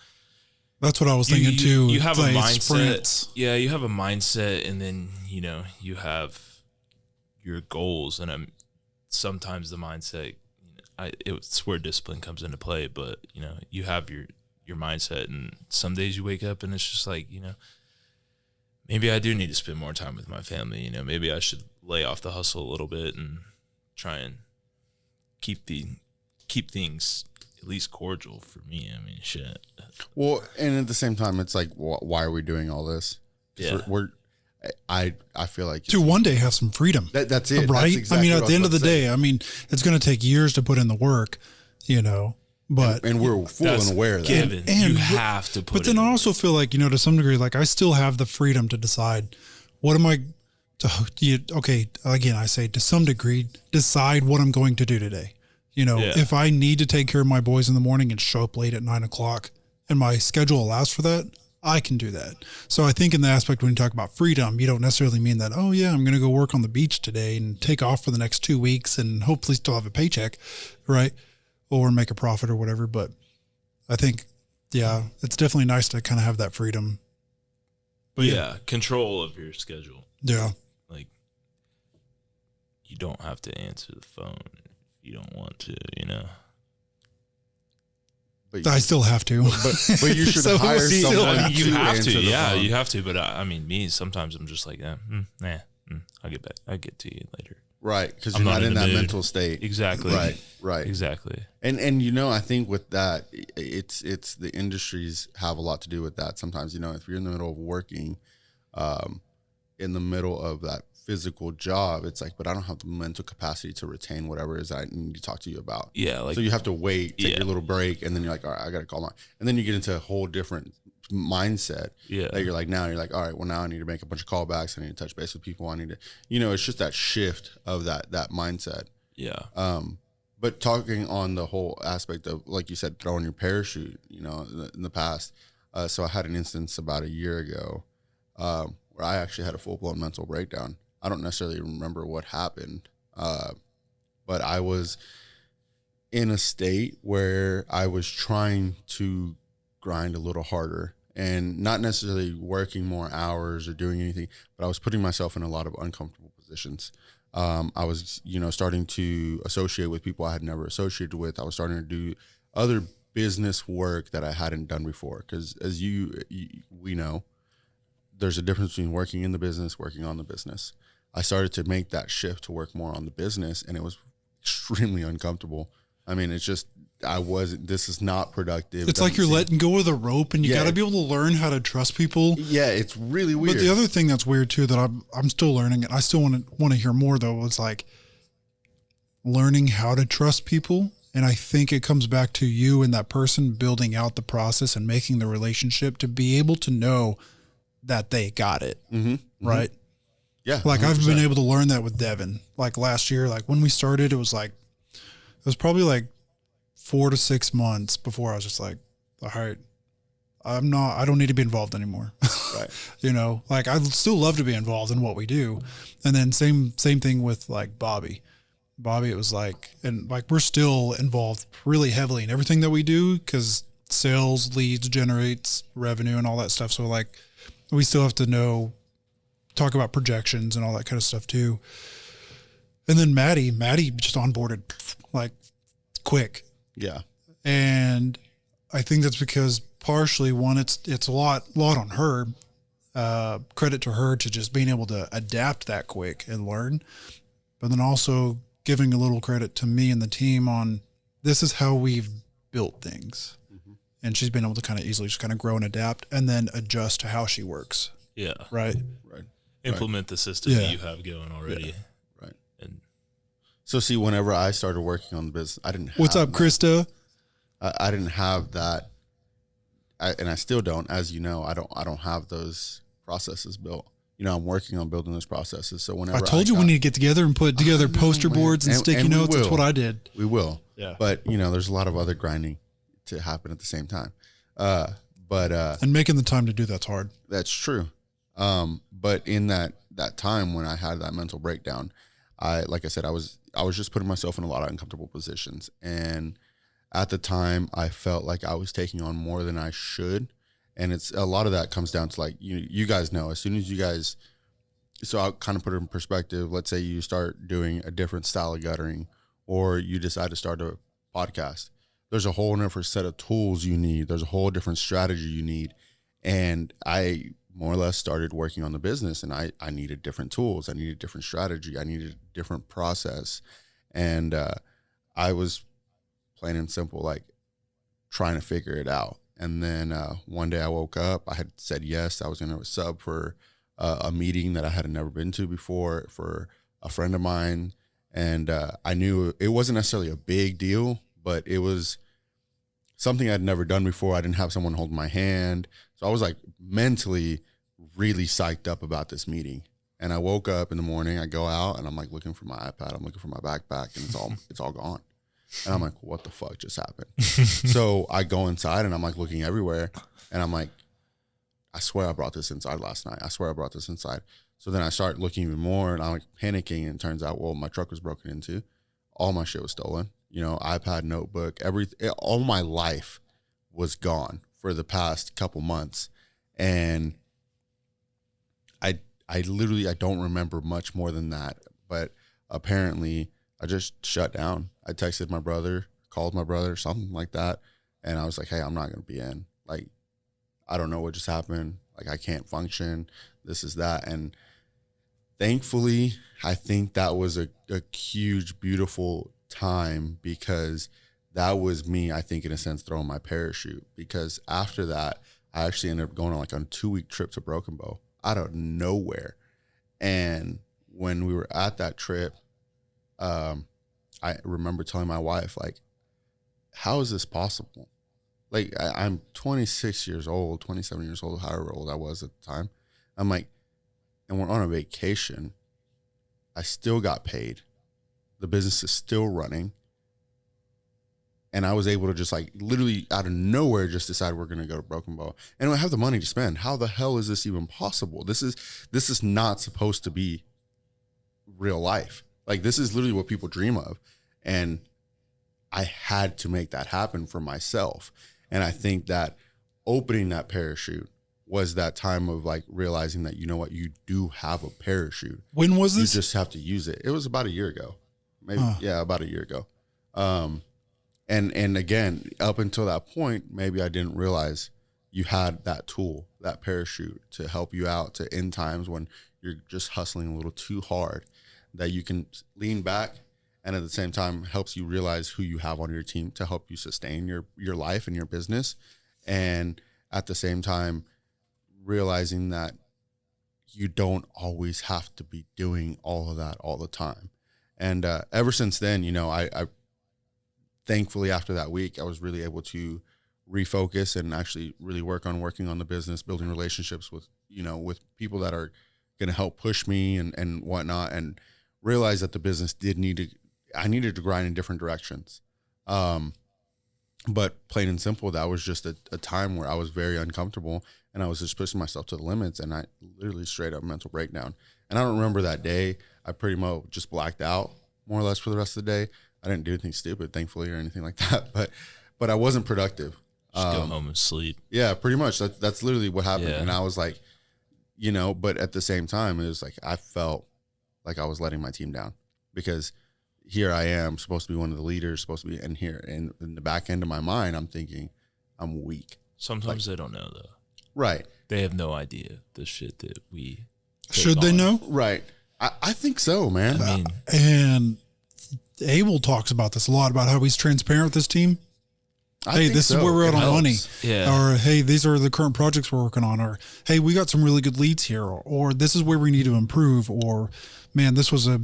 [SPEAKER 17] That's what I was thinking too.
[SPEAKER 27] You have a mindset.
[SPEAKER 17] Sprints.
[SPEAKER 27] Yeah, you have a mindset, and then, you know, you have your goals, and sometimes the mindset, it's where discipline comes into play. But, you know, you have your mindset, and some days you wake up and it's just like, you know, maybe I do need to spend more time with my family. You know, maybe I should lay off the hustle a little bit and try and keep things at least cordial for me. I mean, shit.
[SPEAKER 25] Well, and at the same time, it's like, why are we doing all this?
[SPEAKER 27] Yeah.
[SPEAKER 25] I feel like
[SPEAKER 17] to one day have some freedom.
[SPEAKER 25] That's it.
[SPEAKER 17] Right.
[SPEAKER 25] That's exactly
[SPEAKER 17] I mean, at the end of the
[SPEAKER 25] say.
[SPEAKER 17] day, I mean, it's going to take years to put in the work, you know, but.
[SPEAKER 25] And we're full and aware of that.
[SPEAKER 27] Given. And you have to put
[SPEAKER 17] But then I also feel like, you know, to some degree, like I still have the freedom to decide what am I okay. Again, I say to some degree, decide what I'm going to do today. You know, if I need to take care of my boys in the morning and show up late at 9 o'clock and my schedule allows for that, I can do that. So I think in the aspect when you talk about freedom, you don't necessarily mean that, oh yeah, I'm going to go work on the beach today and take off for the next 2 weeks and hopefully still have a paycheck, right? Or make a profit or whatever. But I think, yeah, it's definitely nice to kind of have that freedom. But
[SPEAKER 27] yeah, control of your schedule.
[SPEAKER 17] Yeah.
[SPEAKER 27] Like, you don't have to answer the phone if you don't want to, you know.
[SPEAKER 25] But
[SPEAKER 17] I still have to.
[SPEAKER 25] But you should hire someone.
[SPEAKER 27] You have to,
[SPEAKER 25] yeah,
[SPEAKER 27] you have to. But I mean, me, sometimes I'm just like, I'll get to you later.
[SPEAKER 25] Right, because you're not in that mental state.
[SPEAKER 27] Exactly.
[SPEAKER 25] Right.
[SPEAKER 27] Exactly.
[SPEAKER 25] And you know, I think with that, it's the industries have a lot to do with that. Sometimes, you know, if you're in the middle of working, in the middle of that physical job, it's like, but I don't have the mental capacity to retain whatever it is I need to talk to you about.
[SPEAKER 27] Yeah. Like,
[SPEAKER 25] so you have to wait, take your little break, and then you're like, all right, I got to call my, and then you get into a whole different mindset.
[SPEAKER 27] Yeah.
[SPEAKER 25] That you're like, now you're like, all right, well, now I need to make a bunch of callbacks. I need to touch base with people. I need to, you know, it's just that shift of that mindset.
[SPEAKER 27] Yeah.
[SPEAKER 25] But talking on the whole aspect of, like you said, throwing your parachute, you know, in the past. So I had an instance about a year ago where I actually had a full-blown mental breakdown. I don't necessarily remember what happened, but I was in a state where I was trying to grind a little harder and not necessarily working more hours or doing anything, but I was putting myself in a lot of uncomfortable positions. I was, you know, starting to associate with people I had never associated with. I was starting to do other business work that I hadn't done before. Because as we know, there's a difference between working in the business, working on the business. I started to make that shift to work more on the business, and it was extremely uncomfortable. I mean, it's just, this is not productive.
[SPEAKER 17] It's like you're letting go of the rope, and you got to be able to learn how to trust people.
[SPEAKER 25] Yeah, it's really weird.
[SPEAKER 17] But the other thing that's weird too, that I'm still learning, and I still want to hear more though, is like learning how to trust people. And I think it comes back to you and that person building out the process and making the relationship to be able to know that they got it. Right.
[SPEAKER 25] Yeah.
[SPEAKER 17] Like
[SPEAKER 25] 100%.
[SPEAKER 17] I've been able to learn that with Devin. Like last year, like when we started, it was probably like 4 to 6 months before I was just like, all right, I don't need to be involved anymore.
[SPEAKER 25] Right.
[SPEAKER 17] You know, like I still love to be involved in what we do. And then same thing with like Bobby, it was like, and like, we're still involved really heavily in everything that we do, because sales leads generates revenue and all that stuff. So like, we still have to talk about projections and all that kind of stuff too. And then Maddie just onboarded like quick.
[SPEAKER 25] Yeah.
[SPEAKER 17] And I think that's because partially, one, it's a lot on her, credit to her to just being able to adapt that quick and learn, but then also giving a little credit to me and the team on this is how we've built things. Mm-hmm. And she's been able to kind of easily just kind of grow and adapt and then adjust to how she works.
[SPEAKER 27] Yeah.
[SPEAKER 17] Right.
[SPEAKER 27] Implement the system that you have going already.
[SPEAKER 25] Yeah. Right. And so see, whenever I started working on the business, I didn't have
[SPEAKER 17] What's up, Krista?
[SPEAKER 25] I didn't have that. And I still don't, as you know, I don't have those processes built. You know, I'm working on building those processes. So whenever
[SPEAKER 17] I told you we need to get together and put together poster boards and sticky notes. That's what I did.
[SPEAKER 25] We will.
[SPEAKER 17] Yeah.
[SPEAKER 25] But you know, there's a lot of other grinding to happen at the same time. And
[SPEAKER 17] making the time to do that's hard.
[SPEAKER 25] That's true. But in that time when I had that mental breakdown, like I said, I was just putting myself in a lot of uncomfortable positions. And at the time I felt like I was taking on more than I should. And it's a lot of that comes down to like, you guys know, as soon as you guys, so I'll kind of put it in perspective. Let's say you start doing a different style of guttering, or you decide to start a podcast. There's a whole different set of tools you need. There's a whole different strategy you need. And I more or less started working on the business, and I needed different tools. I needed different strategy. I needed a different process. And I was plain and simple, like trying to figure it out. And then one day I woke up, I had said yes, I was going to sub for a meeting that I had never been to before for a friend of mine. And I knew it wasn't necessarily a big deal, but it was something I'd never done before. I didn't have someone hold my hand. So I was like mentally really psyched up about this meeting. And I woke up in the morning, I go out and I'm like looking for my iPad, I'm looking for my backpack, and it's all gone. And I'm like, what the fuck just happened? So I go inside and I'm like looking everywhere, and I'm like, I swear I brought this inside last night. I swear I brought this inside. So then I start looking even more, and I'm like panicking, and it turns out, well, my truck was broken into. All my shit was stolen. You know, iPad, notebook, everything, all my life was gone for the past couple months. And I literally don't remember much more than that. But apparently I just shut down. I texted my brother, called my brother, something like that. And I was like, hey, I'm not going to be in. Like, I don't know what just happened. Like, I can't function. This is that. And thankfully, I think that was a huge, beautiful time, because that was me, I think, in a sense, throwing my parachute. Because after that, I actually ended up going on like a 2-week trip to Broken Bow out of nowhere. And when we were at that trip, I remember telling my wife, like, how is this possible? Like, I'm 26 years old, 27 years old, however old I was at the time. I'm like, and we're on a vacation. I still got paid. The business is still running. And I was able to just like literally out of nowhere just decide we're going to go to Broken Bow. And I have the money to spend. How the hell is this even possible? This is not supposed to be real life. Like, this is literally what people dream of. And I had to make that happen for myself. And I think that opening that parachute was that time of like realizing that, you know what, you do have a parachute.
[SPEAKER 17] When was this?
[SPEAKER 25] You just have to use it. It was about a year ago. Maybe, yeah, about a year ago. And again, up until that point, maybe I didn't realize you had that tool, that parachute, to help you out to in times when you're just hustling a little too hard, that you can lean back, and at the same time helps you realize who you have on your team to help you sustain your life and your business. And at the same time, realizing that you don't always have to be doing all of that all the time. And ever since then, you know, I thankfully after that week, I was really able to refocus and actually really working on the business, building relationships with, you know, with people that are going to help push me and whatnot, and realize that the business I needed to grind in different directions. But plain and simple, that was just a time where I was very uncomfortable and I was just pushing myself to the limits, and I literally straight up mental breakdown. And I don't remember that day. I pretty much just blacked out more or less for the rest of the day. I didn't do anything stupid, thankfully, or anything like that. But I wasn't productive.
[SPEAKER 27] Just go home and sleep.
[SPEAKER 25] Yeah, pretty much. That's literally what happened.
[SPEAKER 27] Yeah.
[SPEAKER 25] And I was like, you know, but at the same time, it was like I felt like I was letting my team down, because here I am, supposed to be one of the leaders, supposed to be in here. And in the back end of my mind, I'm thinking I'm weak.
[SPEAKER 27] Sometimes they don't know, though.
[SPEAKER 25] Right.
[SPEAKER 27] They have no idea the shit that we
[SPEAKER 17] Should they know?
[SPEAKER 25] Right. I think so, man.
[SPEAKER 27] I mean,
[SPEAKER 17] And Abel talks about this a lot, about how he's transparent with his team. Hey, this is where we're at on money.
[SPEAKER 27] Yeah.
[SPEAKER 17] Or, hey, these are the current projects we're working on. Or, hey, we got some really good leads here. Or this is where we need to improve. Or, man, this was a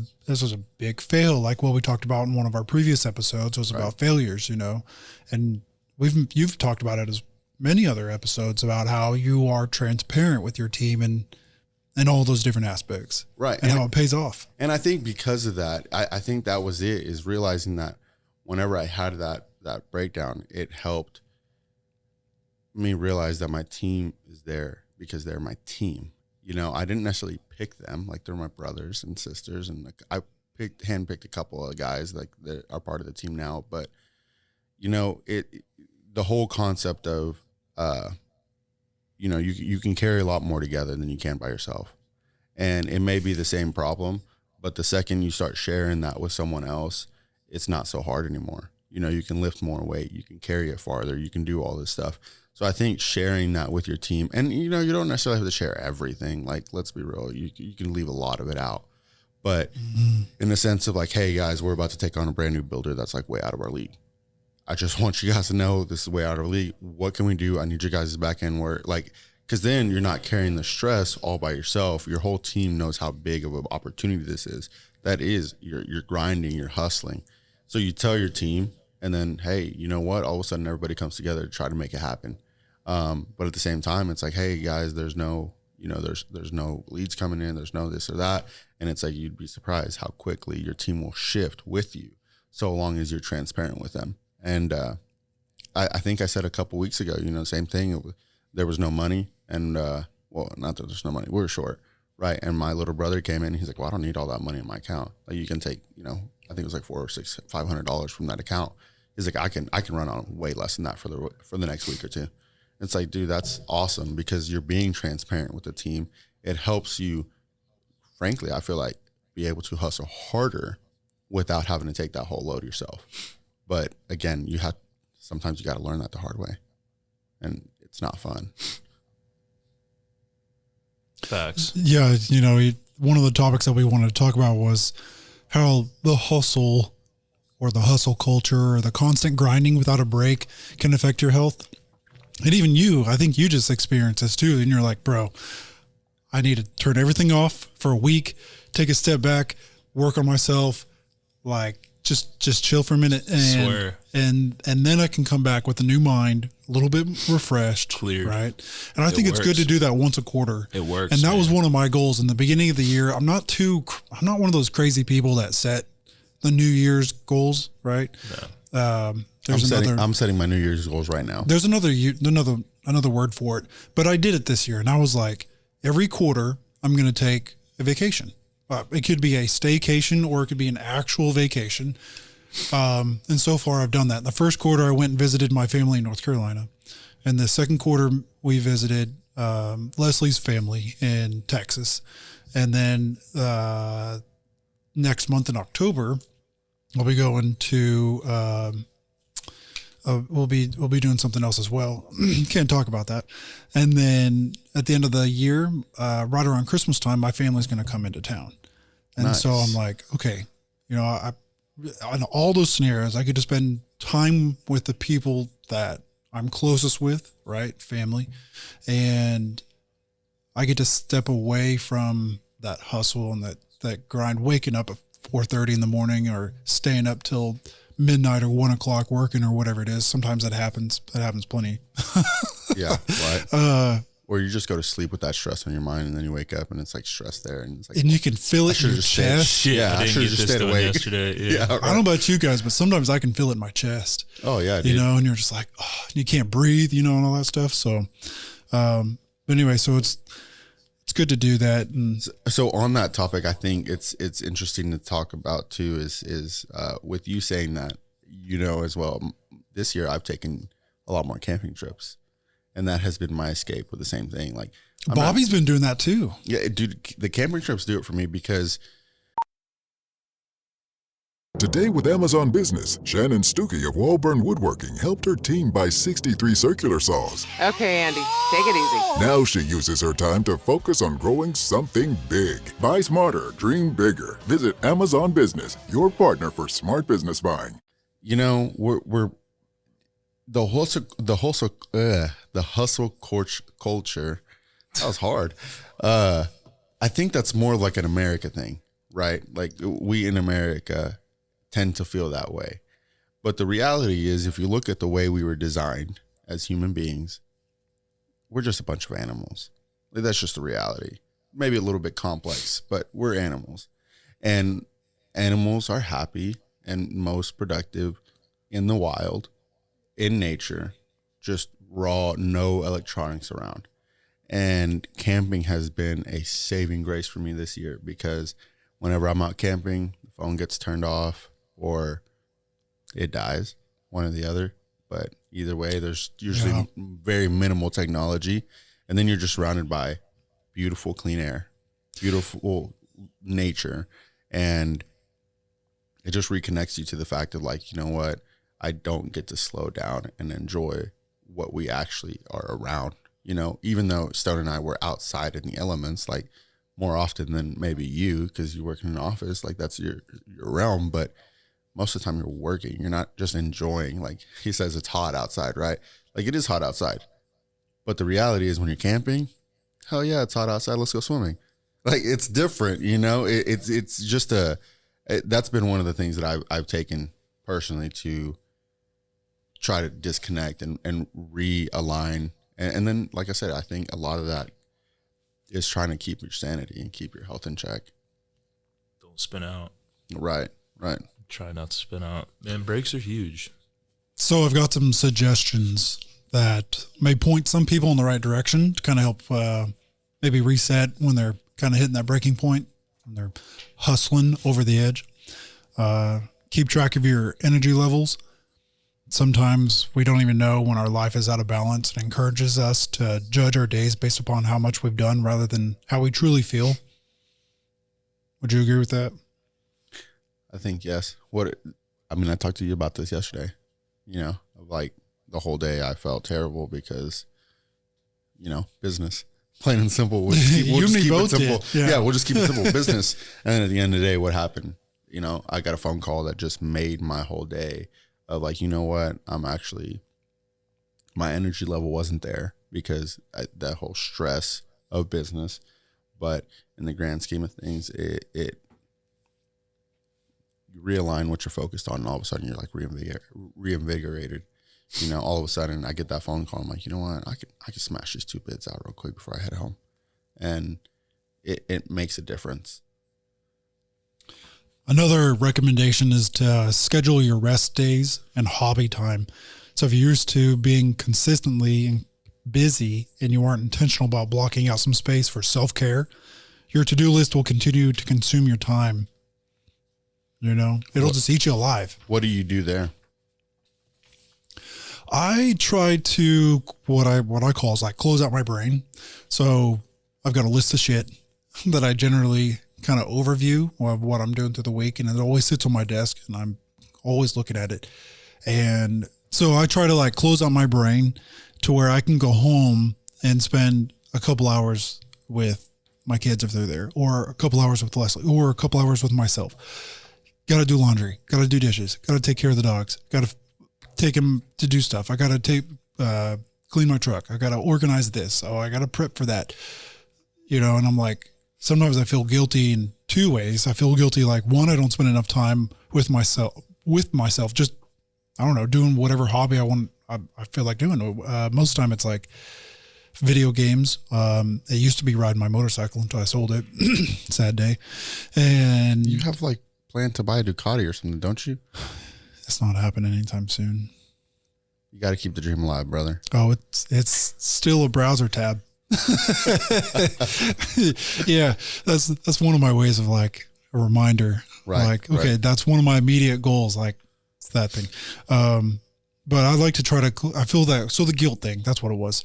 [SPEAKER 17] big fail. Like what we talked about in one of our previous episodes was about failures, you know. And you've talked about it as many other episodes about how you are transparent with your team and all those different aspects.
[SPEAKER 25] Right.
[SPEAKER 17] And how it pays off.
[SPEAKER 25] And I think because of that, I think that was it, is realizing that whenever I had that breakdown, it helped me realize that my team is there because they're my team. You know, I didn't necessarily pick them, like they're my brothers and sisters, and like I handpicked a couple of guys like that are part of the team now. But you know, the whole concept of you know, you can carry a lot more together than you can by yourself, and it may be the same problem, but the second you start sharing that with someone else, it's not so hard anymore. You know, you can lift more weight, you can carry it farther, you can do all this stuff. So I think sharing that with your team, and you know, you don't necessarily have to share everything. Like, let's be real, you can leave a lot of it out. But in the sense of like, hey guys, we're about to take on a brand new builder that's like way out of our league. I just want you guys to know this is way out of our league. What can we do? I need your guys' back end work. Like, because then you're not carrying the stress all by yourself. Your whole team knows how big of an opportunity this is. That is, you're grinding, you're hustling. So you tell your team, and then, hey, you know what? All of a sudden, everybody comes together to try to make it happen. But at the same time, it's like, hey, guys, there's no leads coming in. There's no this or that. And it's like, you'd be surprised how quickly your team will shift with you, so long as you're transparent with them. And I think I said a couple weeks ago, you know, same thing. There was no money. And, well, not that there's no money. We were short, right? And my little brother came in. He's like, well, I don't need all that money in my account. Like, you can take, you know, I think it was like $500 from that account. He's like, I can run on way less than that for the next week or two. It's like, dude, that's awesome, because you're being transparent with the team. It helps you, frankly, I feel like, be able to hustle harder without having to take that whole load yourself. But again, sometimes you got to learn that the hard way, and it's not fun.
[SPEAKER 27] Facts.
[SPEAKER 17] Yeah, you know, one of the topics that we wanted to talk about was how the hustle or the hustle culture or the constant grinding without a break can affect your health. And even you, I think you just experienced this too. And you're like, bro, I need to turn everything off for a week, take a step back, work on myself, like just chill for a minute, and then I can come back with a new mind, a little bit refreshed, clear, right? And I think it's good to do that once a quarter.
[SPEAKER 27] It works,
[SPEAKER 17] and that was one of my goals in the beginning of the year. I'm not one of those crazy people that set the New Year's goals, right? No.
[SPEAKER 25] I'm setting my New Year's goals right now.
[SPEAKER 17] There's another word for it, but I did it this year, and I was like, every quarter I'm going to take a vacation. It could be a staycation or it could be an actual vacation. And so far I've done that. In the first quarter, I went and visited my family in North Carolina. And the second quarter, we visited Leslie's family in Texas. And then next month in October, I'll be going to we'll be doing something else as well. Can't talk about that. And then at the end of the year, right around Christmas time, my family's going to come into town. And so I'm like, okay, you know, on all those scenarios, I get to spend time with the people that I'm closest with, right? Family. And I get to step away from that hustle and that grind, waking up at 4:30 in the morning or staying up till midnight or 1 o'clock working or whatever it is. Sometimes that happens. That happens plenty.
[SPEAKER 25] Yeah. Right. Or you just go to sleep with that stress on your mind, and then you wake up and it's like stress there, and it's like,
[SPEAKER 17] and you can feel it in your chest.
[SPEAKER 25] I should have just stayed awake
[SPEAKER 27] yesterday.
[SPEAKER 25] Yeah, right.
[SPEAKER 17] I don't know about you guys, but sometimes I can feel it in my chest.
[SPEAKER 25] Oh yeah, dude.
[SPEAKER 17] You know, and you're just like, oh, you can't breathe, you know, and all that stuff. So, but anyway, so it's good to do that. And
[SPEAKER 25] so on that topic, I think it's interesting to talk about too. Is with you saying that, you know, as well. This year, I've taken a lot more camping trips. And that has been my escape with the same thing. Like
[SPEAKER 17] Bobby's been doing that too.
[SPEAKER 25] Yeah, dude, the camping trips do it for me because.
[SPEAKER 5] Today with Amazon Business, Shannon Stuckey of Walburn Woodworking helped her team buy 63 circular saws.
[SPEAKER 20] Okay, Andy, take it easy.
[SPEAKER 5] Now she uses her time to focus on growing something big. Buy smarter, dream bigger. Visit Amazon Business, your partner for smart business buying.
[SPEAKER 25] You know, we're the hustle culture. That was hard. I think that's more like an America thing, right? Like we in America tend to feel that way. But the reality is, if you look at the way we were designed as human beings, we're just a bunch of animals. Like, that's just the reality. Maybe a little bit complex, but we're animals. And animals are happy and most productive in the wild, in nature, just raw, no electronics around. And camping has been a saving grace for me this year, because whenever I'm out camping, the phone gets turned off or it dies, one or the other. But either way, there's usually very minimal technology. And then you're just surrounded by beautiful, clean air, beautiful nature. And it just reconnects you to the fact of, like, you know what? I don't get to slow down and enjoy what we actually are around. You know, even though Stone and I were outside in the elements, like more often than maybe you, because you work in an office, like that's your realm. But most of the time you're working, you're not just enjoying. Like he says, it's hot outside, right? Like it is hot outside. But the reality is when you're camping, hell yeah, it's hot outside. Let's go swimming. Like it's different, you know, it's just that's been one of the things that I've taken personally to try to disconnect and realign. And then, like I said, I think a lot of that is trying to keep your sanity and keep your health in check.
[SPEAKER 27] Don't spin out.
[SPEAKER 25] Right.
[SPEAKER 27] Try not to spin out. Man, breaks are huge.
[SPEAKER 17] So I've got some suggestions that may point some people in the right direction to kind of help maybe reset when they're kind of hitting that breaking point and they're hustling over the edge. Keep track of your energy levels. Sometimes we don't even know when our life is out of balance. It encourages us to judge our days based upon how much we've done rather than how we truly feel. Would you agree with that?
[SPEAKER 25] I think yes. I talked to you about this yesterday, you know, like the whole day I felt terrible because, you know, business, plain and simple. We'll just keep it simple. Yeah, we'll just keep it simple, business. And then at the end of the day, what happened? You know, I got a phone call that just made my whole day of like, you know what? My energy level wasn't there because that whole stress of business. But in the grand scheme of things, it you realign what you're focused on, and all of a sudden you're like reinvigorated. You know, all of a sudden I get that phone call. I'm like, you know what? I can smash these 2 bits out real quick before I head home. And it makes a difference.
[SPEAKER 17] Another recommendation is to schedule your rest days and hobby time. So if you're used to being consistently busy and you aren't intentional about blocking out some space for self-care, your to-do list will continue to consume your time. You know, it'll just eat you alive.
[SPEAKER 25] What do you do there?
[SPEAKER 17] I try to, what I call is like close out my brain. So I've got a list of shit that I generally kind of overview of what I'm doing through the week, and it always sits on my desk and I'm always looking at it. And so I try to like close out my brain to where I can go home and spend a couple hours with my kids if they're there, or a couple hours with Leslie, or a couple hours with myself. Got to do laundry, got to do dishes, got to take care of the dogs, got to take them to do stuff. I got to clean my truck. I got to organize this. Oh, I got to prep for that, you know? And I'm like, sometimes I feel guilty in 2 ways. I feel guilty, like, one, I don't spend enough time with myself, just, I don't know, doing whatever hobby I feel like doing. Most of the time it's like, video games. It used to be riding my motorcycle until I sold it. Sad day. And
[SPEAKER 25] you have like planned to buy a Ducati or something, don't you?
[SPEAKER 17] It's not happening anytime soon.
[SPEAKER 25] You got to keep the dream alive, brother.
[SPEAKER 17] Oh, it's still a browser tab. Yeah, that's one of my ways of like a reminder.
[SPEAKER 25] Right.
[SPEAKER 17] Like, okay, that's one of my immediate goals. Like, it's that thing. But I like to try to. I feel that. So the guilt thing. That's what it was.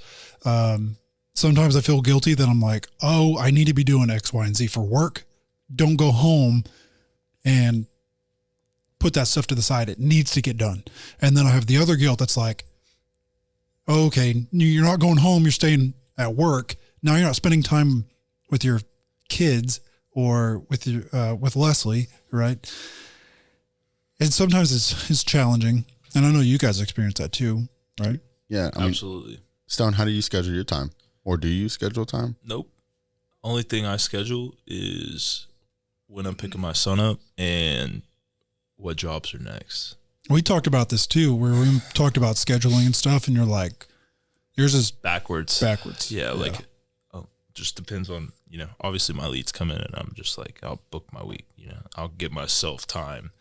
[SPEAKER 17] Sometimes I feel guilty that I'm like, oh, I need to be doing X, Y, and Z for work. Don't go home and put that stuff to the side. It needs to get done. And then I have the other guilt that's like, oh, okay, you're not going home. You're staying at work. Now you're not spending time with your kids or with your with Leslie, right? And sometimes it's challenging. And I know you guys experience that too, right?
[SPEAKER 25] Yeah, I mean,
[SPEAKER 27] absolutely.
[SPEAKER 25] Stone, how do you schedule your time? Or do you schedule time?
[SPEAKER 27] Nope. Only thing I schedule is when I'm picking my son up and what jobs are next.
[SPEAKER 17] We talked about this too, where we talked about scheduling and stuff, and you're like, yours is
[SPEAKER 27] backwards. Yeah, like, just depends on, obviously my leads come in and I'm just like, I'll book my week, I'll give myself time.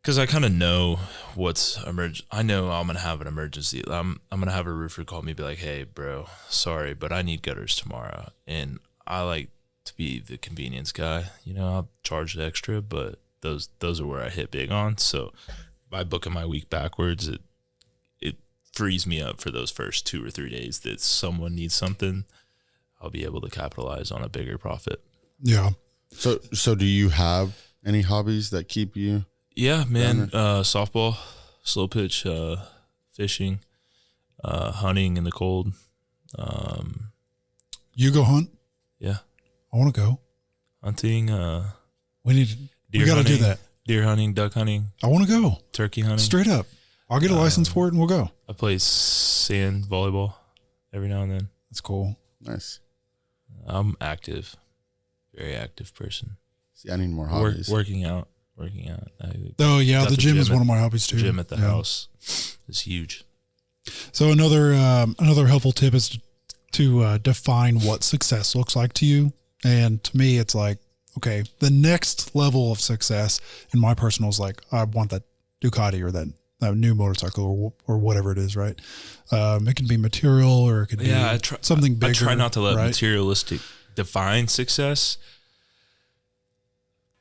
[SPEAKER 27] Because I kind of know what's emergent. I know I'm going to have an emergency. I'm going to have a roofer call me and be like, hey, bro, sorry, but I need gutters tomorrow. And I like to be the convenience guy. I'll charge the extra, but those are where I hit big on. So by booking my week backwards, it frees me up for those first 2 or 3 days that someone needs something. I'll be able to capitalize on a bigger profit.
[SPEAKER 17] Yeah.
[SPEAKER 25] So do you have any hobbies that keep you?
[SPEAKER 27] Yeah, man. Softball, slow pitch, fishing, hunting in the cold.
[SPEAKER 17] You go hunt?
[SPEAKER 27] Yeah.
[SPEAKER 17] I want to go.
[SPEAKER 27] Hunting.
[SPEAKER 17] We got to do that.
[SPEAKER 27] Deer hunting, duck hunting.
[SPEAKER 17] I want to go.
[SPEAKER 27] Turkey hunting.
[SPEAKER 17] Straight up. I'll get a license for it and we'll go.
[SPEAKER 27] I play sand volleyball every now and then.
[SPEAKER 17] That's cool.
[SPEAKER 25] Nice.
[SPEAKER 27] I'm active. Very active person.
[SPEAKER 25] See, I need more hobbies.
[SPEAKER 27] Working out.
[SPEAKER 17] Oh yeah, the gym is one of my hobbies too.
[SPEAKER 27] The gym at the house is huge.
[SPEAKER 17] So another helpful tip is to define what success looks like to you. And to me, it's like, okay, the next level of success in my personal is like, I want that Ducati or that new motorcycle or whatever it is, right? It can be material or it could be something bigger.
[SPEAKER 27] I try not to let materialistic define success.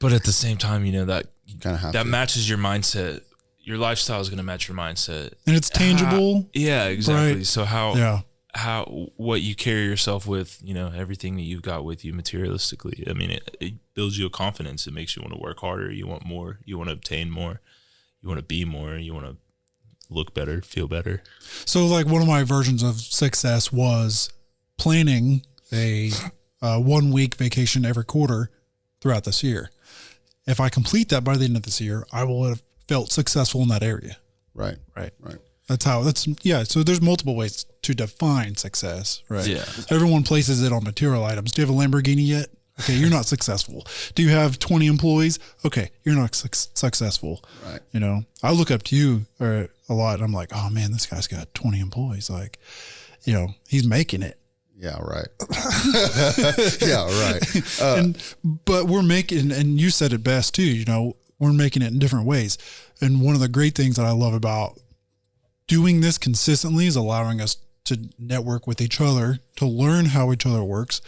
[SPEAKER 27] But at the same time, that that matches your mindset. Your lifestyle is going to match your mindset,
[SPEAKER 17] and it's tangible.
[SPEAKER 27] Yeah, exactly.
[SPEAKER 17] Right?
[SPEAKER 27] So how what you carry yourself with, everything that you've got with you materialistically. I mean, it builds you a confidence. It makes you want to work harder. You want more. You want to obtain more. You want to be more. You want to look better, feel better.
[SPEAKER 17] So, like, one of my versions of success was planning a 1 week vacation every quarter throughout this year. If I complete that by the end of this year, I will have felt successful in that area.
[SPEAKER 25] Right.
[SPEAKER 17] So there's multiple ways to define success, right?
[SPEAKER 27] Yeah.
[SPEAKER 17] Everyone places it on material items. Do you have a Lamborghini yet? Okay, you're not successful. Do you have 20 employees? Okay, you're not successful.
[SPEAKER 25] Right.
[SPEAKER 17] I look up to you a lot and I'm like, oh man, this guy's got 20 employees. Like, he's making it.
[SPEAKER 25] Yeah, right. Yeah, right.
[SPEAKER 17] But we're making, and you said it best too, we're making it in different ways. And one of the great things that I love about doing this consistently is allowing us to network with each other, to learn how each other works,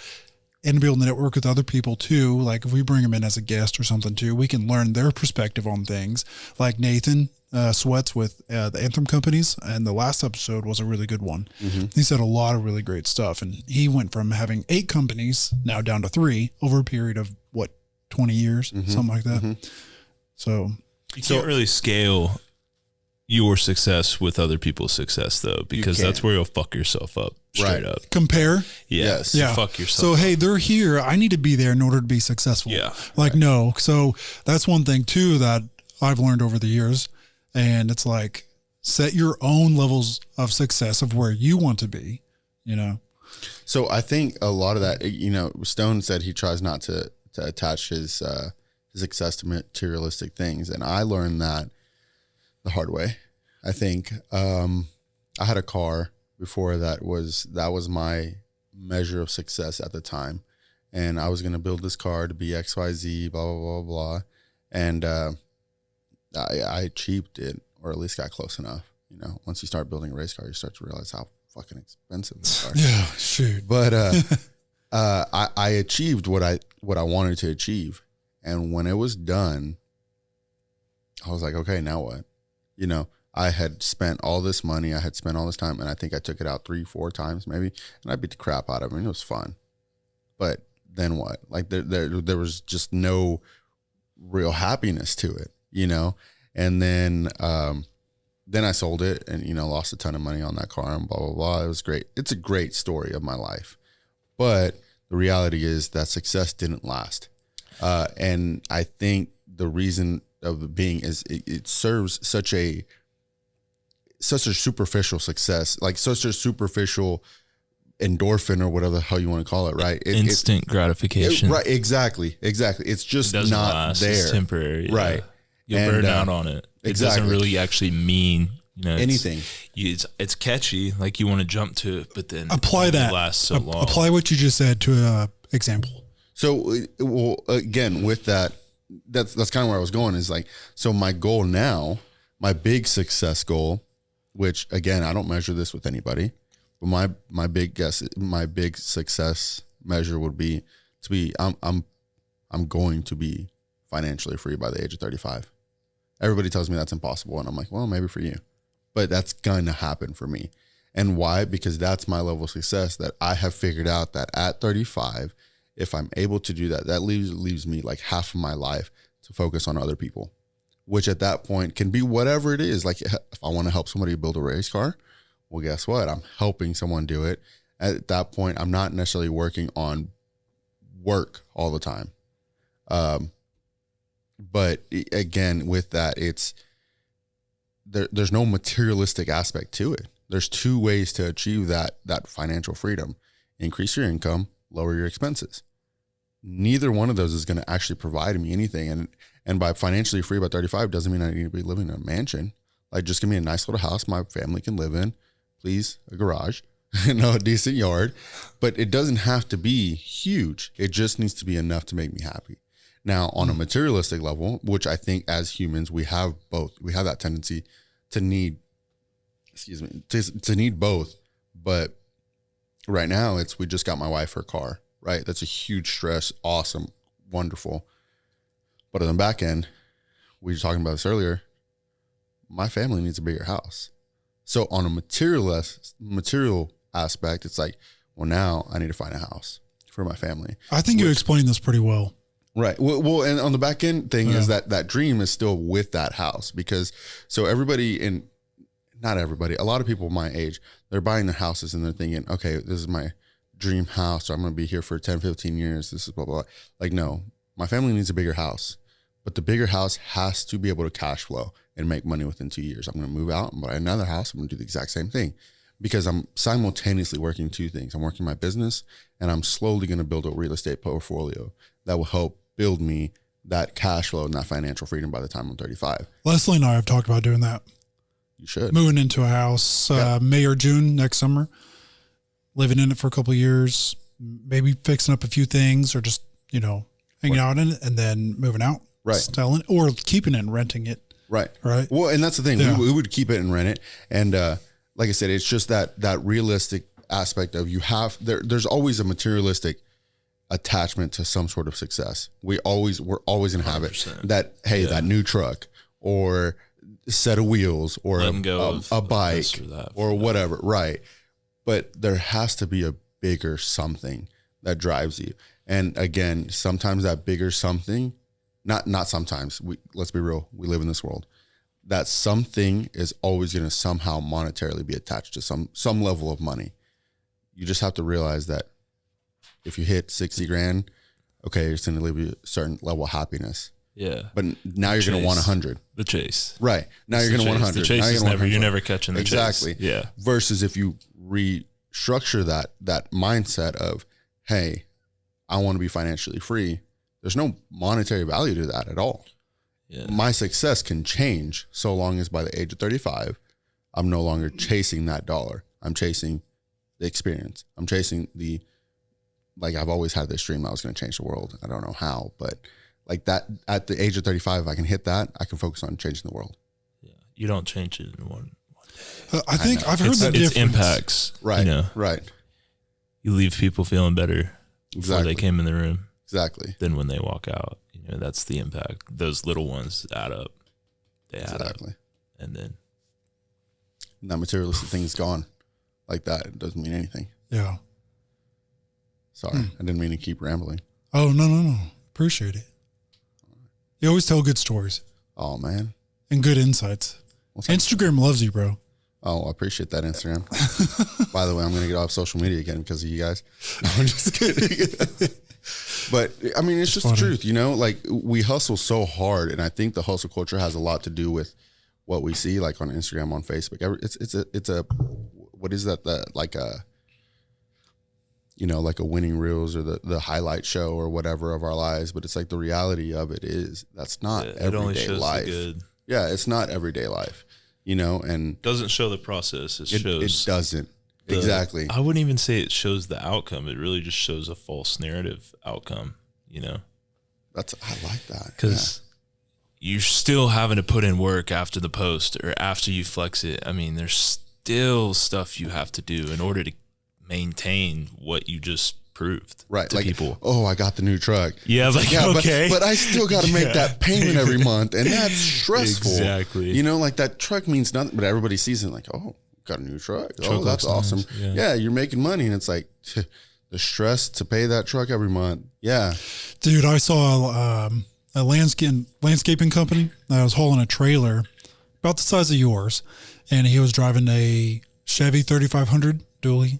[SPEAKER 17] and to be able to network with other people too. Like if we bring them in as a guest or something too, we can learn their perspective on things. Like Nathan Sweats with the Anthem companies, and the last episode was a really good one. Mm-hmm. He said a lot of really great stuff, and he went from having 8 companies now down to 3 over a period of 20 years, something like that.
[SPEAKER 25] Mm-hmm.
[SPEAKER 17] So
[SPEAKER 27] you can't really scale your success with other people's success though, because that's where you'll fuck yourself up straight up.
[SPEAKER 17] Compare.
[SPEAKER 27] Yes. Yeah. Fuck yourself.
[SPEAKER 17] So,
[SPEAKER 27] up.
[SPEAKER 17] Hey, they're here. I need to be there in order to be successful.
[SPEAKER 27] Yeah.
[SPEAKER 17] No. So that's one thing too that I've learned over the years. And it's like, set your own levels of success of where you want to be,
[SPEAKER 25] So I think a lot of that, Stone said he tries not to attach his success to materialistic things. And I learned that the hard way. I think I had a car before that was my measure of success at the time. And I was going to build this car to be XYZ, blah, blah, blah, blah. And I achieved it, or at least got close enough. You know, once you start building a race car, you start to realize how fucking expensive they are.
[SPEAKER 17] Yeah, shoot.
[SPEAKER 25] But I achieved what I wanted to achieve. And when it was done, I was like, okay, now what? You know, I had spent all this money, I had spent all this time, and I think I took it out 3-4 times maybe, and I beat the crap out of it. And it was fun. But then what? Like there was just no real happiness to it, you know? And then I sold it and, you know, lost a ton of money on that car and blah, blah, blah. It was great. It's a great story of my life. But the reality is that success didn't last. And I think the reason of it being is it serves such a superficial success, like such a superficial endorphin or whatever the hell you want to call it, right?
[SPEAKER 27] Instant gratification.
[SPEAKER 25] Right, exactly. It's just
[SPEAKER 27] it
[SPEAKER 25] not
[SPEAKER 27] last.
[SPEAKER 25] there.
[SPEAKER 27] It's temporary.
[SPEAKER 25] Right.
[SPEAKER 27] You'll burn out on it.
[SPEAKER 25] Exactly.
[SPEAKER 27] It doesn't really actually mean, you know,
[SPEAKER 25] anything.
[SPEAKER 27] It's catchy, like you want to jump to it, but then
[SPEAKER 17] apply
[SPEAKER 27] it
[SPEAKER 17] that.
[SPEAKER 27] lasts so long.
[SPEAKER 17] Apply what you just said to an example.
[SPEAKER 25] So, well, again, with that, that's kind of where I was going, is like, so my goal now, my big success goal, which again, I don't measure this with anybody, but my big success measure would be to be, I'm going to be financially free by the age of 35. Everybody tells me that's impossible. And I'm like, well, maybe for you, but that's going to happen for me. And why? Because that's my level of success, that I have figured out that at 35, if I'm able to do that, that leaves me like half of my life to focus on other people, which at that point can be whatever it is. Like if I want to help somebody build a race car, well, guess what? I'm helping someone do it. At that point, I'm not necessarily working on work all the time. But again, with that, there's no materialistic aspect to it. There's two ways to achieve that financial freedom: increase your income, lower your expenses. Neither one of those is going to actually provide me anything. And by financially free by 35 doesn't mean I need to be living in a mansion. Like, just give me a nice little house my family can live in, please, a garage, a decent yard. But it doesn't have to be huge. It just needs to be enough to make me happy. Now, on a materialistic level, which I think as humans, we have both. We have that tendency to need, to need both. But right now, we just got my wife her car, right? That's a huge stress. Awesome. Wonderful. But on the back end, we were talking about this earlier, my family needs a bigger house. So on a material aspect, it's like, well, now I need to find a house for my family.
[SPEAKER 17] I think you explained this pretty well.
[SPEAKER 25] Right. Well, and on the back end thing is that dream is still with that house, because so everybody, not everybody, a lot of people my age, they're buying their houses and they're thinking, okay, this is my dream house, so I'm going to be here for 10, 15 years. This is blah, blah, blah. Like, no, my family needs a bigger house, but the bigger house has to be able to cash flow and make money within 2 years. I'm going to move out and buy another house. I'm going to do the exact same thing, because I'm simultaneously working two things. I'm working my business, and I'm slowly going to build a real estate portfolio that will help build me that cash flow and that financial freedom by the time I'm 35.
[SPEAKER 17] Leslie and I have talked about doing that.
[SPEAKER 25] You should.
[SPEAKER 17] Moving into a house May or June next summer, living in it for a couple of years, maybe fixing up a few things, or just, hanging out in it, and then moving out,
[SPEAKER 25] right?
[SPEAKER 17] Selling it, or keeping it and renting it.
[SPEAKER 25] Right.
[SPEAKER 17] Right.
[SPEAKER 25] Well, and that's the thing.
[SPEAKER 17] Yeah.
[SPEAKER 25] We would keep it and rent it. And like I said, it's just that realistic aspect of there's always a materialistic attachment to some sort of success. We're always in habit that, hey, that new truck or set of wheels or a bike or whatever. Right. But there has to be a bigger something that drives you. And again, sometimes that bigger something, not sometimes, let's be real, we live in this world, that something is always going to somehow monetarily be attached to some level of money. You just have to realize that if you hit 60 grand, okay, it's going to leave you a certain level of happiness.
[SPEAKER 27] Yeah.
[SPEAKER 25] But now you're going to want 100.
[SPEAKER 27] The chase.
[SPEAKER 25] Right. Now you're going to want 100.
[SPEAKER 27] The chase is you're never catching the chase.
[SPEAKER 25] Exactly.
[SPEAKER 27] Yeah.
[SPEAKER 25] Versus if you restructure that mindset of, hey, I want to be financially free, there's no monetary value to that at all.
[SPEAKER 27] Yeah.
[SPEAKER 25] My success can change so long as by the age of 35, I'm no longer chasing that dollar. I'm chasing the experience. I'm chasing like I've always had this dream that I was going to change the world. I don't know how, but like that at the age of 35, if I can hit that, I can focus on changing the world.
[SPEAKER 27] Yeah, you don't change it in one day.
[SPEAKER 17] I think I've heard the difference.
[SPEAKER 27] It's impacts,
[SPEAKER 25] right?
[SPEAKER 27] You know,
[SPEAKER 25] right.
[SPEAKER 27] You leave people feeling better before they came in the room,
[SPEAKER 25] exactly.
[SPEAKER 27] Than when they walk out. You know, that's the impact. Those little ones add up. They add up, and then
[SPEAKER 25] that materialistic thing is gone. Like that, it doesn't mean anything.
[SPEAKER 17] Yeah.
[SPEAKER 25] Sorry, I didn't mean to keep rambling.
[SPEAKER 17] Oh, no. Appreciate it. You always tell good stories.
[SPEAKER 25] Oh, man.
[SPEAKER 17] And good insights. Instagram loves you, bro.
[SPEAKER 25] Oh, I appreciate that, Instagram. By the way, I'm going to get off social media again because of you guys. No, I'm just kidding. But, I mean, it's just the truth, you know? Like, we hustle so hard, and I think the hustle culture has a lot to do with what we see, like, on Instagram, on Facebook. It's a what is that, like a... you know, like a winning reels or the highlight show or whatever of our lives. But it's like the reality of it is that's not everyday life. Yeah, it's not everyday life, you know, and
[SPEAKER 27] doesn't show the process. It
[SPEAKER 25] doesn't. Exactly.
[SPEAKER 27] I wouldn't even say it shows the outcome. It really just shows a false narrative outcome, you know.
[SPEAKER 25] I like that.
[SPEAKER 27] Because you're still having to put in work after the post or after you flex it. I mean, there's still stuff you have to do in order to maintain what you just proved to
[SPEAKER 25] like,
[SPEAKER 27] people.
[SPEAKER 25] Oh, I got the new truck.
[SPEAKER 27] Yeah, like, okay.
[SPEAKER 25] But I still got to make that payment every month, and that's stressful.
[SPEAKER 27] Exactly.
[SPEAKER 25] You know, like that truck means nothing, but everybody sees it like, oh, got a new truck. Oh, that's awesome. Nice. Yeah, you're making money, and it's like the stress to pay that truck every month. Yeah.
[SPEAKER 17] Dude, I saw a landscaping company that was hauling a trailer about the size of yours, and he was driving a Chevy 3500 dually.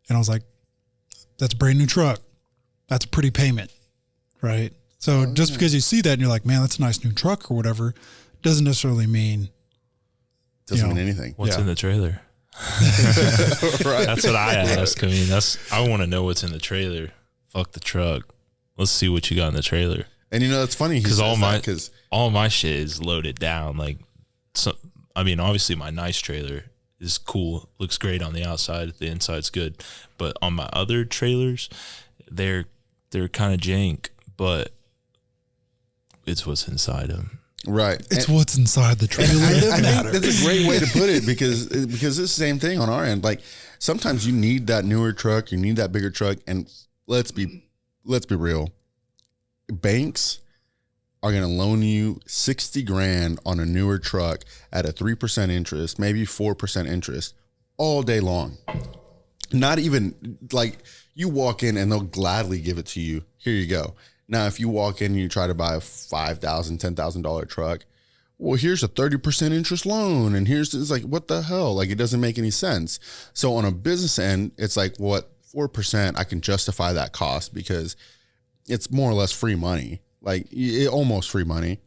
[SPEAKER 17] And I was like, that's a brand new truck. That's a pretty payment, right? So just because you see that and you're like, man, that's a nice new truck or whatever, doesn't necessarily mean.
[SPEAKER 25] Doesn't mean anything.
[SPEAKER 27] What's in the trailer?
[SPEAKER 25] Right.
[SPEAKER 27] That's what I ask. I mean, I want to know what's in the trailer. Fuck the truck. Let's see what you got in the trailer.
[SPEAKER 25] And you know, it's funny
[SPEAKER 27] because all my shit is loaded down. Like, I mean, obviously my nice trailer is cool, looks great on the outside, the inside's good, but on my other trailers, they're kind of jank, but it's what's inside them.
[SPEAKER 25] Right,
[SPEAKER 17] it's what's inside the trailer.
[SPEAKER 25] I think that's a great way to put it because it's the same thing on our end. Like sometimes you need that newer truck, you need that bigger truck, and let's be real, banks are going to loan you $60,000 on a newer truck at a 3% interest, maybe 4% interest all day long. Not even like you walk in and they'll gladly give it to you. Here you go. Now, if you walk in and you try to buy a $5,000, $10,000 truck, well, here's a 30% interest loan. And it's like, what the hell? Like, it doesn't make any sense. So on a business end, it's like, what, 4%, I can justify that cost because it's more or less free money. Like almost free money,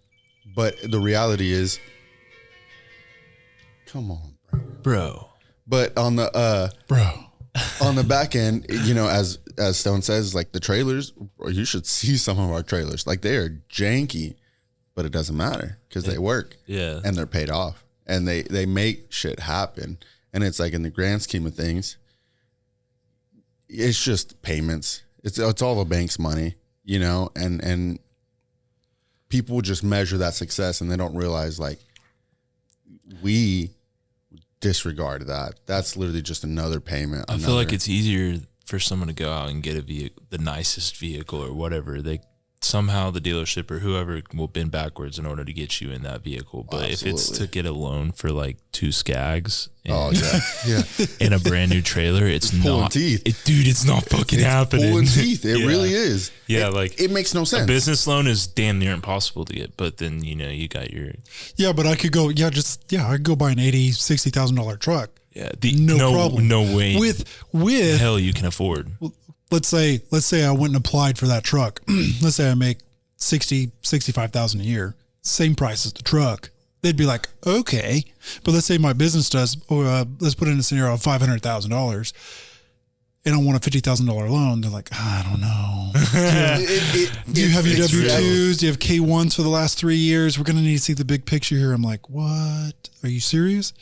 [SPEAKER 25] but the reality is, come on,
[SPEAKER 27] bro.
[SPEAKER 25] But on the on the back end, you know, as Stone says, like the trailers, you should see some of our trailers. Like they are janky, but it doesn't matter because they work, and they're paid off, and they make shit happen. And it's like in the grand scheme of things, it's just payments. It's all the bank's money, you know, and people just measure that success and they don't realize like we disregard that. That's literally just another payment.
[SPEAKER 27] I feel like it's easier for someone to go out and get a vehicle, the nicest vehicle or whatever. Somehow the dealership or whoever will bend backwards in order to get you in that vehicle. But if it's to get a loan for like 2 Skags and a brand new trailer, it's not
[SPEAKER 25] teeth.
[SPEAKER 27] Dude, it's not fucking happening.
[SPEAKER 25] Pulling teeth. It really is.
[SPEAKER 27] Yeah,
[SPEAKER 25] like it makes no sense.
[SPEAKER 27] A business loan is damn near impossible to get, but then you know you got your
[SPEAKER 17] but I could go I could go buy an $80,000-$60,000 truck.
[SPEAKER 27] Yeah,
[SPEAKER 17] no problem.
[SPEAKER 27] No way.
[SPEAKER 17] With
[SPEAKER 27] hell you can afford.
[SPEAKER 17] Let's say I went and applied for that truck. Let's say I make $65,000 a year, same price as the truck. They'd be like, okay, but let's say my business does, or let's put in a scenario of $500,000, and I want a $50,000 loan. They're like, I don't know. Do you have your W-2s? Do you have K-1s for the last 3 years? We're going to need to see the big picture here. I'm like, what? Are you serious?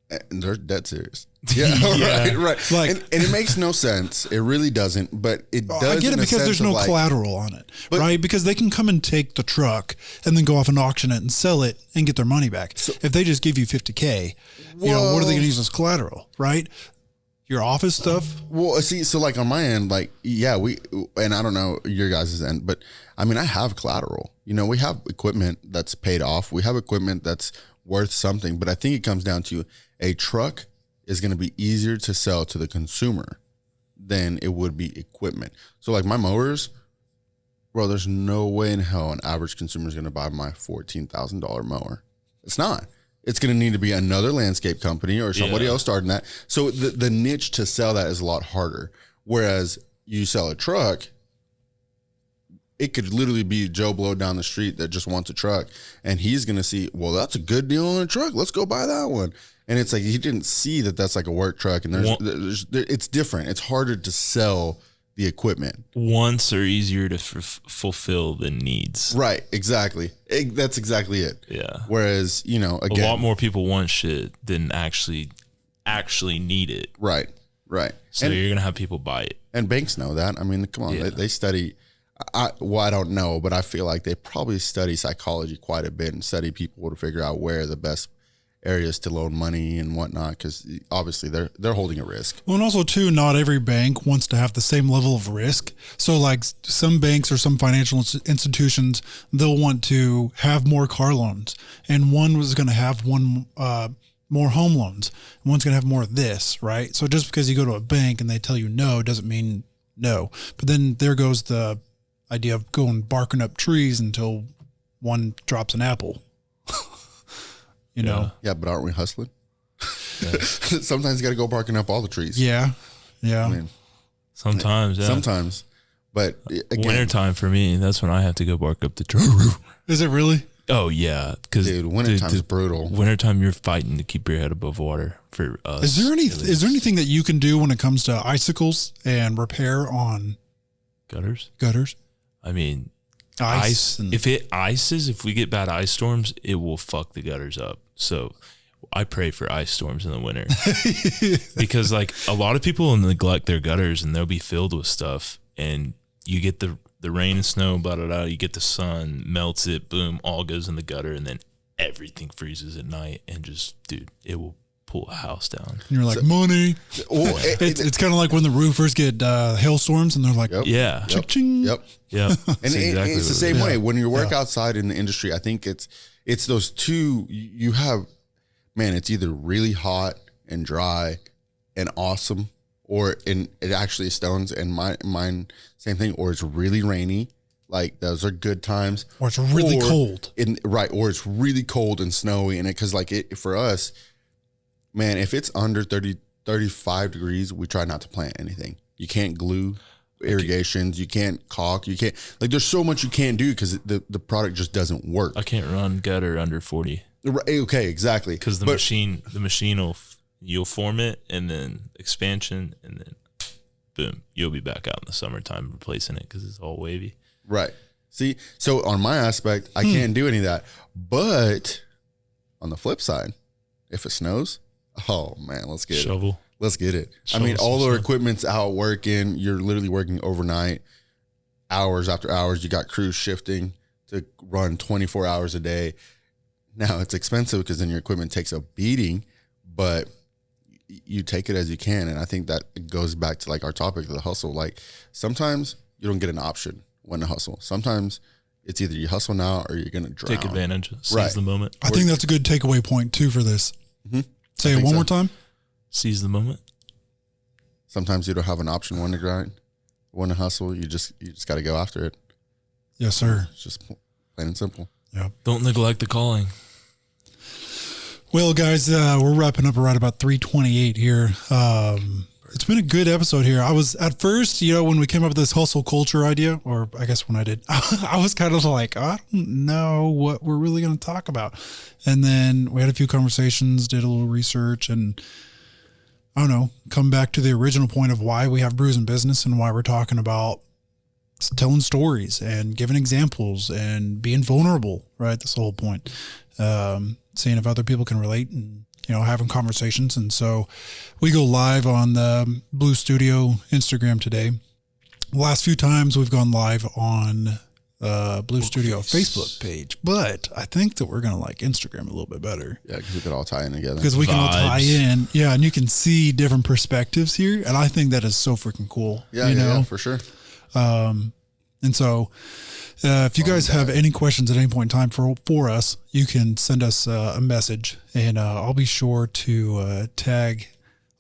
[SPEAKER 25] And they're dead serious. Yeah, right.
[SPEAKER 17] Like,
[SPEAKER 25] and it makes no sense. It really doesn't, but it does.
[SPEAKER 17] I get it because there's no collateral on it, right? Because they can come and take the truck and then go off and auction it and sell it and get their money back. So, if they just give you $50K, what are they going to use as collateral, right? Your office stuff?
[SPEAKER 25] Well, see, so like on my end, like, yeah, and I don't know your guys' end, but I mean, I have collateral. We have equipment that's paid off. We have equipment that's worth something, but I think it comes down to a truck is going to be easier to sell to the consumer than it would be equipment. So like my mowers, bro, there's no way in hell an average consumer is going to buy my $14,000 mower. It's not. It's going to need to be another landscape company or somebody else starting that. So the niche to sell that is a lot harder. Whereas you sell a truck, it could literally be Joe Blow down the street that just wants a truck, and he's going to see, well, that's a good deal on a truck. Let's go buy that one. And it's like he didn't see that that's like a work truck, and it's different. It's harder to sell the equipment.
[SPEAKER 27] Wants are easier to fulfill than needs.
[SPEAKER 25] Right, exactly. That's exactly it.
[SPEAKER 27] Yeah.
[SPEAKER 25] Whereas, again,
[SPEAKER 27] a lot more people want shit than actually need it.
[SPEAKER 25] Right.
[SPEAKER 27] So you're going to have people buy it.
[SPEAKER 25] And banks know that. I mean, come on, they study. I don't know, but I feel like they probably study psychology quite a bit and study people to figure out where the best areas to loan money and whatnot, because obviously they're holding a risk.
[SPEAKER 17] Well, and also too, not every bank wants to have the same level of risk. So like some banks or some financial institutions, they'll want to have more car loans, and one was going to have more home loans, and one's going to have more of this, right? So just because you go to a bank and they tell you no doesn't mean no. But then there goes the idea of going barking up trees until one drops an apple.
[SPEAKER 25] Yeah, but aren't we hustling? Yeah. Sometimes you got to go barking up all the trees.
[SPEAKER 17] Yeah.
[SPEAKER 25] I mean,
[SPEAKER 27] Sometimes.
[SPEAKER 25] But again,
[SPEAKER 27] wintertime for me, that's when I have to go bark up the tree.
[SPEAKER 17] Is it really?
[SPEAKER 27] Oh, yeah. Because
[SPEAKER 25] wintertime is brutal.
[SPEAKER 27] Wintertime, you're fighting to keep your head above water for us.
[SPEAKER 17] Is there anything that you can do when it comes to icicles and repair on
[SPEAKER 27] gutters? I mean,
[SPEAKER 17] ice.
[SPEAKER 27] If it ices, if we get bad ice storms, it will fuck the gutters up. So I pray for ice storms in the winter because like a lot of people will neglect their gutters and they'll be filled with stuff, and you get the rain and snow, blah, blah, blah, you get the sun, melts it, boom, all goes in the gutter, and then everything freezes at night, and just, dude, it will pull a house down.
[SPEAKER 17] And you're like, money. It's kind of like when the roofers get hailstorms and they're like, ching.
[SPEAKER 25] Yep. And it's the same way when you work outside in the industry. I think it's those two. You have, man, it's either really hot and dry and awesome, or it actually stones, and mine same thing, or it's really rainy. Like those are good times.
[SPEAKER 17] Or it's really cold.
[SPEAKER 25] Or it's really cold and snowy, and because for us, man, if it's under 30, 35 degrees, we try not to plant anything. You can't glue irrigations. You can't caulk. You can't, like, there's so much you can't do because the product just doesn't work.
[SPEAKER 27] I can't run gutter under 40.
[SPEAKER 25] Okay, exactly.
[SPEAKER 27] Because the machine you'll form it, and then expansion, and then boom, you'll be back out in the summertime replacing it because it's all wavy.
[SPEAKER 25] Right. See, so on my aspect, I can't do any of that. But on the flip side, if it snows, oh man, let's get
[SPEAKER 27] shovel.
[SPEAKER 25] Let's get it. I mean, all our equipment's out working. You're literally working overnight, hours after hours. You got crews shifting to run 24 hours a day. Now it's expensive because then your equipment takes a beating, but you take it as you can. And I think that goes back to like our topic of the hustle. Like sometimes you don't get an option when to hustle. Sometimes it's either you hustle now or you're going to drown.
[SPEAKER 27] Take advantage. Seize the moment.
[SPEAKER 17] I think that's a good takeaway point too for this. Mm-hmm. Say it one more time.
[SPEAKER 27] Seize the moment.
[SPEAKER 25] Sometimes you don't have an option when to grind, when to hustle. You just got to go after it.
[SPEAKER 17] Yes, sir.
[SPEAKER 25] It's just plain and simple.
[SPEAKER 17] Yeah.
[SPEAKER 27] Don't neglect the calling.
[SPEAKER 17] Well, guys, we're wrapping up right about 3:28 here. It's been a good episode here. I was at first, when we came up with this hustle culture idea, or I guess when I did, I was kind of like, I don't know what we're really going to talk about. And then we had a few conversations, did a little research, and I don't know, come back to the original point of why we have Brews in Business and why we're talking about telling stories and giving examples and being vulnerable, right? That's the whole point. Seeing if other people can relate and having conversations. And so we go live on the Blue Studio Instagram today. The last few times we've gone live on Blue Studio Facebook page, but I think that we're going to like Instagram a little bit better.
[SPEAKER 25] Yeah, because we could all tie in together.
[SPEAKER 17] Because we can all tie in. Yeah, and you can see different perspectives here. And I think that is so freaking cool.
[SPEAKER 25] Yeah, yeah, for sure.
[SPEAKER 17] And so if you guys have any questions at any point in time for us, you can send us a message, and I'll be sure to tag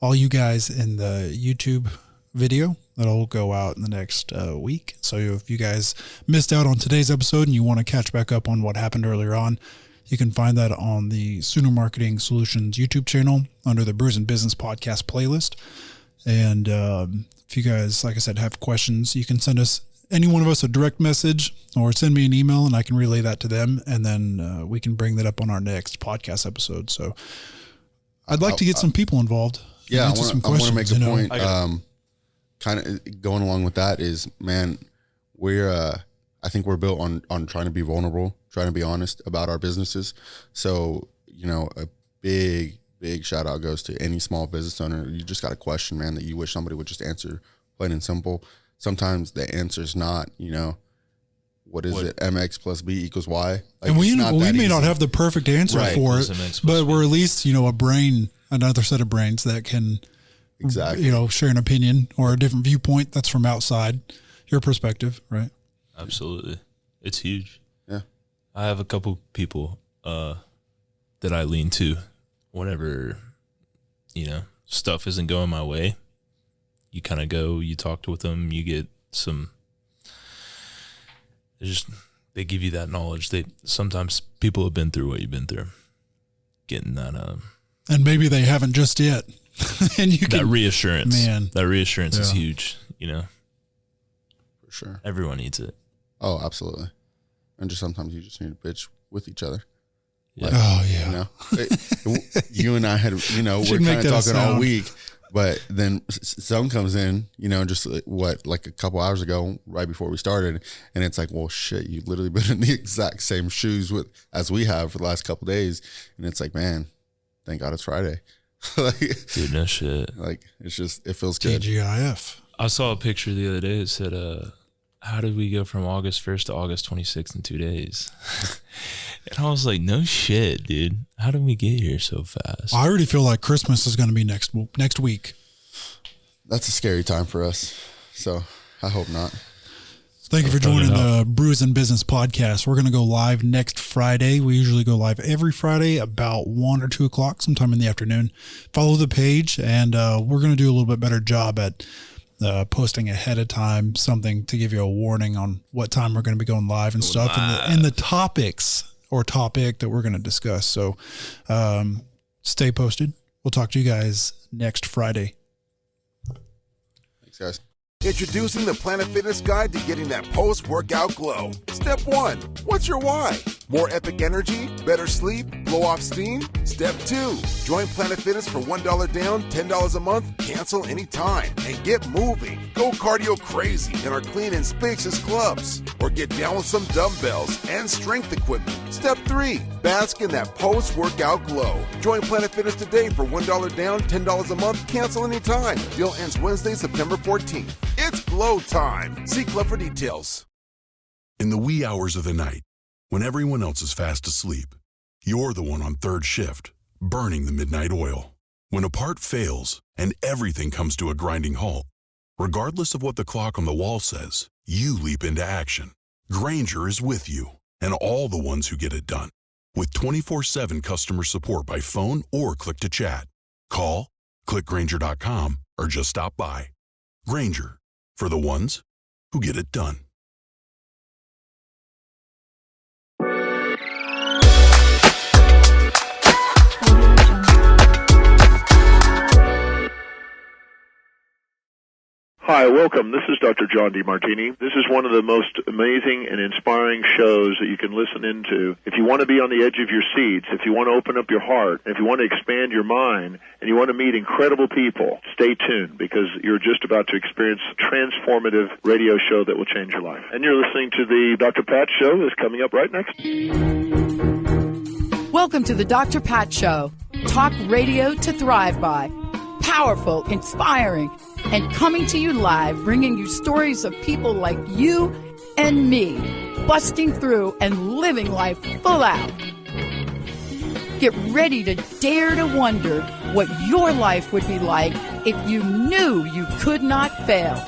[SPEAKER 17] all you guys in the YouTube video that'll go out in the next week. So if you guys missed out on today's episode and you want to catch back up on what happened earlier on, you can find that on the Sooner Marketing Solutions YouTube channel under the Brews and Business Podcast playlist. And if you guys, like I said, have questions, you can send us, any one of us, a direct message or send me an email, and I can relay that to them, and then we can bring that up on our next podcast episode. So I'd like to get some people involved.
[SPEAKER 25] Yeah, I want to make a point. Kind of going along with that is, man, I think we're built on trying to be vulnerable, trying to be honest about our businesses. So, a big shout out goes to any small business owner. You just got a question, man, that you wish somebody would just answer, plain and simple. Sometimes the answer is not, what is it? MX plus B equals Y. Like,
[SPEAKER 17] and we may not have the perfect answer for it, but we're at least, another set of brains that can share an opinion or a different viewpoint that's from outside your perspective, right?
[SPEAKER 27] Absolutely. It's huge.
[SPEAKER 25] Yeah.
[SPEAKER 27] I have a couple people that I lean to whenever, stuff isn't going my way. You kind of go, you talk with them, you get some, they give you that knowledge. Sometimes people have been through what you've been through. Getting that.
[SPEAKER 17] And maybe they haven't just yet. And
[SPEAKER 27] that reassurance,
[SPEAKER 17] man.
[SPEAKER 27] That reassurance is huge,
[SPEAKER 25] For sure.
[SPEAKER 27] Everyone needs it.
[SPEAKER 25] Oh, absolutely. And just sometimes you just need to bitch with each other.
[SPEAKER 17] Yeah.
[SPEAKER 25] You and I had, we're kind of talking all week, but then some comes in, just like a couple hours ago, right before we started. And it's like, well, shit, you've literally been in the exact same shoes as we have for the last couple of days. And it's like, man, thank God it's Friday.
[SPEAKER 27] Dude, no shit.
[SPEAKER 25] Like, it feels good.
[SPEAKER 17] TGIF.
[SPEAKER 27] I saw a picture the other day that said, how did we go from August 1st to August 26th in 2 days? And I was like, no shit, dude. How did we get here so fast?
[SPEAKER 17] I already feel like Christmas is going to be next week.
[SPEAKER 25] That's a scary time for us. So I hope not.
[SPEAKER 17] Thank you for joining the Brews and Business podcast. We're going to go live next Friday. We usually go live every Friday about 1 or 2 o'clock, sometime in the afternoon. Follow the page, and we're going to do a little bit better job at posting ahead of time, something to give you a warning on what time we're going to be going live and stuff, and the topics or topic that we're going to discuss. So stay posted. We'll talk to you guys next Friday.
[SPEAKER 25] Thanks, guys.
[SPEAKER 1] Introducing the Planet Fitness Guide to getting that post-workout glow. Step 1. What's your why? More epic energy? Better sleep? Blow off steam? Step 2. Join Planet Fitness for $1 down, $10 a month, cancel anytime, and get moving. Go cardio crazy in our clean and spacious clubs. Or get down with some dumbbells and strength equipment. Step 3. Bask in that post-workout glow. Join Planet Fitness today for $1 down, $10 a month, cancel anytime. Deal ends Wednesday, September 14th. It's glow time. See Club for details.
[SPEAKER 2] In the wee hours of the night, when everyone else is fast asleep, you're the one on third shift, burning the midnight oil. When a part fails and everything comes to a grinding halt, regardless of what the clock on the wall says, you leap into action. Grainger is with you and all the ones who get it done. With 24/7 customer support by phone or click to chat. Call, click Grainger.com, or just stop by. Grainger, for the ones who get it done.
[SPEAKER 7] Hi, welcome. This is Dr. John DeMartini. This is one of the most amazing and inspiring shows that you can listen into. If you want to be on the edge of your seats, if you want to open up your heart, if you want to expand your mind, and you want to meet incredible people, stay tuned, because you're just about to experience a transformative radio show that will change your life. And you're listening to the Dr. Pat Show that's coming up right next.
[SPEAKER 11] Welcome to the Dr. Pat Show.
[SPEAKER 3] Talk radio to thrive by. Powerful, inspiring, and coming to you live, bringing you stories of people like you and me, busting through and living life full out. Get ready to dare to wonder what your life would be like if you knew you could not fail.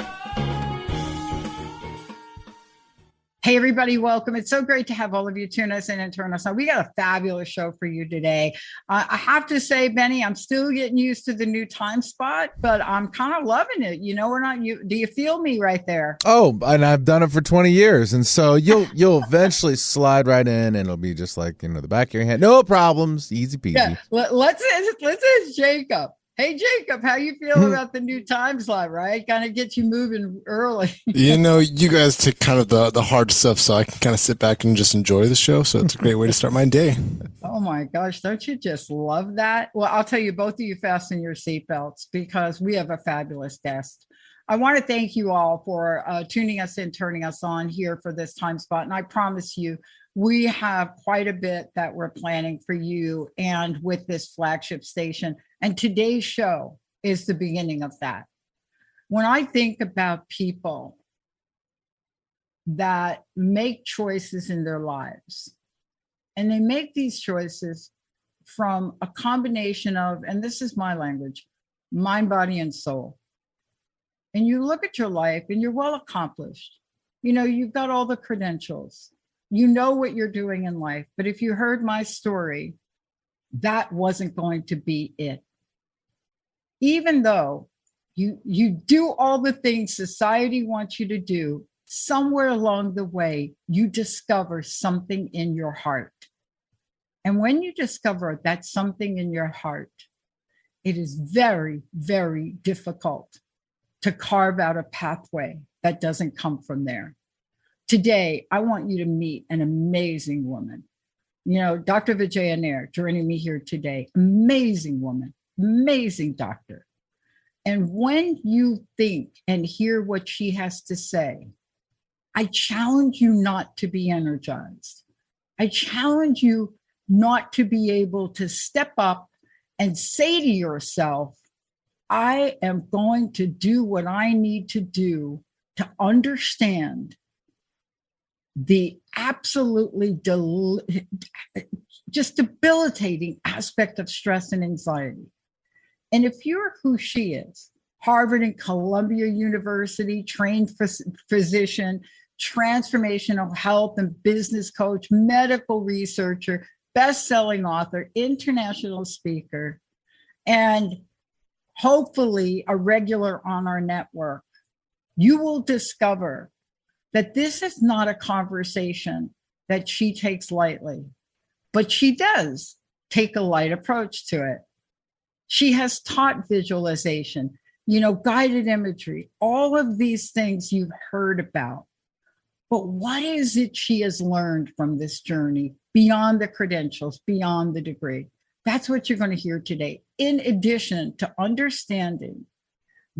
[SPEAKER 11] Hey, everybody, welcome. It's so great to have all of you tune us in and turn us on. We got a fabulous show for you today. I have to say, Benny, I'm still getting used to the new time spot, but I'm kind of loving it. You know, do you feel me right there?
[SPEAKER 12] Oh, and I've done it for 20 years. And so you'll eventually slide right in and it'll be just like, the back of your hand. No problems. Easy peasy.
[SPEAKER 11] Yeah. Let's ask Jacob. Hey, Jacob, how you feel about the new time slot, right? Kind of gets you moving early.
[SPEAKER 13] You guys take kind of the hard stuff, so I can kind of sit back and just enjoy the show. So it's a great way to start my day.
[SPEAKER 11] Oh, my gosh. Don't you just love that? Well, I'll tell you, both of you fasten your seatbelts because we have a fabulous guest. I want to thank you all for tuning us in, turning us on here for this time spot. And I promise you, we have quite a bit that we're planning for you and with this flagship station. And today's show is the beginning of that. When I think about people that make choices in their lives, and they make these choices from a combination of, and this is my language, mind, body, and soul. And you look at your life and you're well accomplished. You've got all the credentials. You know what you're doing in life. But if you heard my story, that wasn't going to be it. Even though you do all the things society wants you to do, somewhere along the way, you discover something in your heart. And when you discover that something in your heart, it is very, very difficult to carve out a pathway that doesn't come from there. Today, I want you to meet an amazing woman. Dr. Vijaya Nair joining me here today. Amazing woman, amazing doctor. And when you think and hear what she has to say, I challenge you not to be energized. I challenge you not to be able to step up and say to yourself, I am going to do what I need to do to understand the absolutely just debilitating aspect of stress and anxiety. And if you're who she is, Harvard and Columbia University, trained physician, transformational health and business coach, medical researcher, best-selling author, international speaker, and hopefully a regular on our network, you will discover that this is not a conversation that she takes lightly, but she does take a light approach to it. She has taught visualization, guided imagery, all of these things you've heard about. But what is it she has learned from this journey beyond the credentials, beyond the degree? That's what you're going to hear today. In addition to understanding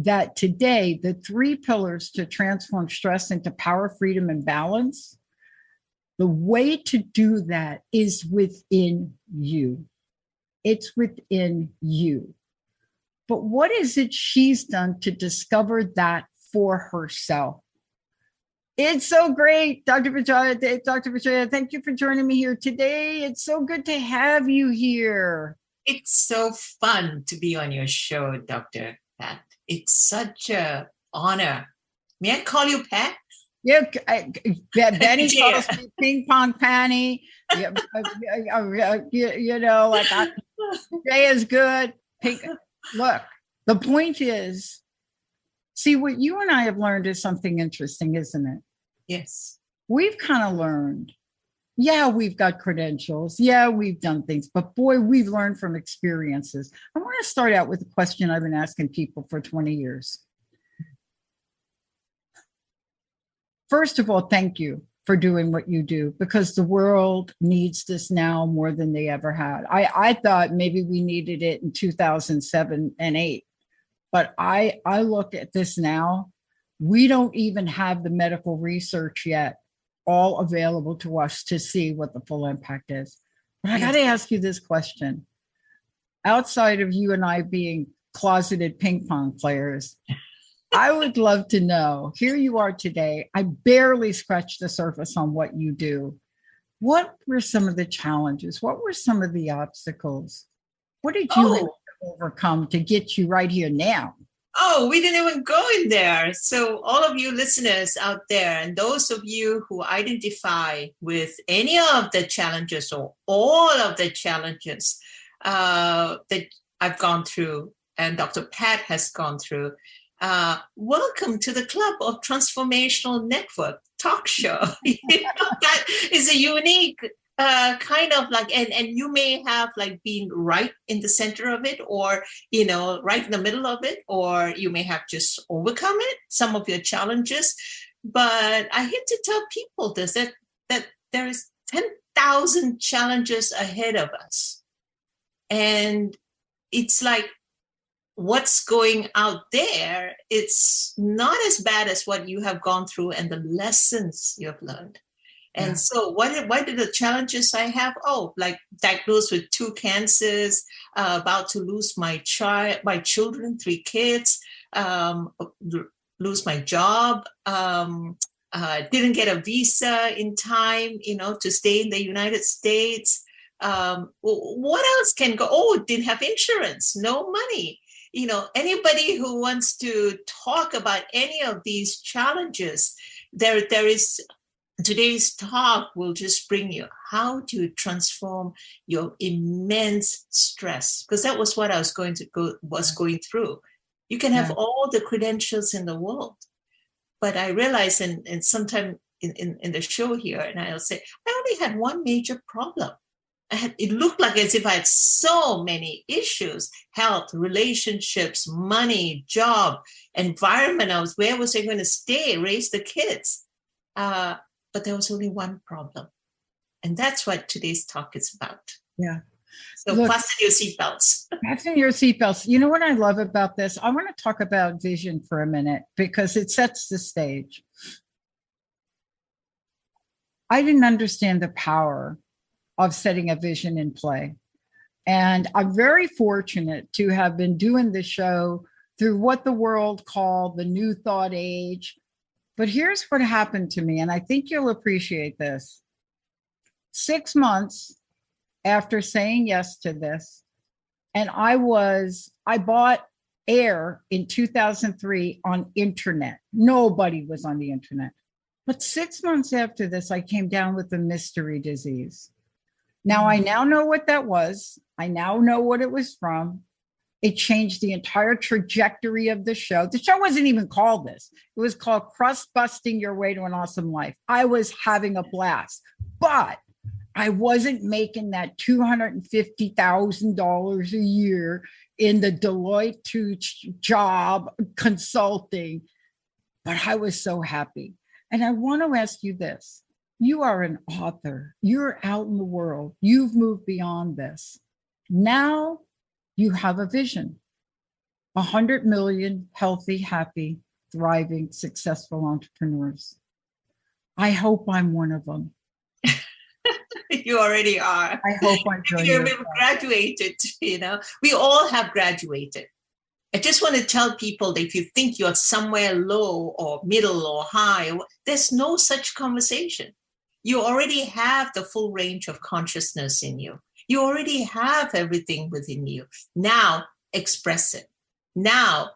[SPEAKER 11] that today, the 3 pillars to transform stress into power, freedom, and balance, the way to do that is within you. It's within you. But what is it she's done to discover that for herself? It's so great, Dr. Vijaya. Dr. Vijaya, thank you for joining me here today. It's so good to have you here.
[SPEAKER 18] It's so fun to be on your show, Dr. Pat. It's such an honor. May I call you Pat?
[SPEAKER 11] Yeah, Benny calls me Ping Pong Panny. Jay is good. Look, the point is, see, what you and I have learned is something interesting, isn't it?
[SPEAKER 18] Yes.
[SPEAKER 11] We've kind of learned, we've got credentials. We've done things, but boy, we've learned from experiences. I want to start out with a question I've been asking people for 20 years. First of all, thank you for doing what you do, because the world needs this now more than they ever had. I thought maybe we needed it in 2007 and 8, but I look at this now. We don't even have the medical research yet all available to us to see what the full impact is. But I got to ask you this question. outside of you and I being closeted ping pong players, I would love to know, here you are today. I barely scratched the surface on what you do. What were some of the challenges? What were some of the obstacles? What did you have to overcome to get you right here now?
[SPEAKER 18] Oh, we didn't even go in there. So all of you listeners out there, and those of you who identify with any of the challenges or all of the challenges that I've gone through and Dr. Pat has gone through, welcome to the Club of Transformational Network talk show. That is a unique kind of like, and you may have like been right in the center of it, or right in the middle of it, or you may have just overcome it, some of your challenges. But I hate to tell people this, that there is 10,000 challenges ahead of us, and it's like what's going out there, it's not as bad as what you have gone through and the lessons you have learned. And so what are the challenges I have? Oh, like diagnosed with 2 cancers, about to lose my children, 3 kids, lose my job, didn't get a visa in time, to stay in the United States. What else can go? Oh, didn't have insurance, no money. Anybody who wants to talk about any of these challenges, there is. Today's talk will just bring you how to transform your immense stress, because that was what I was going through. You can have all the credentials in the world, but I realized, and sometime in the show here, and I'll say, I only had one major problem. It looked like as if I had so many issues: health, relationships, money, job, environment. Where was I going to stay, raise the kids? But there was only one problem. And that's what today's talk is about.
[SPEAKER 11] Yeah.
[SPEAKER 18] So fasten your seatbelts.
[SPEAKER 11] Fasten your seatbelts. You know what I love about this? I want to talk about vision for a minute because it sets the stage. I didn't understand the power of setting a vision in play. And I'm very fortunate to have been doing the show through what the world called the New Thought Age. But here's what happened to me, and I think you'll appreciate this. 6 months after saying yes to this, and I bought air in 2003 on internet. Nobody was on the internet. But 6 months after this, I came down with a mystery disease. Now, I now know what that was. I now know what it was from. It changed the entire trajectory of the show. The show wasn't even called this. It was called Crust Busting Your Way to an Awesome Life. I was having a blast, but I wasn't making that $250,000 a year in the Deloitte job consulting, but I was so happy. And I want to ask you this. You are an author. You're out in the world. You've moved beyond this. Now, you have a vision, 100 million healthy, happy, thriving, successful entrepreneurs. I hope I'm one of them.
[SPEAKER 18] You already are.
[SPEAKER 11] I hope I'm
[SPEAKER 18] You've graduated, We all have graduated. I just want to tell people that if you think you're somewhere low or middle or high, there's no such conversation. You already have the full range of consciousness in you. You already have everything within you. Now, express it. Now,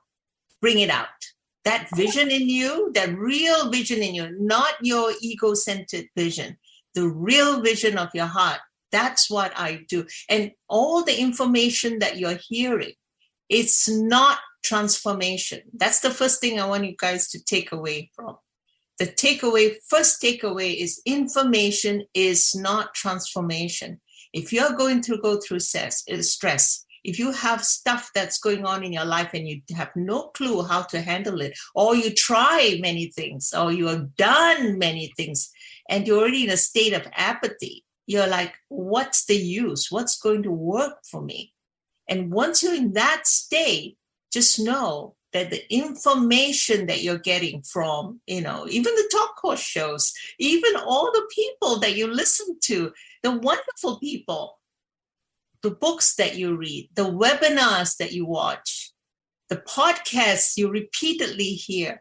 [SPEAKER 18] bring it out. That vision in you, that real vision in you, not your ego-centered vision, the real vision of your heart. That's what I do. And all the information that you're hearing, it's not transformation. That's the first thing I want you guys to take away from. The first takeaway is information is not transformation. If you're go through stress, if you have stuff that's going on in your life and you have no clue how to handle it, or you try many things, or you have done many things, and you're already in a state of apathy, you're like, what's the use? What's going to work for me? And once you're in that state, just know that the information that you're getting from, even the talk shows, even all the people that you listen to, the wonderful people, the books that you read, the webinars that you watch, the podcasts you repeatedly hear,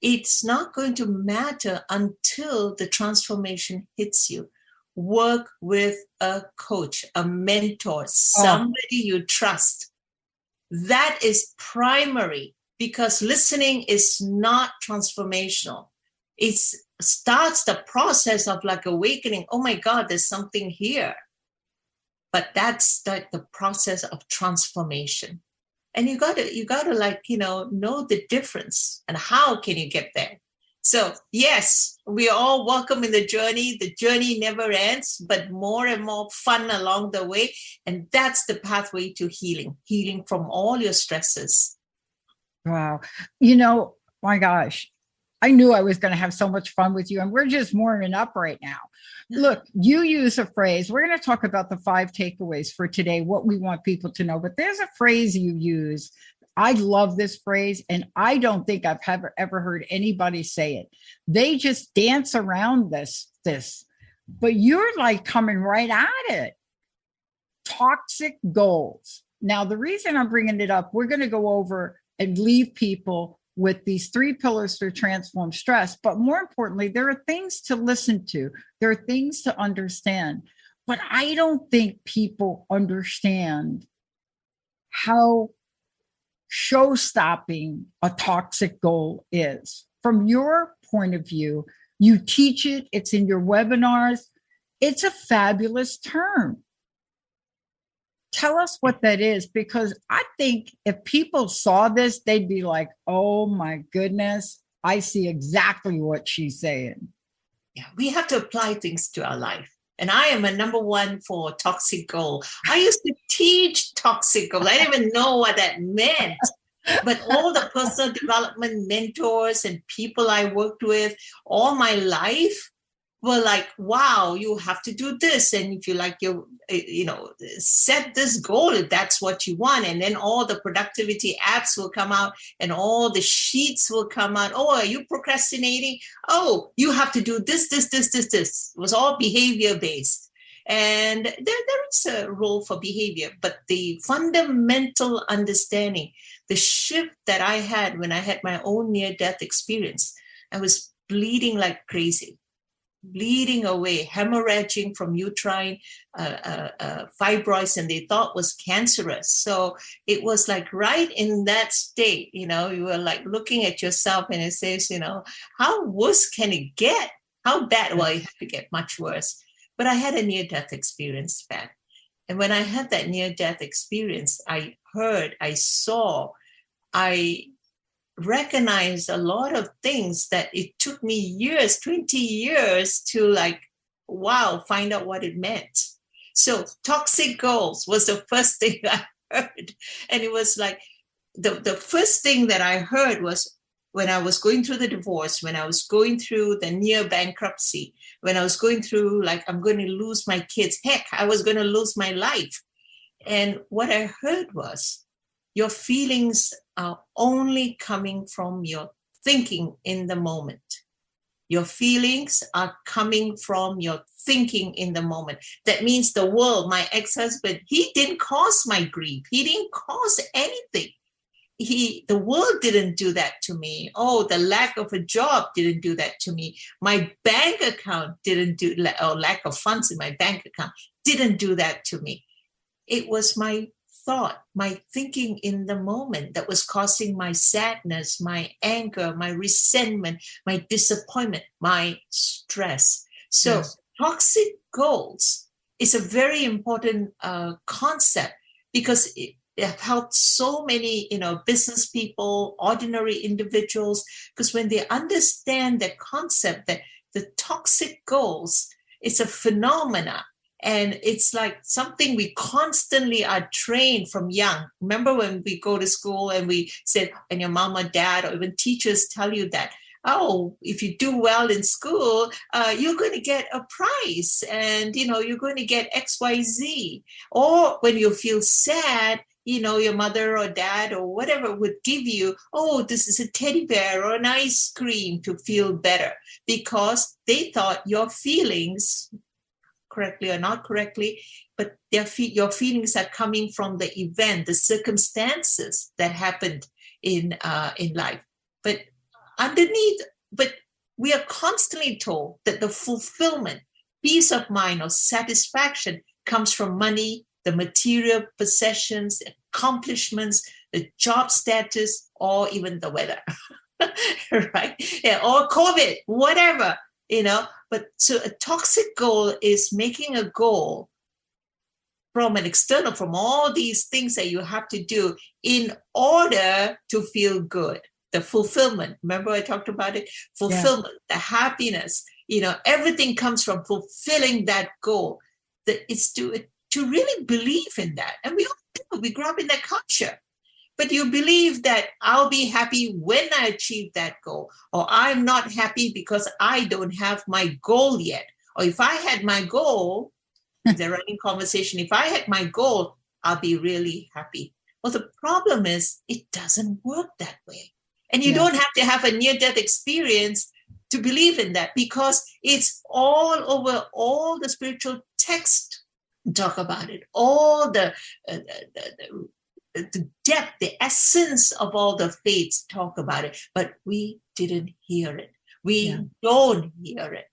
[SPEAKER 18] it's not going to matter until the transformation hits you. Work with a coach, a mentor, somebody you trust. That is primary, because listening is not transformational. It starts the process of like awakening. Oh my God, there's something here. But that's like the process of transformation. And you gotta like, know the difference and how can you get there. So yes, we are all welcome in the journey. The journey never ends, but more and more fun along the way. And that's the pathway to healing from all your stresses.
[SPEAKER 11] Wow. My gosh, I knew I was going to have so much fun with you, and we're just warming up right now. Look, you use a phrase. We're going to talk about the 5 takeaways for today, what we want people to know. But there's a phrase you use. I love this phrase, and I don't think I've ever heard anybody say it. They just dance around this, but you're like coming right at it. Toxic goals. Now, the reason I'm bringing it up, we're going to go over and leave people with these 3 pillars to transform stress. But more importantly, there are things to listen to. There are things to understand. But I don't think people understand how show-stopping a toxic goal is. From your point of view, you teach it. It's in your webinars. It's a fabulous term. Tell us what that is, because I think if people saw this, they'd be like, oh my goodness, I see exactly what she's saying.
[SPEAKER 18] Yeah, we have to apply things to our life. And I am a number 1 for toxic goal. I used to teach toxic goal. I didn't even know what that meant. But all the personal development mentors and people I worked with all my life were like, wow, you have to do this. And if you like, set this goal, if that's what you want. And then all the productivity apps will come out and all the sheets will come out. Oh, are you procrastinating? Oh, you have to do this. It was all behavior based. And there is a role for behavior, but the fundamental understanding, the shift that I had when I had my own near-death experience, I was bleeding like crazy. Bleeding away, hemorrhaging from uterine fibroids, and they thought was cancerous. So it was like right in that state, you were like looking at yourself and it says, how worse can it get? How bad? Well, it had to get much worse. But I had a near-death experience back. And when I had that near-death experience, I heard, I saw, I recognize a lot of things that it took me years, 20 years to find out what it meant. So toxic goals was the first thing I heard. And it was like, the first thing that I heard was when I was going through the divorce, when I was going through the near bankruptcy, when I was going through I'm going to lose my kids. Heck, I was going to lose my life. And what I heard was, your feelings are only coming from your thinking in the moment. Your feelings are coming from your thinking in the moment. That means the world, my ex-husband, he didn't cause my grief. He didn't cause anything. The world didn't do that to me. Oh, the lack of a job didn't do that to me. My bank account or lack of funds in my bank account didn't do that to me. It was my thought, my thinking in the moment that was causing my sadness, my anger, my resentment, my disappointment, my stress. So yes. Toxic goals is a very important concept, because it helped so many, business people, ordinary individuals, because when they understand the concept that the toxic goals is a phenomena. And it's like something we constantly are trained from young. Remember when we go to school and we said, and your mom or dad or even teachers tell you that, oh, if you do well in school, you're going to get a prize and, you're going to get XYZ. Or when you feel sad, your mother or dad or whatever would give you, oh, this is a teddy bear or an ice cream to feel better, because they thought your feelings, correctly or not correctly, but your feelings are coming from the event, the circumstances that happened in life. But underneath, but we are constantly told that the fulfillment, peace of mind, or satisfaction comes from money, the material possessions, accomplishments, the job status, or even the weather, right? Yeah, or COVID, whatever, But so a toxic goal is making a goal from an external, from all these things that you have to do in order to feel good. The fulfillment, remember I talked about it? Fulfillment, the happiness, everything comes from fulfilling that goal. It's to really believe in that. And we all do. We grew up in that culture. But you believe that I'll be happy when I achieve that goal, or I'm not happy because I don't have my goal yet. Or if I had my goal, the running conversation, if I had my goal, I'll be really happy. Well, the problem is it doesn't work that way. And you don't have to have a near-death experience to believe in that, because it's all over all the spiritual texts talk about it, all the depth, the essence of all the faiths talk about it, but we didn't hear it. We don't hear it.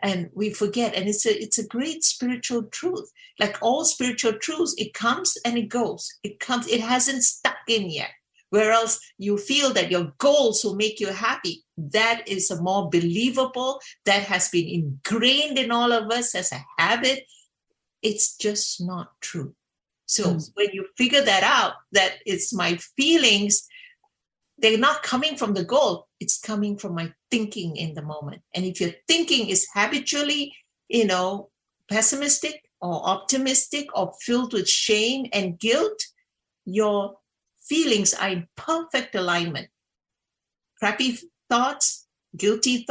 [SPEAKER 18] And we forget. And it's a great spiritual truth. Like all spiritual truths, it comes and it goes. It hasn't stuck in yet. Whereas you feel that your goals will make you happy. That is a more believable, that has been ingrained in all of us as a habit. It's just not true. So when you figure that out, that it's my feelings, they're not coming from the goal. It's coming from my thinking in the moment. And if your thinking is habitually, pessimistic or optimistic or filled with shame and guilt, your feelings are in perfect alignment. Crappy thoughts, guilty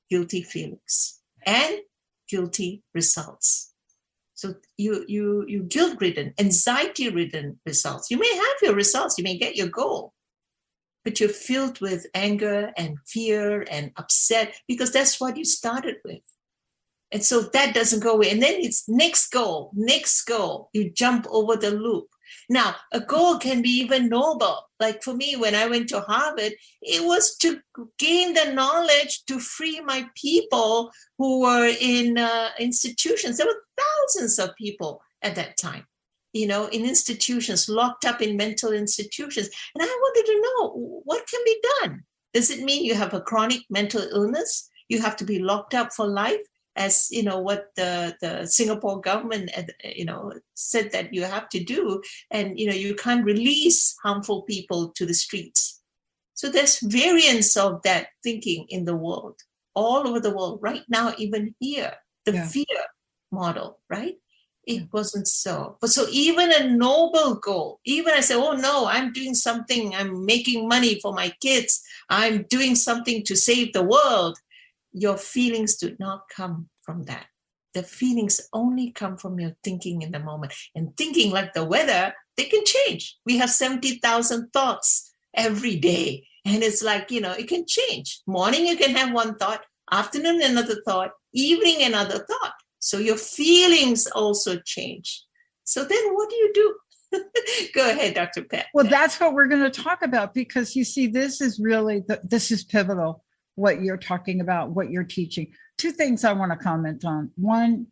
[SPEAKER 18] feelings, and guilty results. So you guilt-ridden, anxiety-ridden results. You may have your results, you may get your goal, but you're filled with anger and fear and upset because that's what you started with. And so that doesn't go away. And then it's next goal. You jump over the loop. Now, a goal can be even noble. Like for me, when I went to Harvard, it was to gain the knowledge to free my people who were in institutions. There were thousands of people at that time, in institutions, locked up in mental institutions. And I wanted to know, what can be done? Does it mean you have a chronic mental illness? You have to be locked up for life? As what the Singapore government said that you have to do, and you can't release harmful people to the streets. So there's variants of that thinking in the world, all over the world right now, even here. The fear model, right? It wasn't so. But so even a noble goal, even I say, oh no, I'm doing something, I'm making money for my kids, I'm doing something to save the world. Your feelings do not come from that. The feelings only come from your thinking in the moment. And thinking, like the weather, they can change. We have 70,000 thoughts every day. And it's like, it can change. Morning, you can have one thought. Afternoon, another thought. Evening, another thought. So your feelings also change. So then what do you do? Go ahead, Dr. Pat.
[SPEAKER 11] Well, that's what we're going to talk about, because you see, this is really, this is pivotal. What you're talking about, what you're teaching. Two things I want to comment on. One,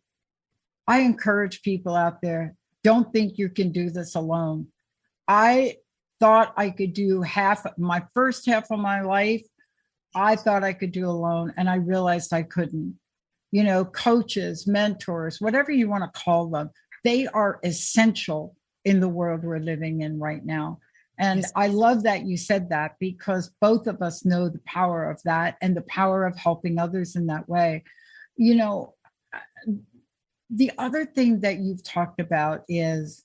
[SPEAKER 11] I encourage people out there, don't think you can do this alone. I thought I could do my first half of my life, I thought I could do alone, and I realized I couldn't. Coaches, mentors, whatever you want to call them, they are essential in the world we're living in right now. And I love that you said that, because both of us know the power of that and the power of helping others in that way. The other thing that you've talked about is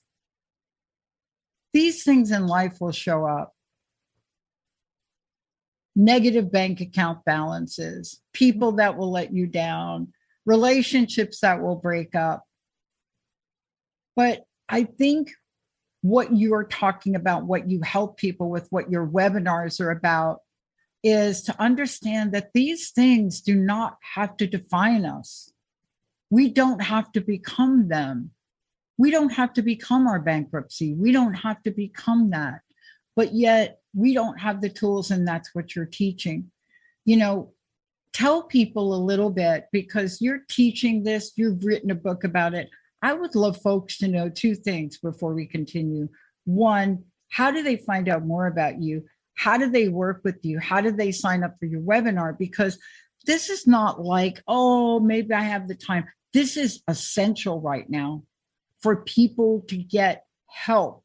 [SPEAKER 11] these things in life will show up. Negative bank account balances, people that will let you down, relationships that will break up. But I think what you're talking about, what you help people with, what your webinars are about, is to understand that these things do not have to define us. We don't have to become them. We don't have to become our bankruptcy. We don't have to become that. But yet we don't have the tools, and that's what you're teaching. Tell people a little bit, because you're teaching this, you've written a book about it. I would love folks to know two things before we continue. One, how do they find out more about you? How do they work with you? How do they sign up for your webinar? Because this is not like, oh, maybe I have the time. This is essential right now for people to get help,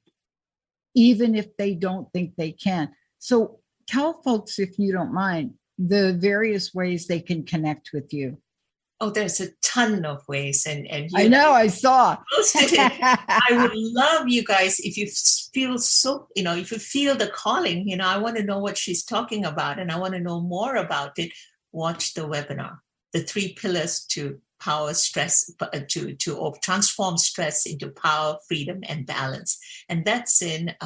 [SPEAKER 11] even if they don't think they can. So tell folks, if you don't mind, the various ways they can connect with you.
[SPEAKER 18] Oh, there's a ton of ways. And
[SPEAKER 11] I know, I saw.
[SPEAKER 18] I would love you guys, if you feel if you feel the calling, I want to know what she's talking about and I want to know more about it. Watch the webinar, the 3 pillars to power stress, to transform stress into power, freedom, and balance. And that's in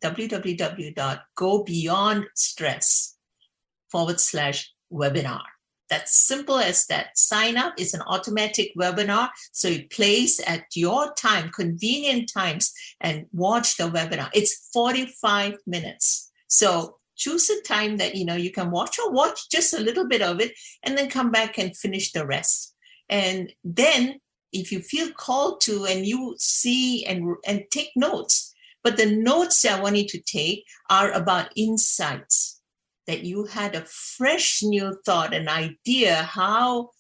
[SPEAKER 18] www.gobeyondstress.com/webinar. That's simple as that. Sign up. It's an automatic webinar. So it plays at your time, convenient times, and watch the webinar. It's 45 minutes. So choose a time that, you can watch, or watch just a little bit of it and then come back and finish the rest. And then if you feel called to, and you see and take notes, but the notes I want you to take are about insights, that you had a fresh new thought, an idea, how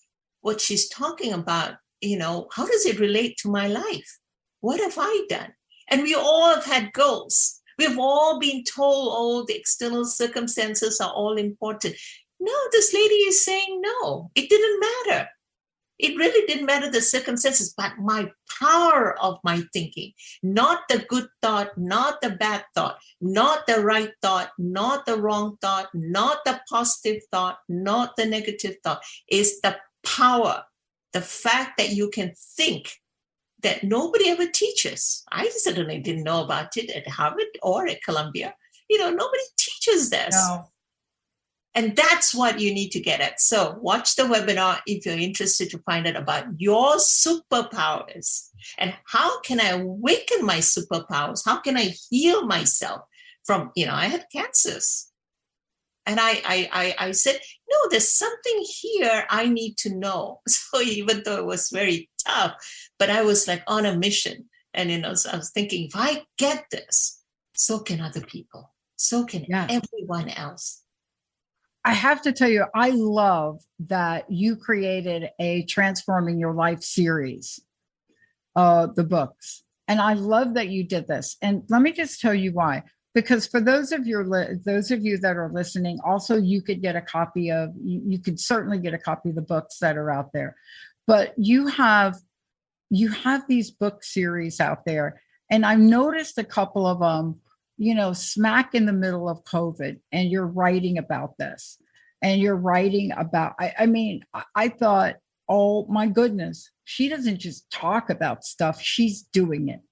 [SPEAKER 18] what she's talking about, how does it relate to my life? What have I done? And we all have had goals. We've all been told, oh, the external circumstances are all important. No, this lady is saying no, it didn't matter. It really didn't matter the circumstances, but my power of my thinking, not the good thought, not the bad thought, not the right thought, not the wrong thought, not the positive thought, not the negative thought, is the power, the fact that you can think that nobody ever teaches. I certainly didn't know about it at Harvard or at Columbia. Nobody teaches this.
[SPEAKER 11] No.
[SPEAKER 18] And that's what you need to get at. So watch the webinar if you're interested to find out about your superpowers and how can I awaken my superpowers? How can I heal myself from, I had cancers. And I said, no, there's something here I need to know. So even though it was very tough, but I was like on a mission. And, so I was thinking, if I get this, so can other people. So can everyone else.
[SPEAKER 11] I have to tell you, I love that you created a Transforming Your Life series, the books. And I love that you did this. And let me just tell you why. Because for those of you that are listening, also you could get a copy of, you could certainly get a copy of the books that are out there. But you have these book series out there. And I've noticed a couple of them, smack in the middle of COVID, and you're writing about this, and you're writing about, I thought, oh my goodness, she doesn't just talk about stuff, she's doing it.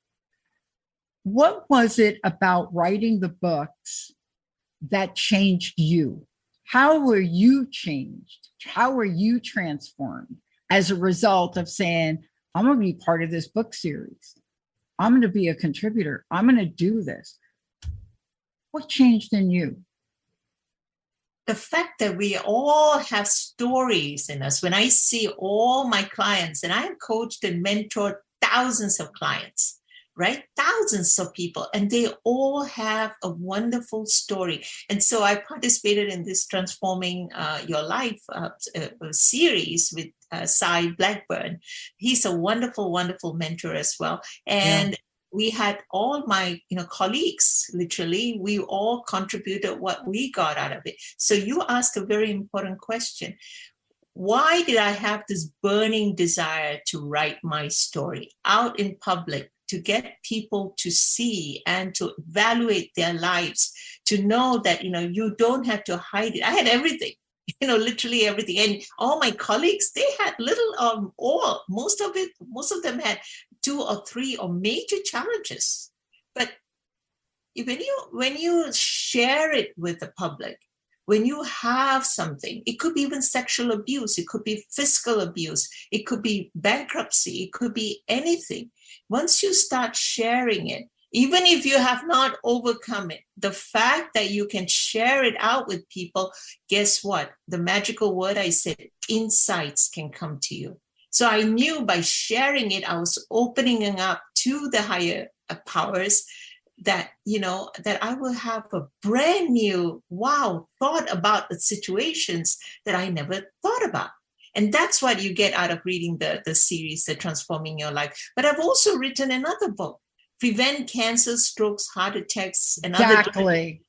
[SPEAKER 11] What was it about writing the books that changed you? How were you changed? How were you transformed as a result of saying, I'm going to be part of this book series. I'm going to be a contributor. I'm going to do this. What changed in you?
[SPEAKER 18] The fact that we all have stories in us. When I see all my clients, and I have coached and mentored thousands of clients, right? Thousands of people, and they all have a wonderful story. And so I participated in this Transforming Your Life series with Cy Blackburn. He's a wonderful, wonderful mentor as well. And we had all my colleagues, literally, we all contributed what we got out of it. So you asked a very important question. Why did I have this burning desire to write my story out in public, to get people to see and to evaluate their lives, to know that, you don't have to hide it. I had everything, literally everything. And all my colleagues, they had little or most of them had 2 or 3 or major challenges. But when you share it with the public, when you have something, it could be even sexual abuse, it could be physical abuse, it could be bankruptcy, it could be anything. Once you start sharing it, even if you have not overcome it, the fact that you can share it out with people, guess what? The magical word I said, insights can come to you. So I knew by sharing it, I was opening up to the higher powers that, that I will have a brand new, thought about the situations that I never thought about. And that's what you get out of reading the series, The Transforming Your Life. But I've also written another book, Prevent Cancer, Strokes, Heart Attacks, and
[SPEAKER 11] Exactly.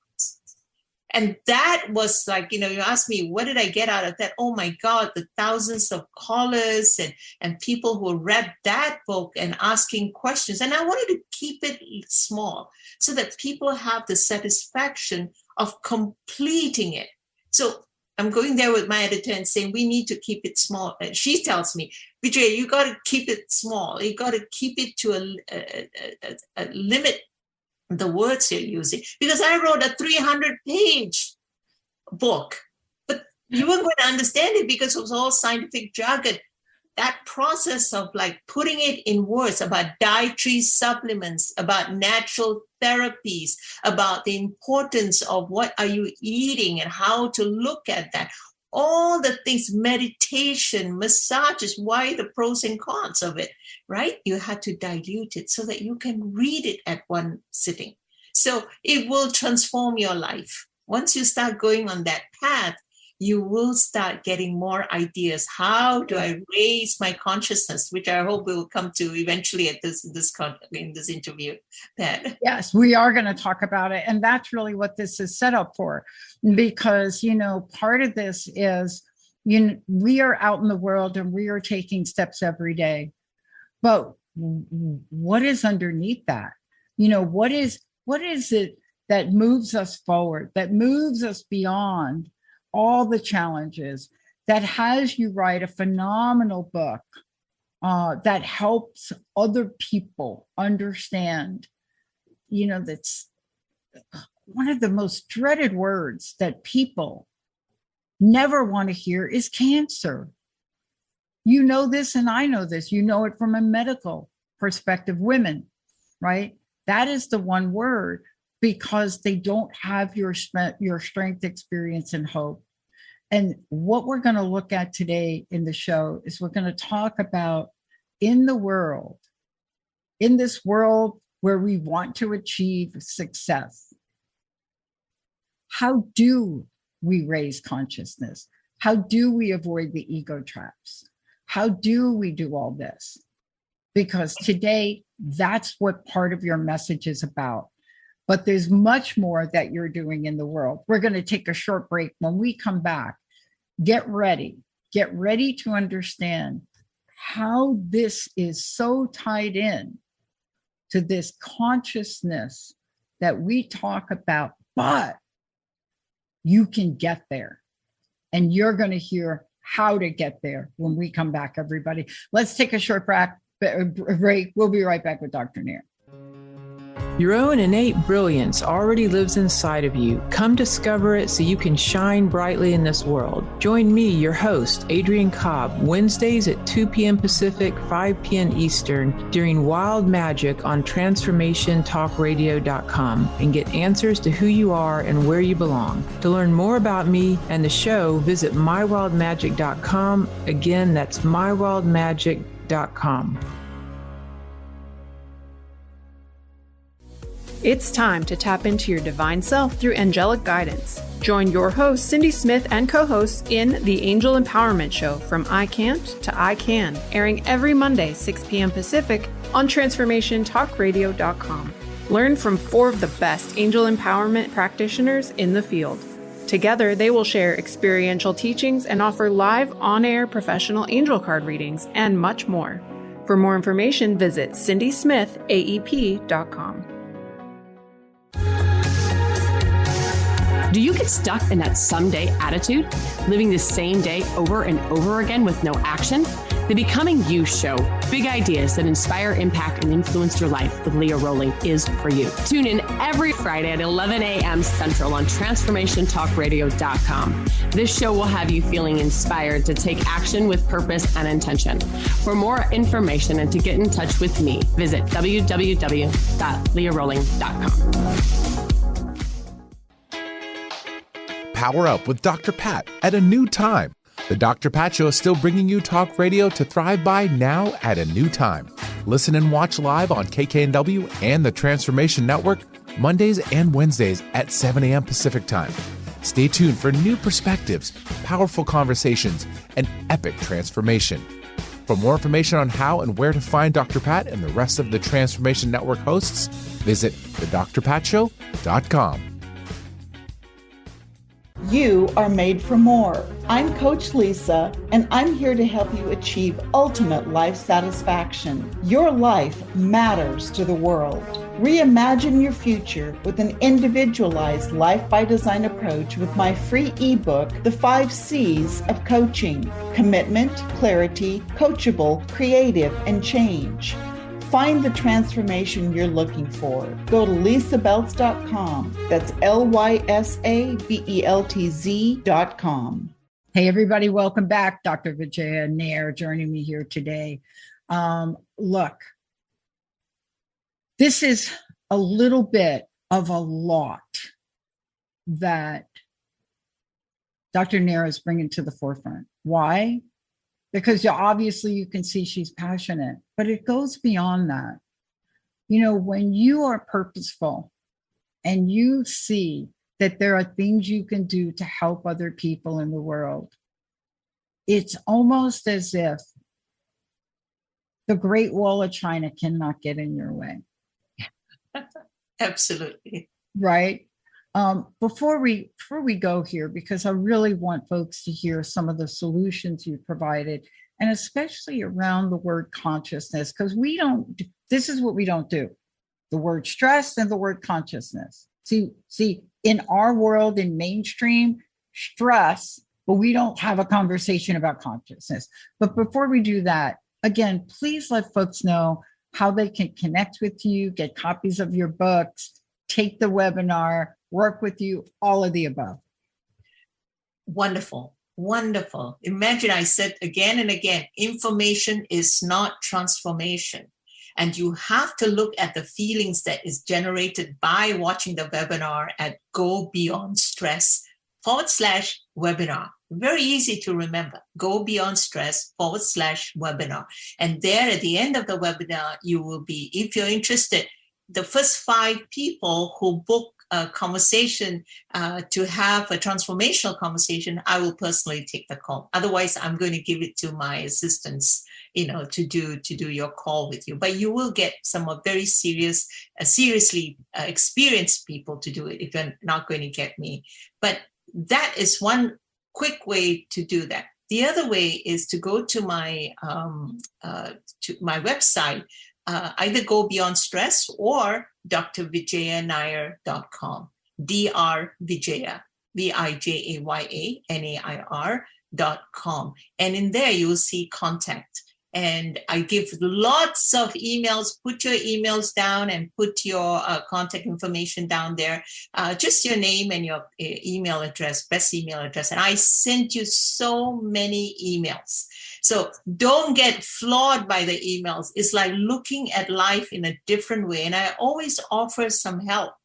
[SPEAKER 18] And that was like, you asked me, what did I get out of that? Oh my God, the thousands of callers and people who read that book and asking questions. And I wanted to keep it small so that people have the satisfaction of completing it. So I'm going there with my editor and saying, we need to keep it small. And she tells me, Vijay, you got to keep it small. You got to keep it to a limit, the words you're using, because I wrote a 300-page book, but you weren't going to understand it because it was all scientific jargon. That process of like putting it in words about dietary supplements, about natural therapies, about the importance of what are you eating and how to look at that. All the things, meditation, massages, why the pros and cons of it, right? You had to dilute it so that you can read it at one sitting. So it will transform your life. Once you start going on that path, you will start getting more ideas. How do I raise my consciousness, which I hope we will come to eventually at this interview, Pat.
[SPEAKER 11] Yes, we are going to talk about it. And that's really what this is set up for. Because, part of this is, we are out in the world and we are taking steps every day. But what is underneath that? What is it that moves us forward, that moves us beyond all the challenges, that has you write a phenomenal book that helps other people understand, that's one of the most dreaded words that people never want to hear is cancer. You know this, and I know this. You know it from a medical perspective, women, right? That is the one word, because they don't have your strength, experience, and hope. And what we're going to look at today in the show is we're going to talk about in this world where we want to achieve success, how do we raise consciousness? How do we avoid the ego traps? How do we do all this? Because today, that's what part of your message is about. But there's much more that you're doing in the world. We're going to take a short break. When we come back, get ready to understand how this is so tied in to this consciousness that we talk about, but you can get there. And you're going to hear how to get there when we come back, everybody. Let's take a short break. We'll be right back with Dr. Nair.
[SPEAKER 4] Your own innate brilliance already lives inside of you. Come discover it so you can shine brightly in this world. Join me, your host, Adrienne Cobb, Wednesdays at 2 p.m. Pacific, 5 p.m. Eastern, during Wild Magic on TransformationTalkRadio.com, and get answers to who you are and where you belong. To learn more about me and the show, visit MyWildMagic.com. Again, that's MyWildMagic.com.
[SPEAKER 8] It's time to tap into your divine self through angelic guidance. Join your host, Cindy Smith, and co-hosts in the Angel Empowerment Show, From I Can't to I Can, airing every Monday, 6 p.m. Pacific on TransformationTalkRadio.com. Learn from 4 of the best angel empowerment practitioners in the field. Together, they will share experiential teachings and offer live on-air professional angel card readings and much more. For more information, visit cindysmithaep.com.
[SPEAKER 9] Do you get stuck in that someday attitude, living the same day over and over again with no action? The Becoming You Show, big ideas that inspire, impact, and influence your life with Leah Rowling is for you. Tune in every Friday at 11 a.m. Central on TransformationTalkRadio.com. This show will have you feeling inspired to take action with purpose and intention. For more information and to get in touch with me, visit www.leahrowling.com.
[SPEAKER 10] Power up with Dr. Pat at a new time. The Dr. Pat Show is still bringing you talk radio to thrive by now at a new time. Listen and watch live on KKNW and the Transformation Network Mondays and Wednesdays at 7 a.m. Pacific Time. Stay tuned for new perspectives, powerful conversations, and epic transformation. For more information on how and where to find Dr. Pat and the rest of the Transformation Network hosts, visit thedrpatshow.com.
[SPEAKER 14] You are made for more. I'm Coach Lisa, and I'm here to help you achieve ultimate life satisfaction. Your life matters to the world. Reimagine your future with an individualized life by design approach with my free ebook, The 5 C's of Coaching: Commitment, Clarity, Coachable, Creative, and Change. Find the transformation you're looking for. Go to lisabeltz.com. That's LYSABELTZ.com.
[SPEAKER 11] Hey, everybody, welcome back. Dr. Vijaya Nair joining me here today. Look, this is a little bit of a lot that Dr. Nair is bringing to the forefront. Why? Because obviously you can see she's passionate, but it goes beyond that. You know, when you are purposeful and you see that there are things you can do to help other people in the world, it's almost as if the Great Wall of China cannot get in your way.
[SPEAKER 18] Absolutely.
[SPEAKER 11] Right? Before we go here, because I really want folks to hear some of the solutions you provided, and especially around the word consciousness, because this is what we don't do. The word stress and the word consciousness. See, in our world, in mainstream, stress, but we don't have a conversation about consciousness. But before we do that, again, please let folks know how they can connect with you, get copies of your books, take the webinar, work with you, all of the above.
[SPEAKER 18] Wonderful. Wonderful. Imagine I said again and again, information is not transformation. And you have to look at the feelings that is generated by watching the webinar at GoBeyondStress/webinar. Very easy to remember. GoBeyondStress/webinar. And there at the end of the webinar, you will be, if you're interested, the first 5 people who book a conversation to have a transformational conversation, I will personally take the call. Otherwise, I'm going to give it to my assistants, to do your call with you. But you will get some of very seriously experienced people to do it if you're not going to get me. But that is one quick way to do that. The other way is to go to my website, either Go Beyond Stress or drvijayanair.com, drvijaya, VIJAYANAIR.com. And in there, you will see contact. And I give lots of emails. Put your emails down and put your contact information down there. Just your name and your email address, best email address. And I sent you so many emails. So don't get flawed by the emails. It's like looking at life in a different way. And I always offer some help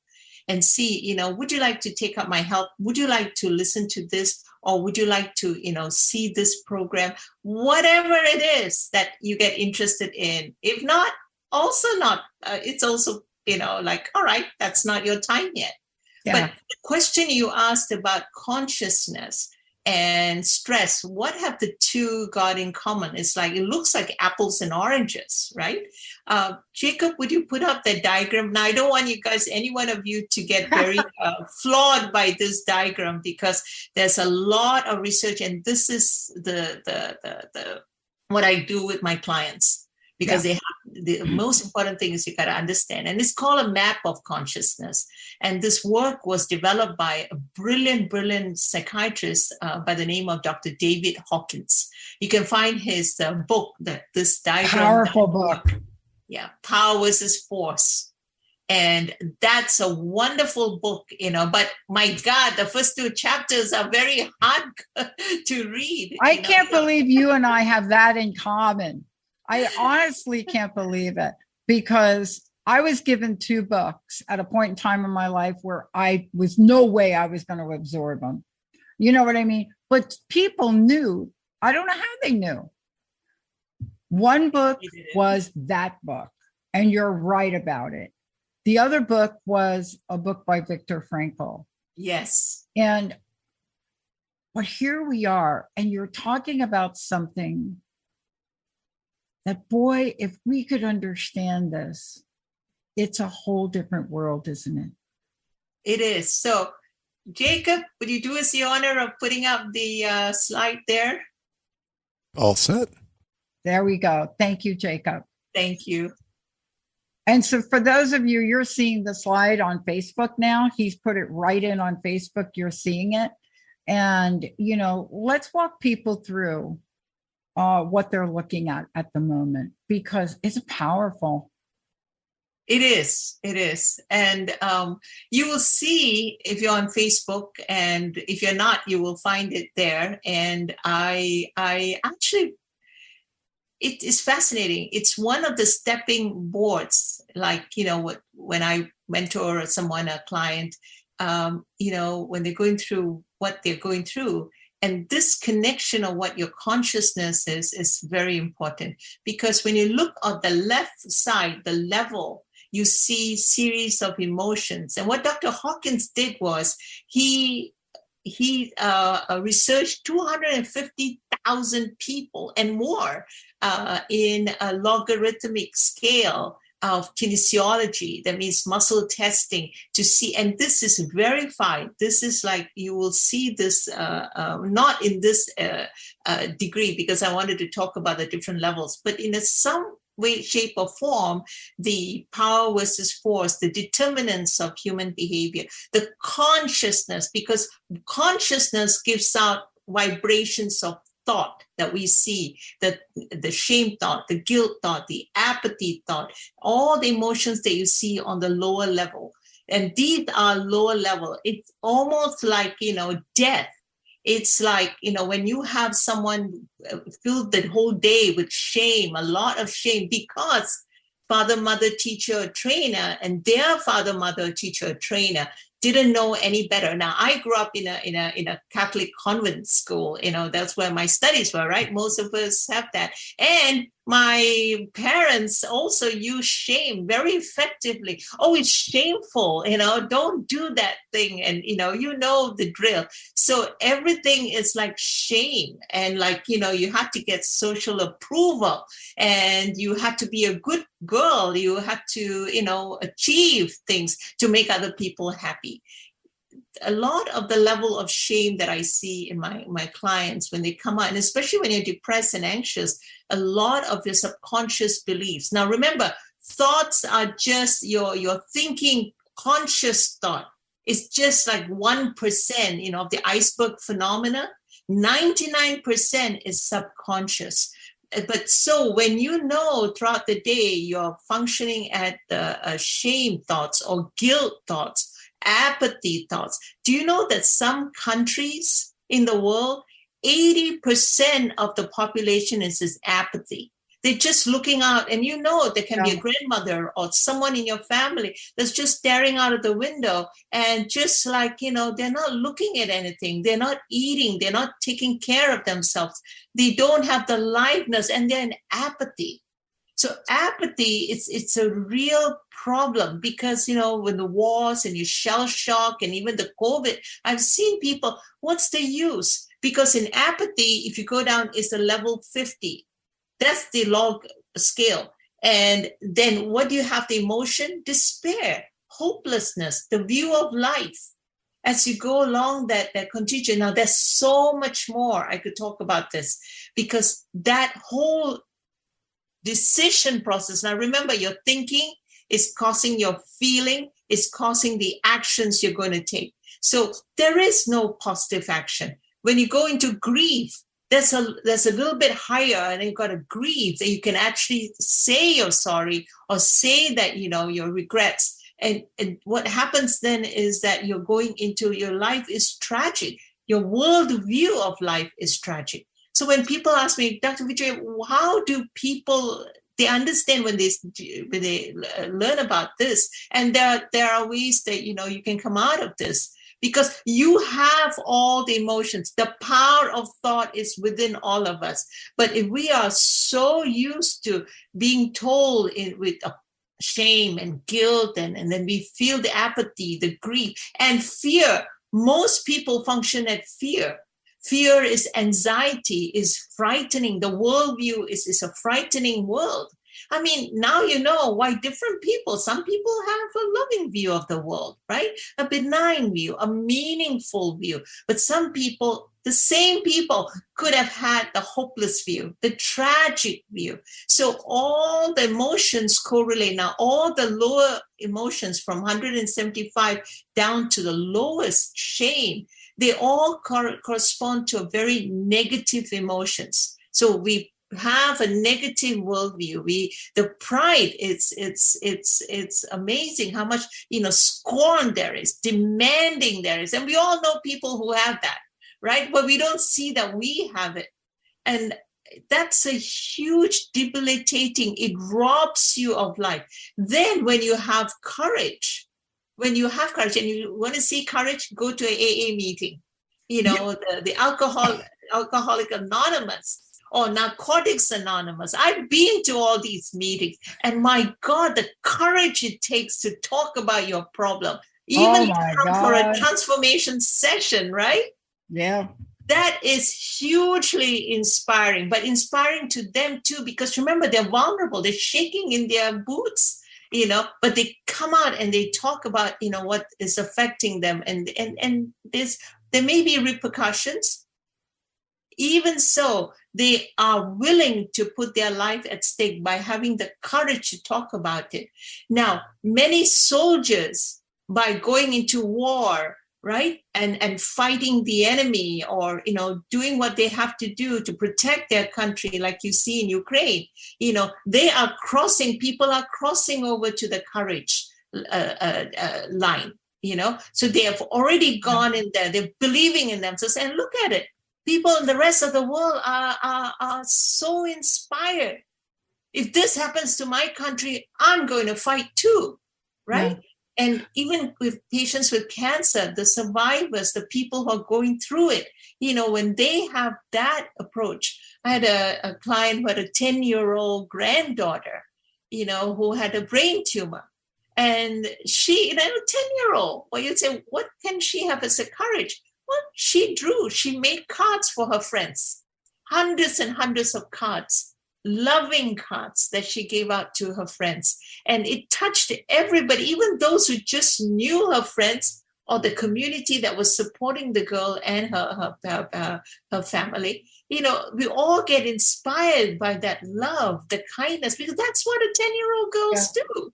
[SPEAKER 18] and see, would you like to take up my help? Would you like to listen to this? Or would you like to, see this program? Whatever it is that you get interested in. If not, also not. It's also, all right, that's not your time yet. Yeah. But the question you asked about consciousness and stress, what have the two got in common? It's like, it looks like apples and oranges, right? Jacob, would you put up that diagram? Now, I don't want you guys, any one of you, to get very flawed by this diagram, because there's a lot of research, and this is the what I do with my clients, because they have the most important thing is you got to understand. And it's called a map of consciousness. And this work was developed by a brilliant psychiatrist by the name of Dr. David Hawkins. You can find his book, this diagram.
[SPEAKER 11] Powerful book.
[SPEAKER 18] Yeah, Power versus Force. And that's a wonderful book, but my God, the first 2 chapters are very hard to read.
[SPEAKER 11] I can't believe you and I have that in common. I honestly can't believe it, because I was given 2 books at a point in time in my life where I was no way I was going to absorb them. You know what I mean? But people knew. I don't know how they knew. One book was that book, and you're right about it. The other book was a book by Viktor Frankl.
[SPEAKER 18] Yes.
[SPEAKER 11] But here we are, and you're talking about something that, boy, if we could understand this, it's a whole different world, isn't it?
[SPEAKER 18] It is. So, Jacob, would you do us the honor of putting up the slide there?
[SPEAKER 13] All set.
[SPEAKER 11] There we go. Thank you, Jacob.
[SPEAKER 18] Thank you.
[SPEAKER 11] And so for those of you, you're seeing the slide on Facebook now. He's put it right in on Facebook. You're seeing it. And, let's walk people through what they're looking at the moment, because it's powerful.
[SPEAKER 18] It is. And you will see if you're on Facebook, and if you're not, you will find it there. And I actually, it is fascinating. It's one of the stepping boards, like, when I mentor someone, a client, when they're going through what they're going through. And this connection of what your consciousness is very important, because when you look at the left side, the level, you see series of emotions. And what Dr. Hawkins did was he researched 250,000 people and more in a logarithmic scale of kinesiology. That means muscle testing to see, and this is verified. This is like, you will see this, not in this degree, because I wanted to talk about the different levels, but in some way, shape, or form, the power versus force, the determinants of human behavior, the consciousness, because consciousness gives out vibrations of thought that we see, the shame thought, the guilt thought, the apathy thought, all the emotions that you see on the lower level. And these are lower level. It's almost like, death. It's like, when you have someone filled the whole day with shame, a lot of shame, because father, mother, teacher, trainer, and their father, mother, teacher, trainer didn't know any better. Now, I grew up in a Catholic convent school. That's where my studies were, right? Most of us have that. And my parents also use shame very effectively. Oh, it's shameful, don't do that thing. And, the drill. So everything is like shame. And like, you have to get social approval, and you have to be a good girl. You have to, achieve things to make other people happy. A lot of the level of shame that I see in my clients when they come out, and especially when you're depressed and anxious, a lot of your subconscious beliefs. Now, remember, thoughts are just your thinking. Conscious thought is just like 1%, of the iceberg phenomena. 99% is subconscious. But so when throughout the day, you're functioning at shame thoughts or guilt thoughts, apathy thoughts. Do you know that some countries in the world, 80% of the population is apathy? They're just looking out, and there can be a grandmother or someone in your family that's just staring out of the window, and just like, they're not looking at anything. They're not eating. They're not taking care of themselves. They don't have the liveliness, and they're in apathy. So apathy, it's a real problem, because, when the wars and you shell shock and even the COVID, I've seen people, what's the use? Because in apathy, if you go down, it's a level 50. That's the log scale. And then what do you have? The emotion? Despair, hopelessness, the view of life. As you go along that continuum, now there's so much more I could talk about this, because that whole decision process. Now, remember, your thinking is causing your feeling, is causing the actions you're going to take. So there is no positive action. When you go into grief, there's a little bit higher, and you've got to grieve that you can actually say you're sorry or say that, your regrets. And what happens then is that you're going into your life is tragic. Your worldview of life is tragic. So when people ask me, Dr. Vijay, how do people, they understand when they learn about this, and there are ways that, you can come out of this. Because you have all the emotions. The power of thought is within all of us. But if we are so used to being told with shame and guilt, and then we feel the apathy, the grief, and fear. Most people function at fear. Fear is anxiety, is frightening. The worldview is a frightening world. I mean, now you know why different people, some people have a loving view of the world, right? A benign view, a meaningful view. But some people, the same people, could have had the hopeless view, the tragic view. So all the emotions correlate. Now, all the lower emotions from 175 down to the lowest, shame, they all correspond to very negative emotions. So we have a negative worldview. The pride, it's amazing how much scorn there is, demanding there is, and we all know people who have that, right? But we don't see that we have it, and that's a huge debilitating. It robs you of life. Then when you have courage, and you want to see courage, go to an AA meeting. The Alcoholic Anonymous or Narcotics Anonymous. I've been to all these meetings, and my God, the courage it takes to talk about your problem, even for a transformation session, right?
[SPEAKER 11] Yeah.
[SPEAKER 18] That is hugely inspiring, but inspiring to them too, because remember, they're vulnerable. They're shaking in their boots, but they come out and they talk about, what is affecting them. And there may be repercussions. Even so, they are willing to put their life at stake by having the courage to talk about it. Now, many soldiers, by going into war, right, and fighting the enemy, or, doing what they have to do to protect their country, like you see in Ukraine, they are people are crossing over to the courage line, so they have already gone in there. They're believing in themselves, and look at it. People in the rest of the world are so inspired. If this happens to my country, I'm going to fight too, right? Yeah. And even with patients with cancer, the survivors, the people who are going through it, when they have that approach. I had a client who had a 10-year-old granddaughter, who had a brain tumor. And she, a 10-year-old, well, you'd say, what can she have as a courage? Well, she made cards for her friends, hundreds and hundreds of cards, loving cards that she gave out to her friends. And it touched everybody, even those who just knew her friends or the community that was supporting the girl and her family. We all get inspired by that love, the kindness, because that's what a 10-year-old girls do,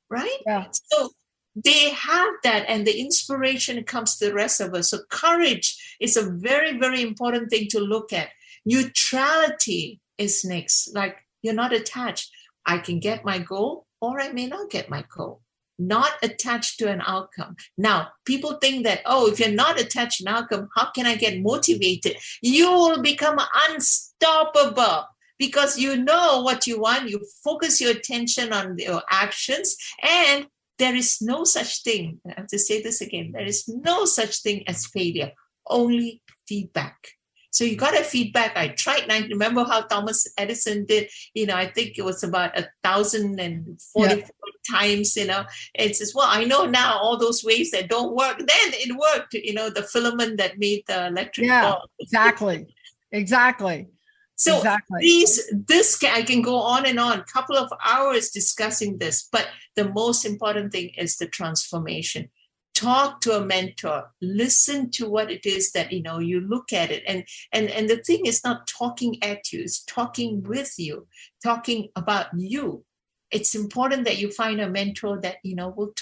[SPEAKER 18] right? Yeah. So they have that, and the inspiration comes to the rest of us. So courage is a very, very important thing to look at. Neutrality is next. Like, you're not attached. I can get my goal, or I may not get my goal. Not attached to an outcome. Now, people think that, if you're not attached to an outcome, how can I get motivated? You will become unstoppable, because you know what you want. You focus your attention on your actions, and there is no such thing. I have to say this again. There is no such thing as failure, only feedback. So you got a feedback. I tried. And I remember how Thomas Edison did, I think it was about 1,044 times, It says, well, I know now all those ways that don't work. Then it worked, the filament that made the electric bulb.
[SPEAKER 11] Exactly.
[SPEAKER 18] So I can go on and on, couple of hours discussing this, but the most important thing is the transformation. talk to a mentor, listen to what it is that, you look at it. And the thing is not talking at you, it's talking with you, talking about you. It's important that you find a mentor that, will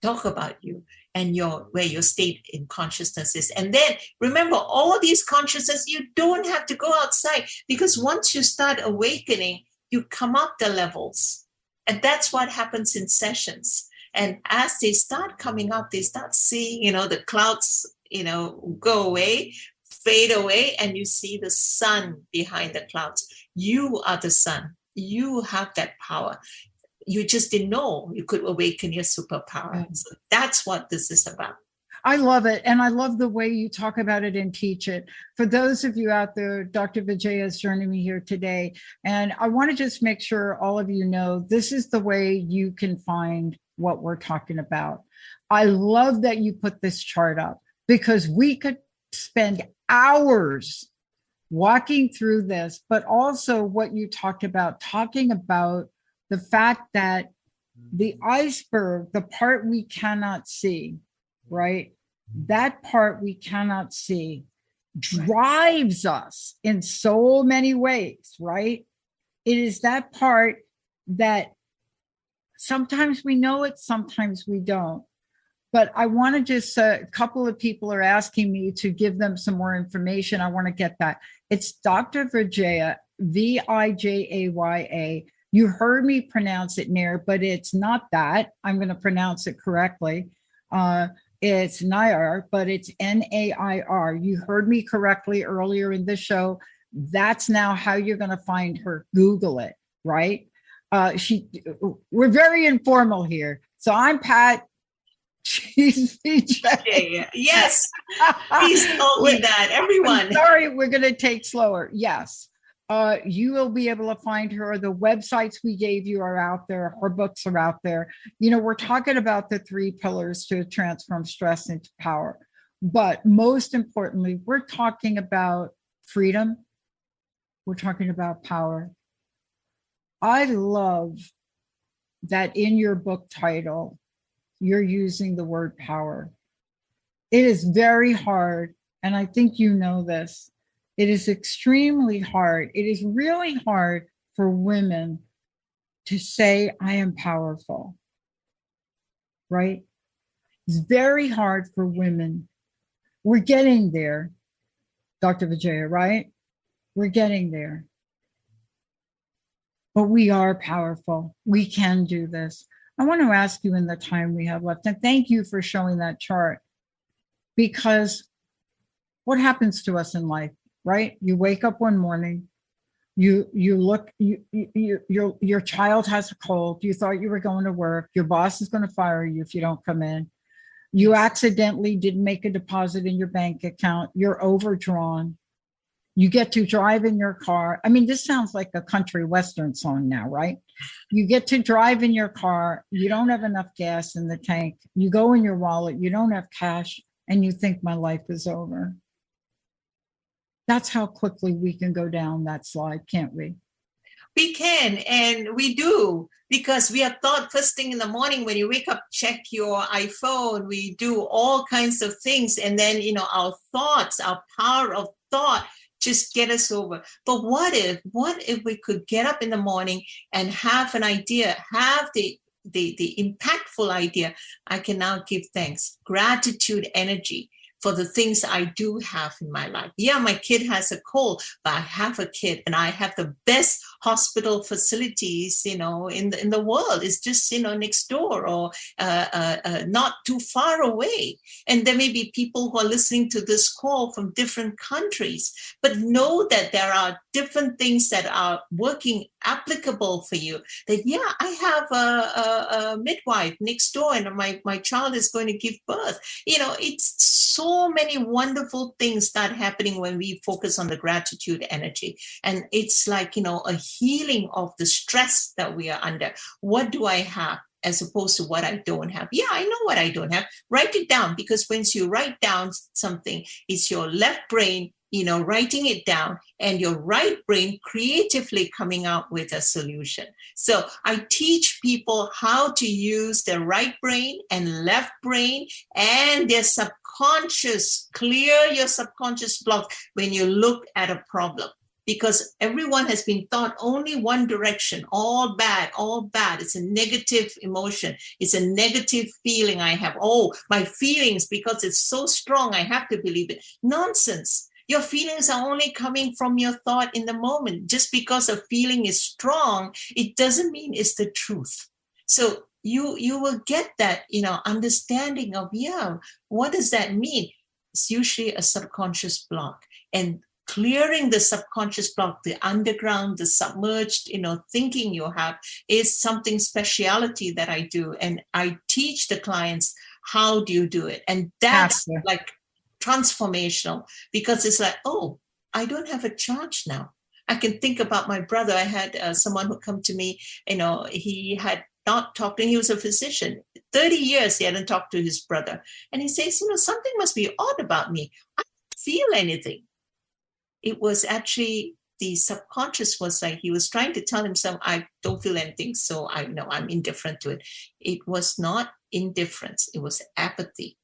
[SPEAKER 18] talk about you and where your state in consciousness is. And then remember, all these consciousness, you don't have to go outside, because once you start awakening, you come up the levels. And that's what happens in sessions. And as they start coming up, they start seeing, the clouds, go away, fade away, and you see the sun behind the clouds. You are the sun. You have that power. You just didn't know you could awaken your superpower. So that's what this is about.
[SPEAKER 11] I love it. And I love the way you talk about it and teach it. For those of you out there, Dr. Vijaya is joining me here today. And I want to just make sure all of you know, this is the way you can find what we're talking about. I love that you put this chart up, because we could spend hours walking through this, but also what you talked about, talking about the fact that the iceberg, the part we cannot see, right? That part we cannot see drives us in so many ways, right? It is that part that sometimes we know it, sometimes we don't. But I want to just, a couple of people are asking me to give them some more information. I want to get that. It's Dr. Vijaya, Vijaya. You heard me pronounce it, Nair, but it's not that. I'm going to pronounce it correctly. It's Nair, but it's Nair. You heard me correctly earlier in the show. That's now how you're going to find her. Google it, right? We're very informal here. So I'm Pat. She's VJ.
[SPEAKER 18] Yes. Please told me that, everyone.
[SPEAKER 11] I'm sorry, we're going to take slower. Yes. You will be able to find her. The websites we gave you are out there. Her books are out there. We're talking about the 3 pillars to transform stress into power. But most importantly, we're talking about freedom. We're talking about power. I love that in your book title, you're using the word power. It is very hard, and I think you know this. It is extremely hard. It is really hard for women to say, I am powerful, right? It's very hard for women. We're getting there, Dr. Vijaya, right? We're getting there. But we are powerful. We can do this. I want to ask you in the time we have left, and thank you for showing that chart, because what happens to us in life, right? You wake up one morning, you look, your child has a cold, you thought you were going to work, your boss is going to fire you if you don't come in, you accidentally didn't make a deposit in your bank account, you're overdrawn, you get to drive in your car. I mean, this sounds like a country western song now, right? You get to drive in your car, you don't have enough gas in the tank, you go in your wallet, you don't have cash, and you think my life is over. That's how quickly we can go down that slide, can't we?
[SPEAKER 18] We can, and we do, because we are taught first thing in the morning when you wake up, check your iPhone. We do all kinds of things, and then, our thoughts, our power of thought just get us over. But what if we could get up in the morning and have an idea, have the impactful idea? I can now give thanks, gratitude, energy for the things I do have in my life. Yeah, my kid has a cold, but I have a kid, and I have the best hospital facilities, in the world. It's just, next door or not too far away. And there may be people who are listening to this call from different countries, but know that there are different things that are working applicable for you. That, yeah, I have a midwife next door, and my child is going to give birth. It's so many wonderful things start happening when we focus on the gratitude energy. And it's like, a healing of the stress that we are under. What do I have? as opposed to what I don't have. Yeah, I know what I don't have. Write it down, because once you write down something, it's your left brain, writing it down, and your right brain creatively coming out with a solution. So I teach people how to use their right brain and left brain and their subconscious, clear your subconscious block when you look at a problem. Because everyone has been taught only one direction, all bad, all bad. It's a negative emotion. It's a negative feeling I have. Oh, my feelings, because it's so strong, I have to believe it. Nonsense. Your feelings are only coming from your thought in the moment. Just because a feeling is strong, it doesn't mean it's the truth. So you will get that, understanding of, what does that mean? It's usually a subconscious block. And clearing the subconscious block, the underground, the submerged, thinking you have, is something speciality that I do. And I teach the clients, how do you do it? And that's like transformational, because it's like, oh, I don't have a charge now. I can think about my brother. I had someone who come to me, he had not talked to him. He was a physician. 30 years he hadn't talked to his brother. And he says, something must be odd about me. I don't feel anything. It was actually the subconscious was like, he was trying to tell himself, I don't feel anything, so I know I'm indifferent to it. It was not indifference. It was apathy.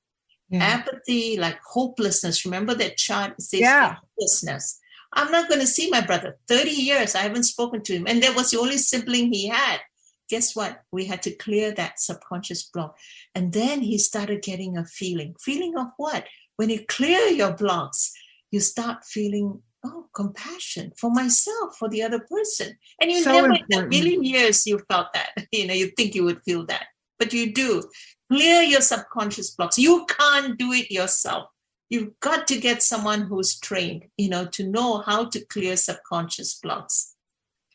[SPEAKER 18] Yeah. Apathy, like hopelessness. Remember that chart? It says hopelessness. I'm not going to see my brother. 30 years, I haven't spoken to him. And that was the only sibling he had. Guess what? We had to clear that subconscious block. And then he started getting a feeling. Feeling of what? When you clear your blocks, you start feeling, compassion for myself, for the other person. And you never in a million years you felt that. You think you would feel that. But you do. Clear your subconscious blocks. You can't do it yourself. You've got to get someone who's trained, to know how to clear subconscious blocks.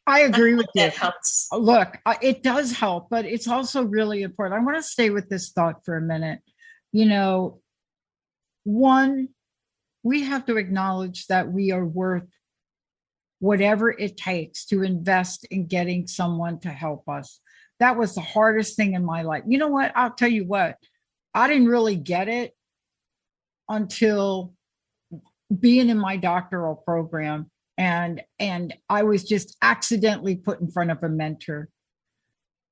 [SPEAKER 11] I agree with you.
[SPEAKER 18] That helps.
[SPEAKER 11] Look, it does help, but it's also really important. I want to stay with this thought for a minute. One, we have to acknowledge that we are worth whatever it takes to invest in getting someone to help us. That was the hardest thing in my life. You know what? I'll tell you what, I didn't really get it until being in my doctoral program. And I was just accidentally put in front of a mentor.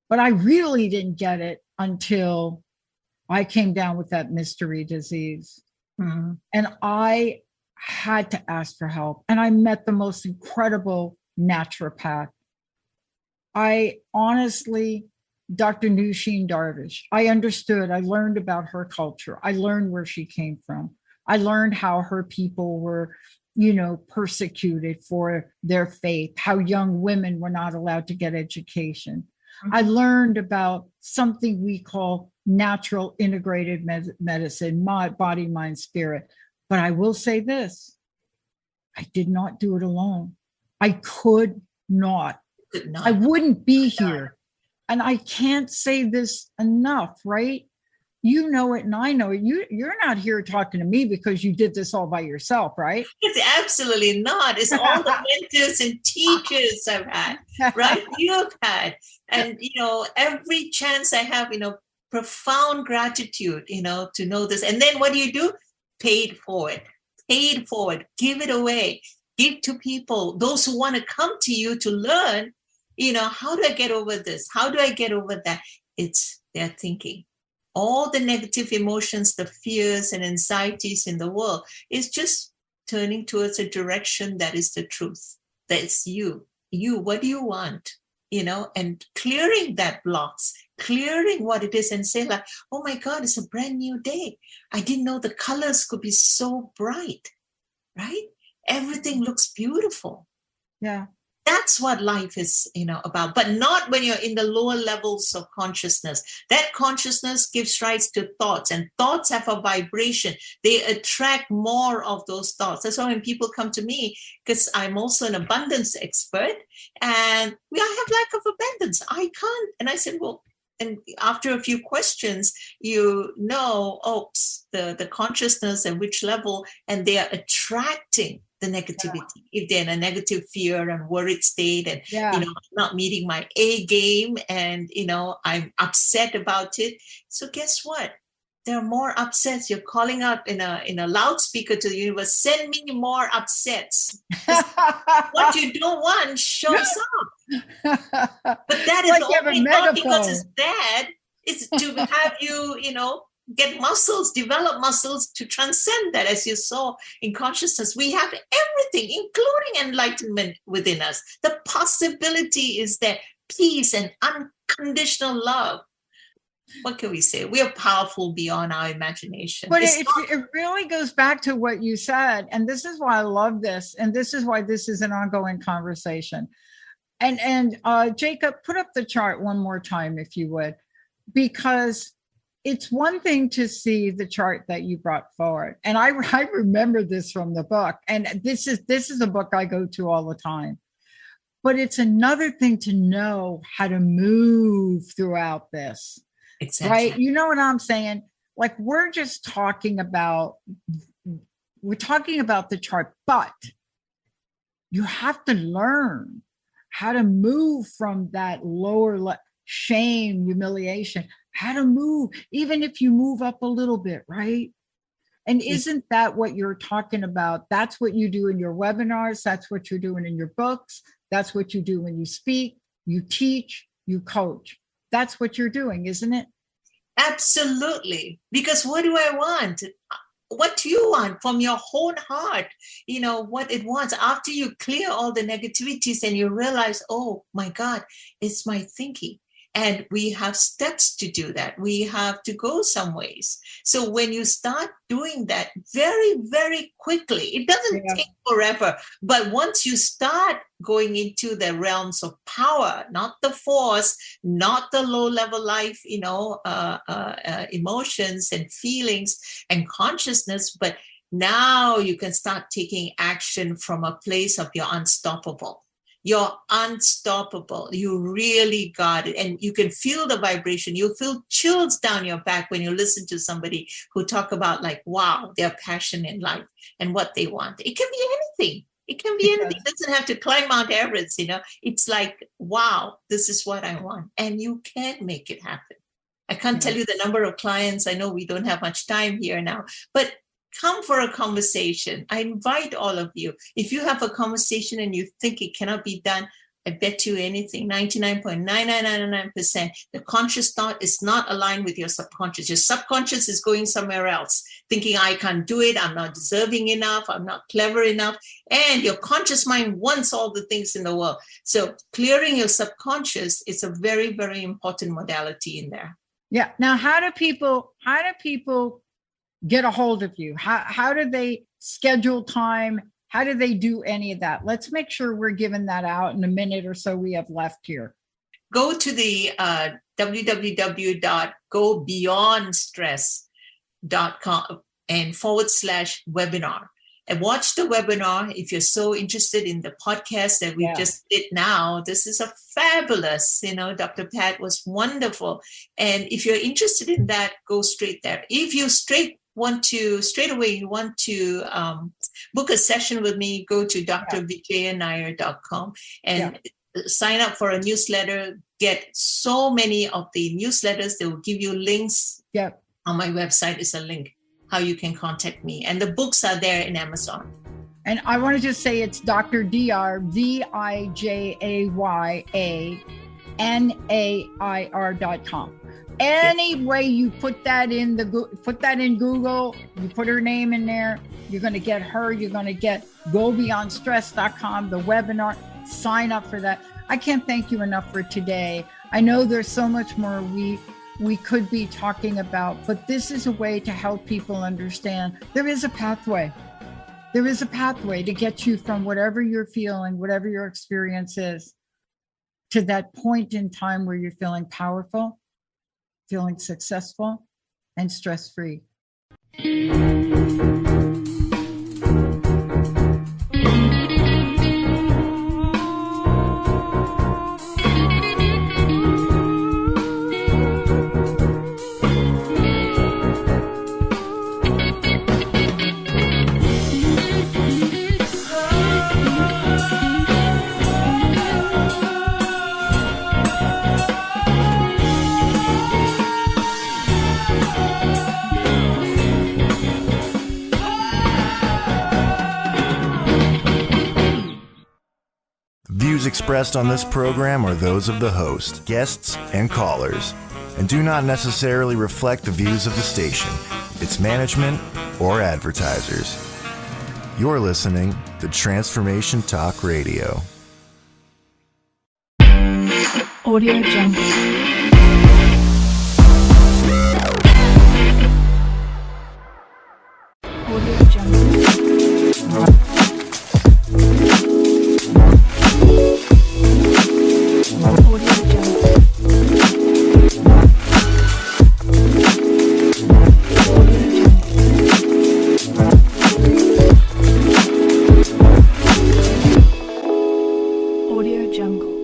[SPEAKER 11] But I really didn't get it until I came down with that mystery disease. Mm-hmm. And I had to ask for help. And I met the most incredible naturopath. I honestly, Dr. Nushin Darvish, I understood. I learned about her culture. I learned where she came from. I learned how her people were, persecuted for their faith, how young women were not allowed to get education. Mm-hmm. I learned about something we call natural integrated medicine, body, mind, spirit. But I will say this, I did not do it alone. I could not. I wouldn't be here. And I can't say this enough, right? You know it and I know it. You're not here talking to me because you did this all by yourself, right?
[SPEAKER 18] It's absolutely not. It's all the mentors and teachers I've had, right? You've had. And, every chance I have, profound gratitude, to know this. And then what do? Paid forward. Give it away. Give to people, those who want to come to you to learn, how do I get over this? How do I get over that? It's their thinking. All the negative emotions, the fears and anxieties in the world is just turning towards a direction that is the truth. That's you. What do you want? And clearing that blocks, clearing what it is and say like, oh my God, it's a brand new day. I didn't know the colors could be so bright, right? Everything looks beautiful.
[SPEAKER 11] Yeah.
[SPEAKER 18] That's what life is, about, but not when you're in the lower levels of consciousness. That consciousness gives rise to thoughts, and thoughts have a vibration. They attract more of those thoughts. That's why when people come to me, because I'm also an abundance expert, and I have lack of abundance. I can't. And I said, well, and after a few questions, the consciousness and which level, and they are attracting the negativity. If they're in a negative fear and worried state and, I'm not meeting my A game and, I'm upset about it. So guess what? There are more upsets. You're calling out in a loudspeaker to the universe, send me more upsets. What you don't want shows up. But that is only not because it's bad. It's to have you, get muscles, develop muscles to transcend that. As you saw in consciousness, we have everything, including enlightenment within us. The possibility is there, peace and unconditional love. What can we say? We are powerful beyond our imagination.
[SPEAKER 11] But it really goes back to what you said. And this is why I love this. And this is why this is an ongoing conversation. And Jacob, put up the chart one more time, if you would, because it's one thing to see the chart that you brought forward. And I remember this from the book. And this is a book I go to all the time. But it's another thing to know how to move throughout this. Exactly. Right? You know what I'm saying? Like we're talking about the chart, but you have to learn how to move from that lower shame, humiliation, how to move, even if you move up a little bit, right? And isn't that what you're talking about? That's what you do in your webinars. That's what you're doing in your books. That's what you do when you speak, you teach, you coach. That's what you're doing, isn't it?
[SPEAKER 18] Absolutely. Because what do I want? What do you want from your whole heart? What it wants after you clear all the negativities and you realize, oh my God, it's my thinking. And we have steps to do that. We have to go some ways. So when you start doing that very, very quickly, it doesn't take forever. But once you start going into the realms of power, not the force, not the low-level life, emotions and feelings and consciousness, but now you can start taking action from a place of you're unstoppable. You're unstoppable. You really got it. And you can feel the vibration. You feel chills down your back when you listen to somebody who talk about wow, their passion in life and what they want. It can be anything. It can be anything. It doesn't have to climb Mount Everest, It's like, wow, this is what I want. And you can make it happen. I can't tell you the number of clients. I know we don't have much time here now, but come for a conversation. I invite all of you. If you have a conversation and you think it cannot be done, I bet you anything, 99.9999%, the conscious thought is not aligned with your subconscious. Your subconscious is going somewhere else, thinking I can't do it, I'm not deserving enough, I'm not clever enough. And your conscious mind wants all the things in the world. So clearing your subconscious is a very, very important modality in there.
[SPEAKER 11] Yeah. Now, how do people get a hold of you? How do they schedule time? How do they do any of that? Let's make sure we're giving that out in a minute or so we have left here.
[SPEAKER 18] Go to the www.gobeyondstress.com and /webinar and watch the webinar. If you're so interested in the podcast that we just did now, this is a fabulous, Dr. Pat was wonderful. And if you're interested in that, go straight there. If you want to book a session with me, go to drvijayanair.com and sign up for a newsletter. Get so many of the newsletters. They will give you links. On my website is a link how you can contact me. And the books are there in Amazon.
[SPEAKER 11] And I want to just say it's Dr. drvijayanair.com. Any way you put that in Google, you put her name in there, you're going to get her. You're going to get gobeyondstress.com, the webinar. Sign up for that. I can't thank you enough for today. I know there's so much more we could be talking about, but this is a way to help people understand there is a pathway. There is a pathway to get you from whatever you're feeling, whatever your experience is, to that point in time where you're feeling powerful, feeling successful, and stress-free.
[SPEAKER 6] views expressed on this program are those of the host, guests, and callers, and do not necessarily reflect the views of the station, its management, or advertisers. You're listening to Transformation Talk Radio.
[SPEAKER 15] Audio Jungle. Audio Jungle. Audio Jungle.